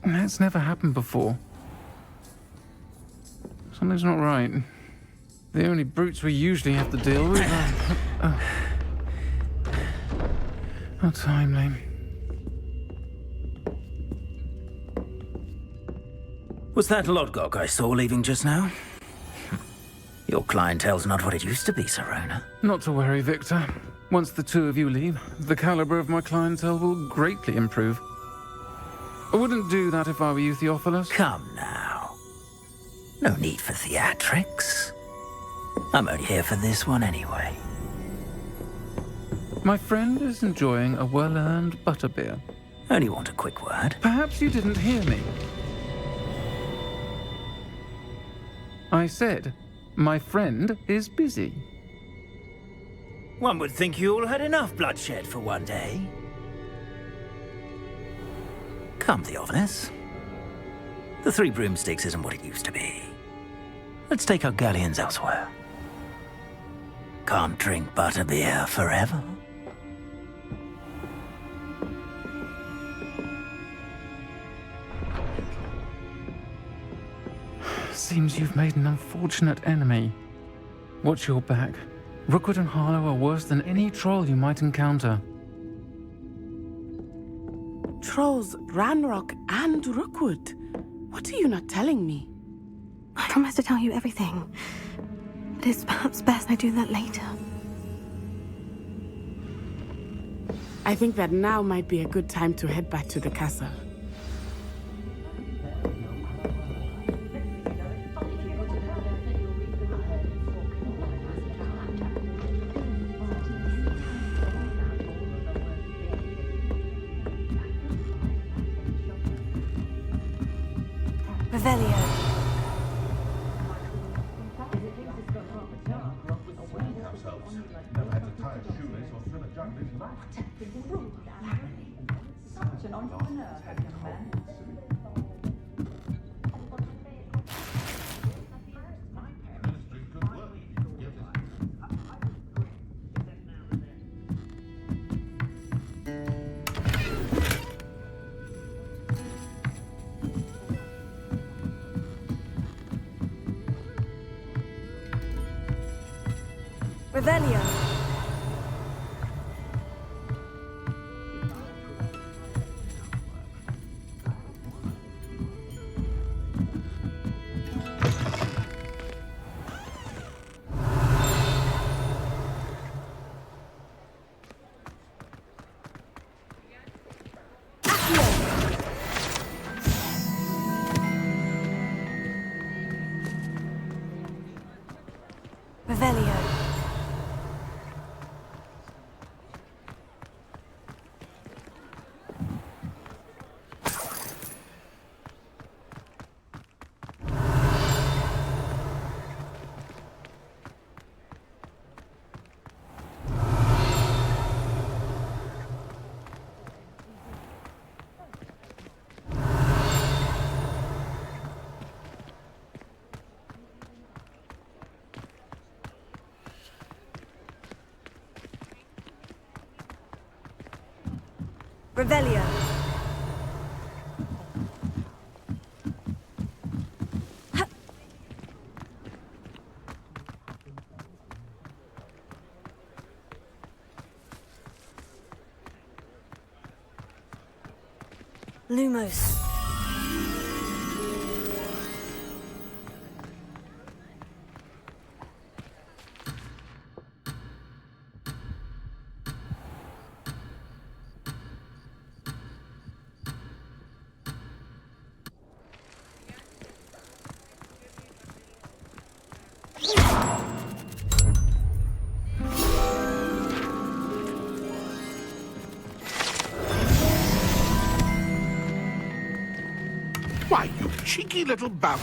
That's never happened before. Something's not right. The only brutes we usually have to deal with are... How timely. Was that Lodgok I saw leaving just now? Your clientele's not what it used to be, Sirona. Not to worry, Victor. Once the two of you leave, the caliber of my clientele will greatly improve. I wouldn't do that if I were you, Theophilus. Come now. No need for theatrics. I'm only here for this one anyway. My friend is enjoying a well-earned butterbeer. Only want a quick word. Perhaps you didn't hear me. I said, my friend is busy. One would think you all had enough bloodshed for one day. Come, Theophilus. The 3 broomsticks isn't what it used to be. Let's take our galleons elsewhere. Can't drink butterbeer forever. Seems you've made an unfortunate enemy. Watch your back. Rookwood and Harlow are worse than any troll you might encounter. trolls Ranrock and Rookwood. What are you not telling me? I promise to tell you everything. But it's perhaps best I do that later. I think that now might be a good time to head back to the castle. Revelio. Such an entrepreneur, young man. Revelio. Revelio. Revelio. Lumos. Why, you cheeky little bounder.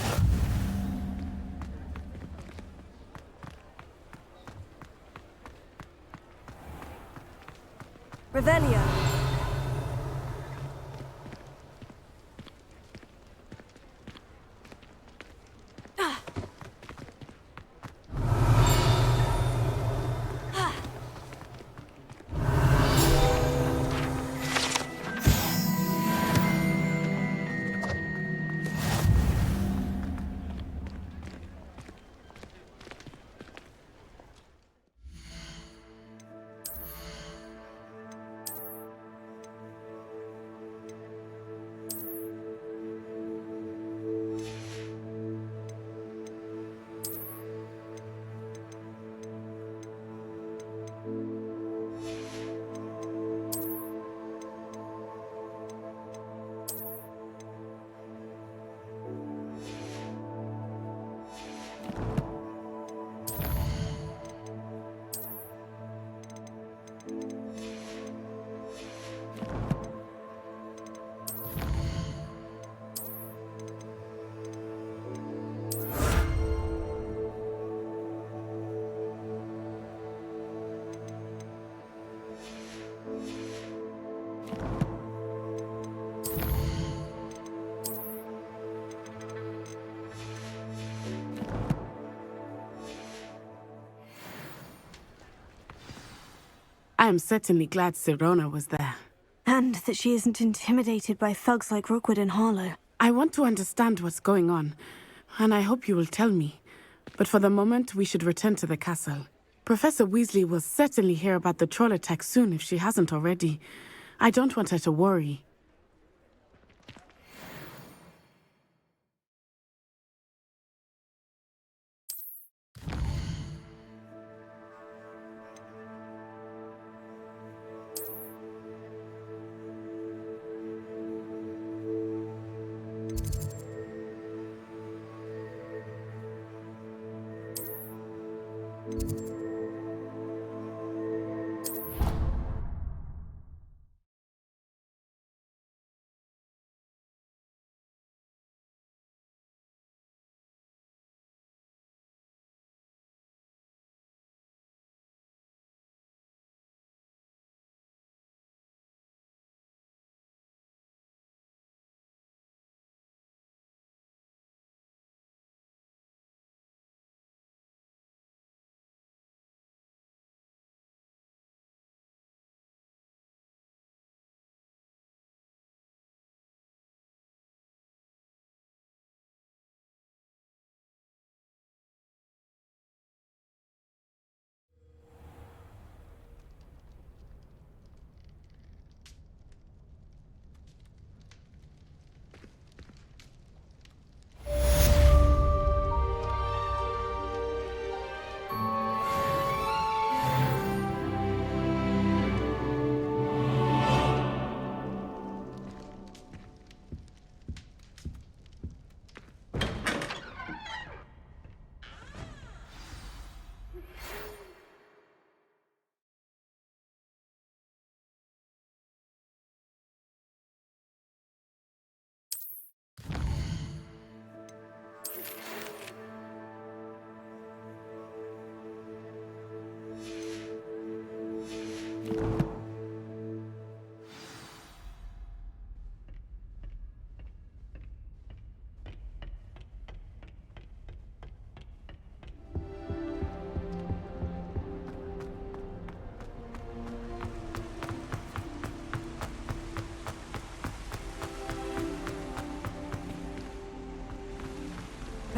Revelio. I am certainly glad Sirona was there. And that she isn't intimidated by thugs like Rookwood and Harlow. I want to understand what's going on, and I hope you will tell me. But for the moment, we should return to the castle. Professor Weasley will certainly hear about the troll attack soon if she hasn't already. I don't want her to worry.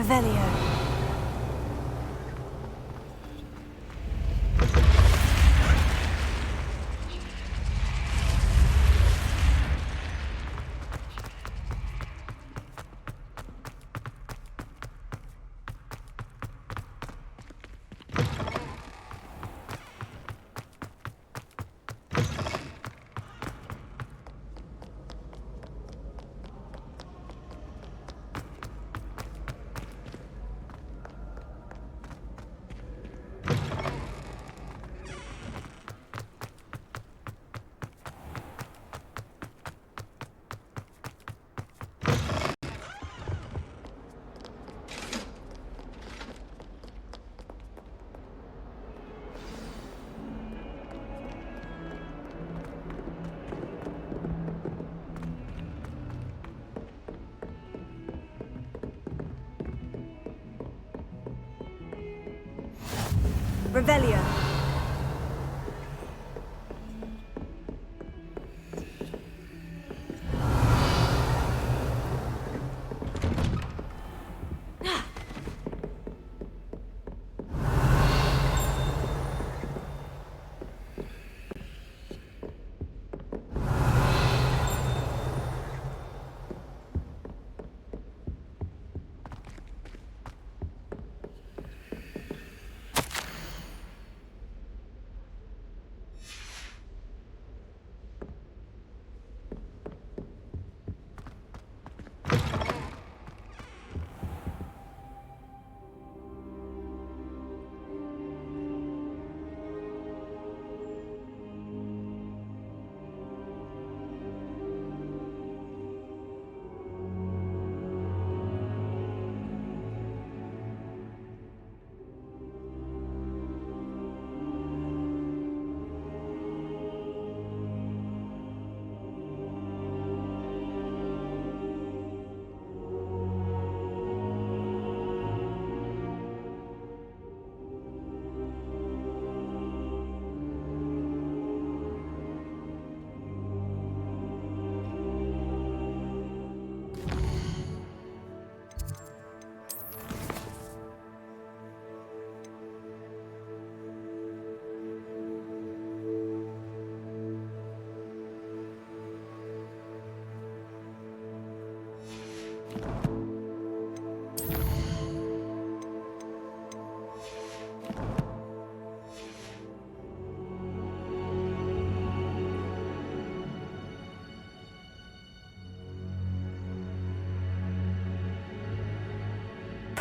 Revelio. Revelio.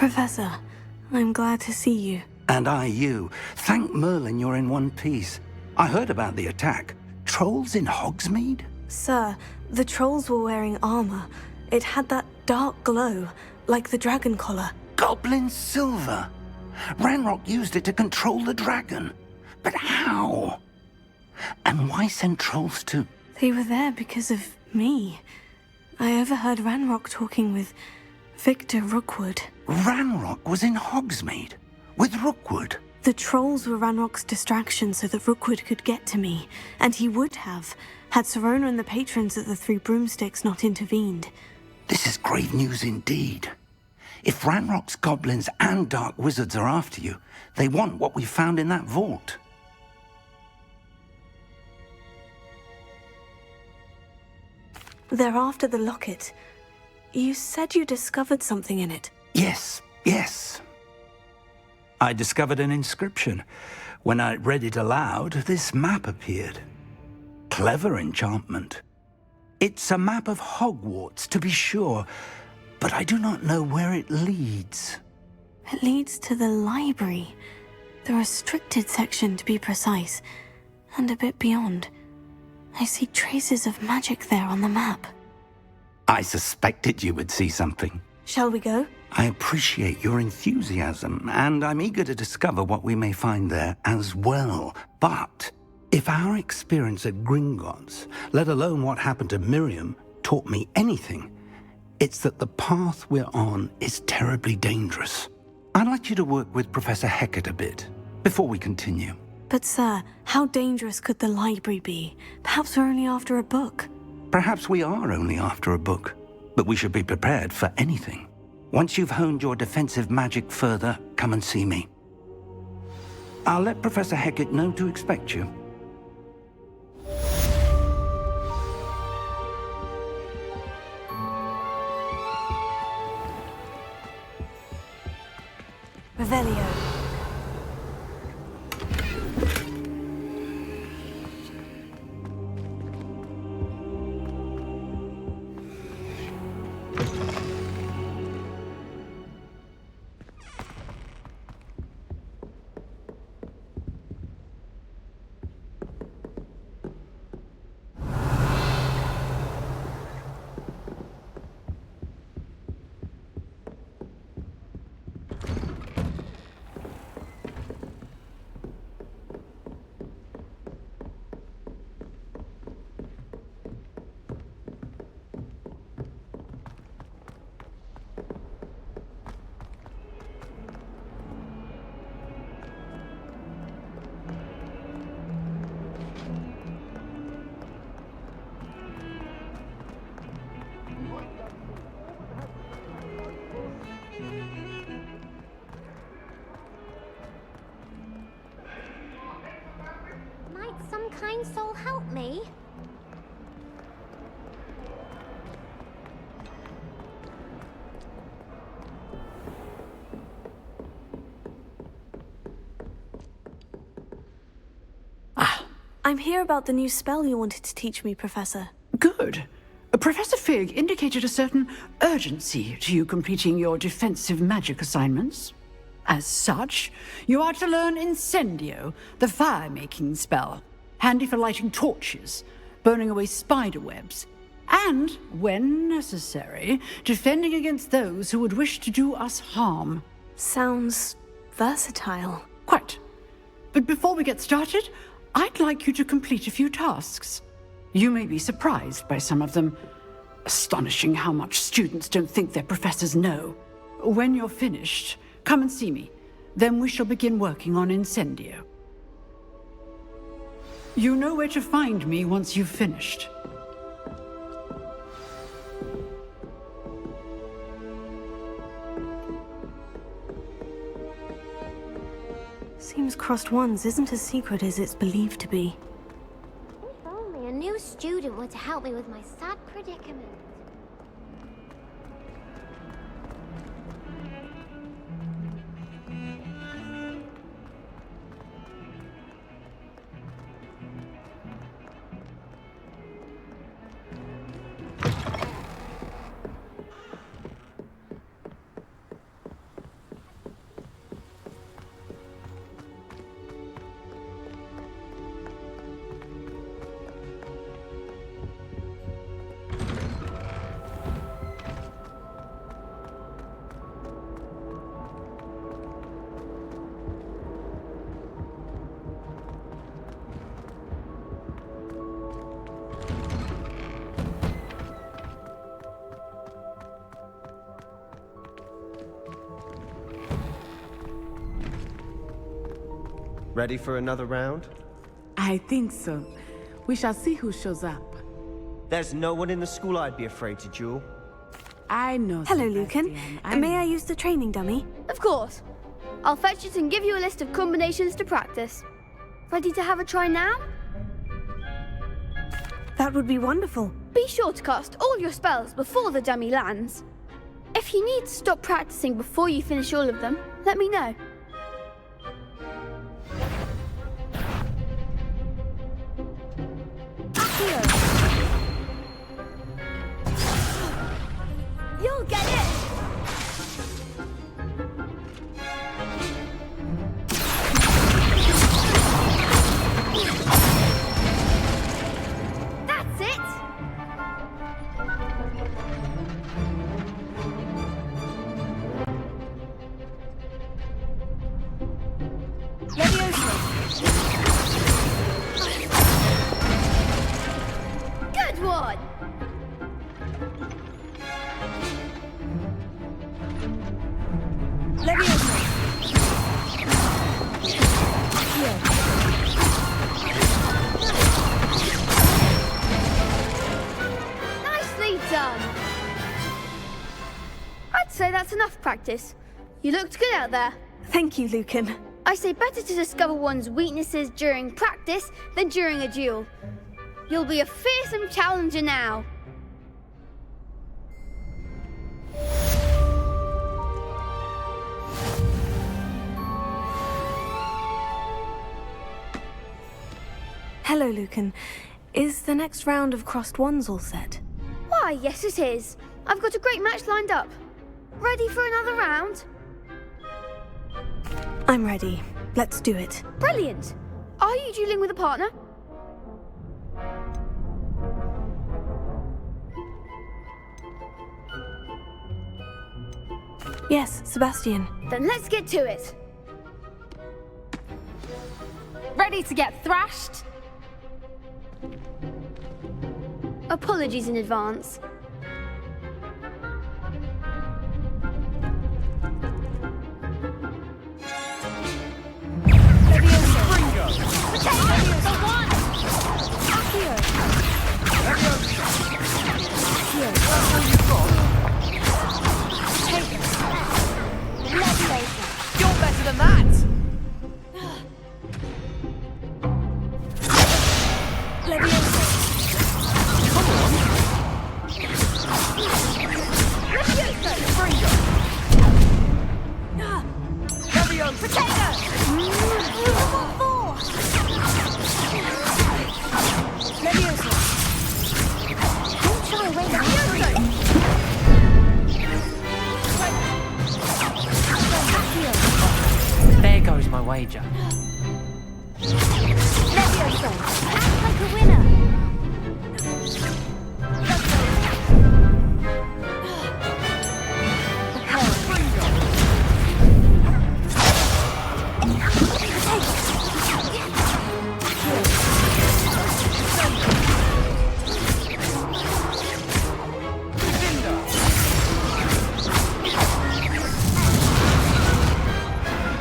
Professor, I'm glad to see you. And I you. Thank Merlin you're in one piece. I heard about the attack. Trolls in Hogsmeade? Sir, the trolls were wearing armor. It had that dark glow, like the dragon collar. Goblin silver. Ranrock used it to control the dragon. But how? And why send trolls to... They were there because of me. I overheard Ranrock talking with Victor Rookwood. Ranrock was in Hogsmeade? With Rookwood? The trolls were Ranrock's distraction so that Rookwood could get to me. And he would have, had Sirona and the patrons at the Three Broomsticks not intervened. This is grave news indeed. If Ranrock's goblins and dark wizards are after you, they want what we found in that vault. They're after the locket. You said you discovered something in it. Yes. I discovered an inscription. When I read it aloud, this map appeared. Clever enchantment. It's a map of Hogwarts, to be sure, but I do not know where it leads. It leads to the library. The restricted section, to be precise, and a bit beyond. I see traces of magic there on the map. I suspected you would see something. Shall we go? I appreciate your enthusiasm, and I'm eager to discover what we may find there as well. But if our experience at Gringotts, let alone what happened to Miriam, taught me anything, it's that the path we're on is terribly dangerous. I'd like you to work with Professor Hecat a bit, before we continue. But sir, how dangerous could the library be? Perhaps we're only after a book. Perhaps we are only after a book, but we should be prepared for anything. Once you've honed your defensive magic further, come and see me. I'll let Professor Hecat know to expect you. Revelio. Might some kind soul help me? I'm here about the new spell you wanted to teach me, Professor. Good. Professor Fig indicated a certain urgency to you completing your defensive magic assignments. As such, you are to learn Incendio, the fire-making spell, handy for lighting torches, burning away spider webs, and, when necessary, defending against those who would wish to do us harm. Sounds versatile. Quite. But before we get started, I'd like you to complete a few tasks. You may be surprised by some of them. Astonishing how much students don't think their professors know. When you're finished, come and see me. Then we shall begin working on Incendio. You know where to find me once you've finished. Seems Crossed Wands isn't as secret as it's believed to be. If only a new student were to help me with my sad predicament. Ready for another round? I think so. We shall see who shows up. There's no one in the school I'd be afraid to duel. I know. Hello, Lucan. May I use the training dummy? Of course. I'll fetch it and give you a list of combinations to practice. Ready to have a try now? That would be wonderful. Be sure to cast all your spells before the dummy lands. If you need to stop practicing before you finish all of them, let me know. You'll get it! That's it! Good one! Nicely done! I'd say that's enough practice. You looked good out there. Thank you, Lucan. I say better to discover one's weaknesses during practice than during a duel. You'll be a fearsome challenger now. Hello, Lucan. Is the next round of Crossed Wands all set? Why, yes it is. I've got a great match lined up. Ready for another round? I'm ready. Let's do it. Brilliant! Are you dueling with a partner? Yes, Sebastian. Then let's get to it. Ready to get thrashed? Apologies in advance. You're better than that! There goes my wager. Levioso! Act like a winner!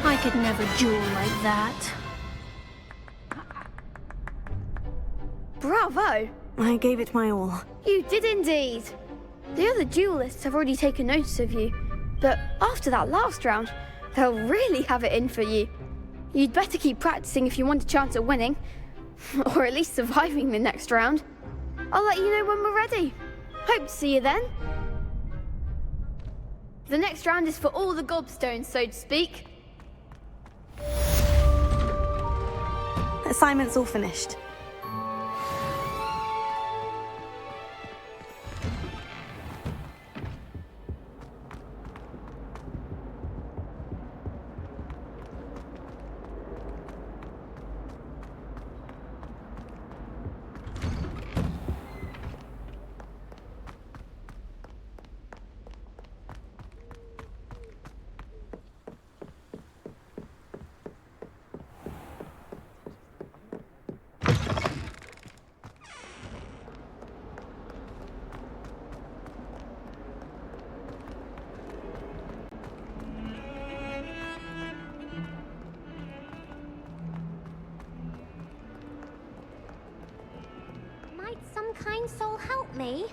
I could never duel like that. Bravo! I gave it my all. You did indeed. The other duelists have already taken notice of you, but after that last round, they'll really have it in for you. You'd better keep practicing if you want a chance at winning, or at least surviving the next round. I'll let you know when we're ready. Hope to see you then. The next round is for all the gobstones, so to speak. Assignment's all finished. soul help me?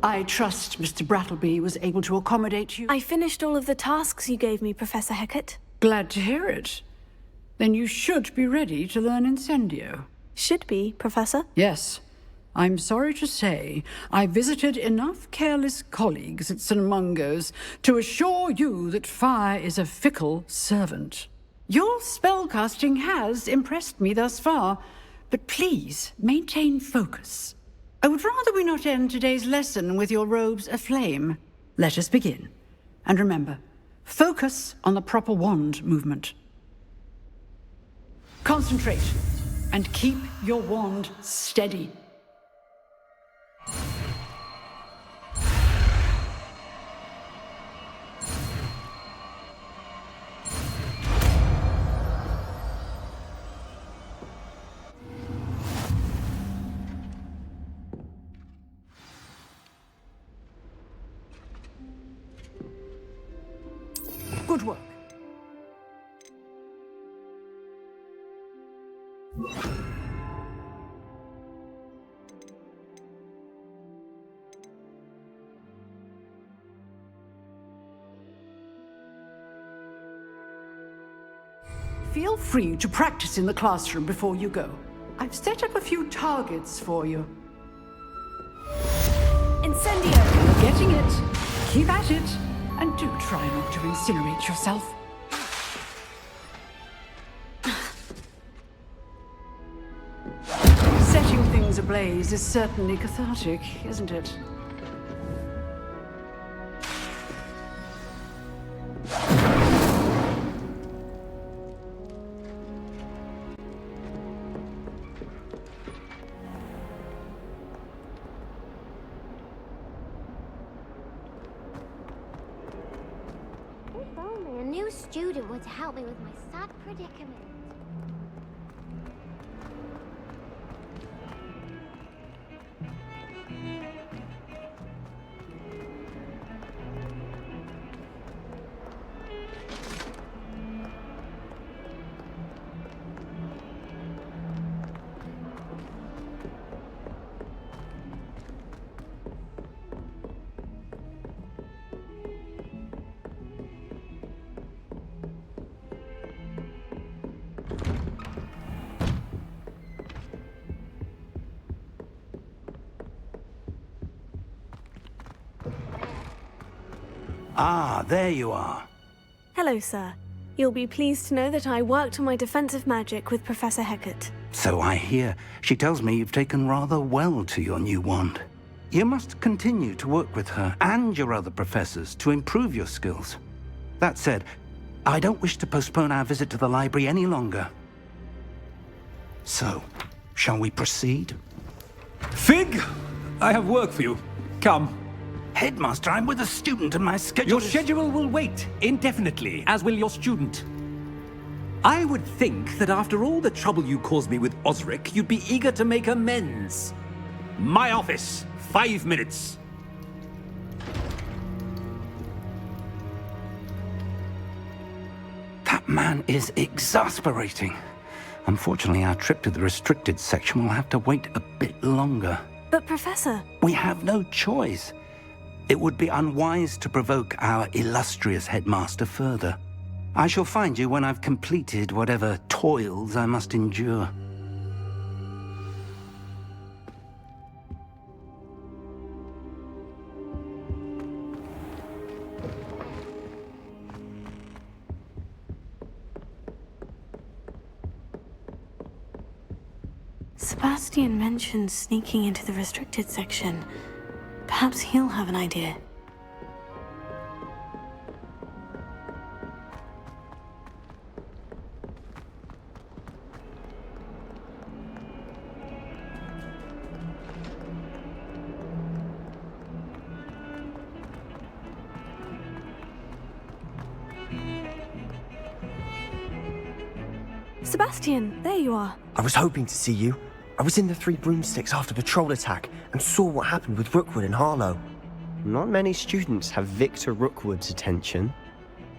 I trust Mr. Brattleby was able to accommodate you. I finished all of the tasks you gave me, Professor Hecat. Glad to hear it. Then you should be ready to learn Incendio. Should be, Professor? Yes. I'm sorry to say, I visited enough careless colleagues at St. Mungo's to assure you that fire is a fickle servant. Your spellcasting has impressed me thus far, but please maintain focus. I would rather we not end today's lesson with your robes aflame. Let us begin. And remember, focus on the proper wand movement. Concentrate, and keep your wand steady. Good work. Feel free to practice in the classroom before you go. I've set up a few targets for you. Incendio! You're getting it. Keep at it. And do try not to incinerate yourself. Setting things ablaze is certainly cathartic, isn't it? If only a new student were to help me with my sad predicament. Ah, there you are. Hello, sir. You'll be pleased to know that I worked on my defensive magic with Professor Hecat. So I hear. She tells me you've taken rather well to your new wand. You must continue to work with her and your other professors to improve your skills. That said, I don't wish to postpone our visit to the library any longer. So, shall we proceed? Fig! I have work for you. Come. Headmaster, I'm with a student and my schedule Your schedule will wait indefinitely, as will your student. I would think that after all the trouble you caused me with Osric, you'd be eager to make amends. My office, 5 minutes. That man is exasperating. Unfortunately, our trip to the restricted section will have to wait a bit longer. But, Professor... We have no choice. It would be unwise to provoke our illustrious headmaster further. I shall find you when I've completed whatever toils I must endure. Sebastian mentioned sneaking into the restricted section. Perhaps he'll have an idea. Sebastian, there you are. I was hoping to see you. I was in the Three Broomsticks after patrol attack and saw what happened with Rookwood and Harlow. Not many students have Victor Rookwood's attention.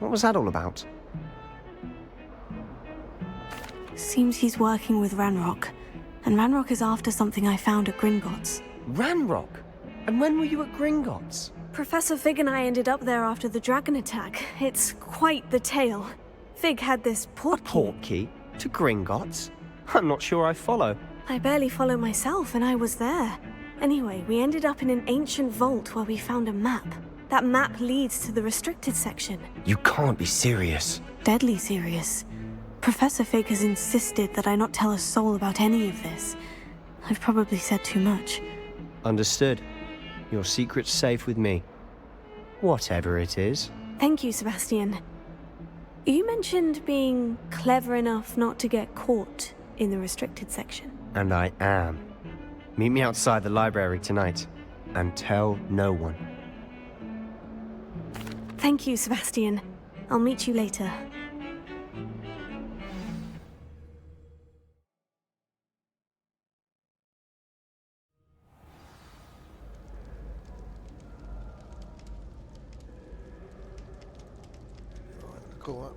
What was that all about? Seems he's working with Ranrock. And Ranrock is after something I found at Gringotts. Ranrock? And when were you at Gringotts? Professor Fig and I ended up there after the dragon attack. It's quite the tale. Fig had this Portkey? To Gringotts? I'm not sure I follow. I barely follow myself, and I was there. Anyway, we ended up in an ancient vault where we found a map. That map leads to the restricted section. You can't be serious. Deadly serious. Professor Fig has insisted that I not tell a soul about any of this. I've probably said too much. Understood. Your secret's safe with me. Whatever it is. Thank you, Sebastian. You mentioned being clever enough not to get caught in the restricted section. And I am. Meet me outside the library tonight. And tell no one. Thank you, Sebastian. I'll meet you later. Cool.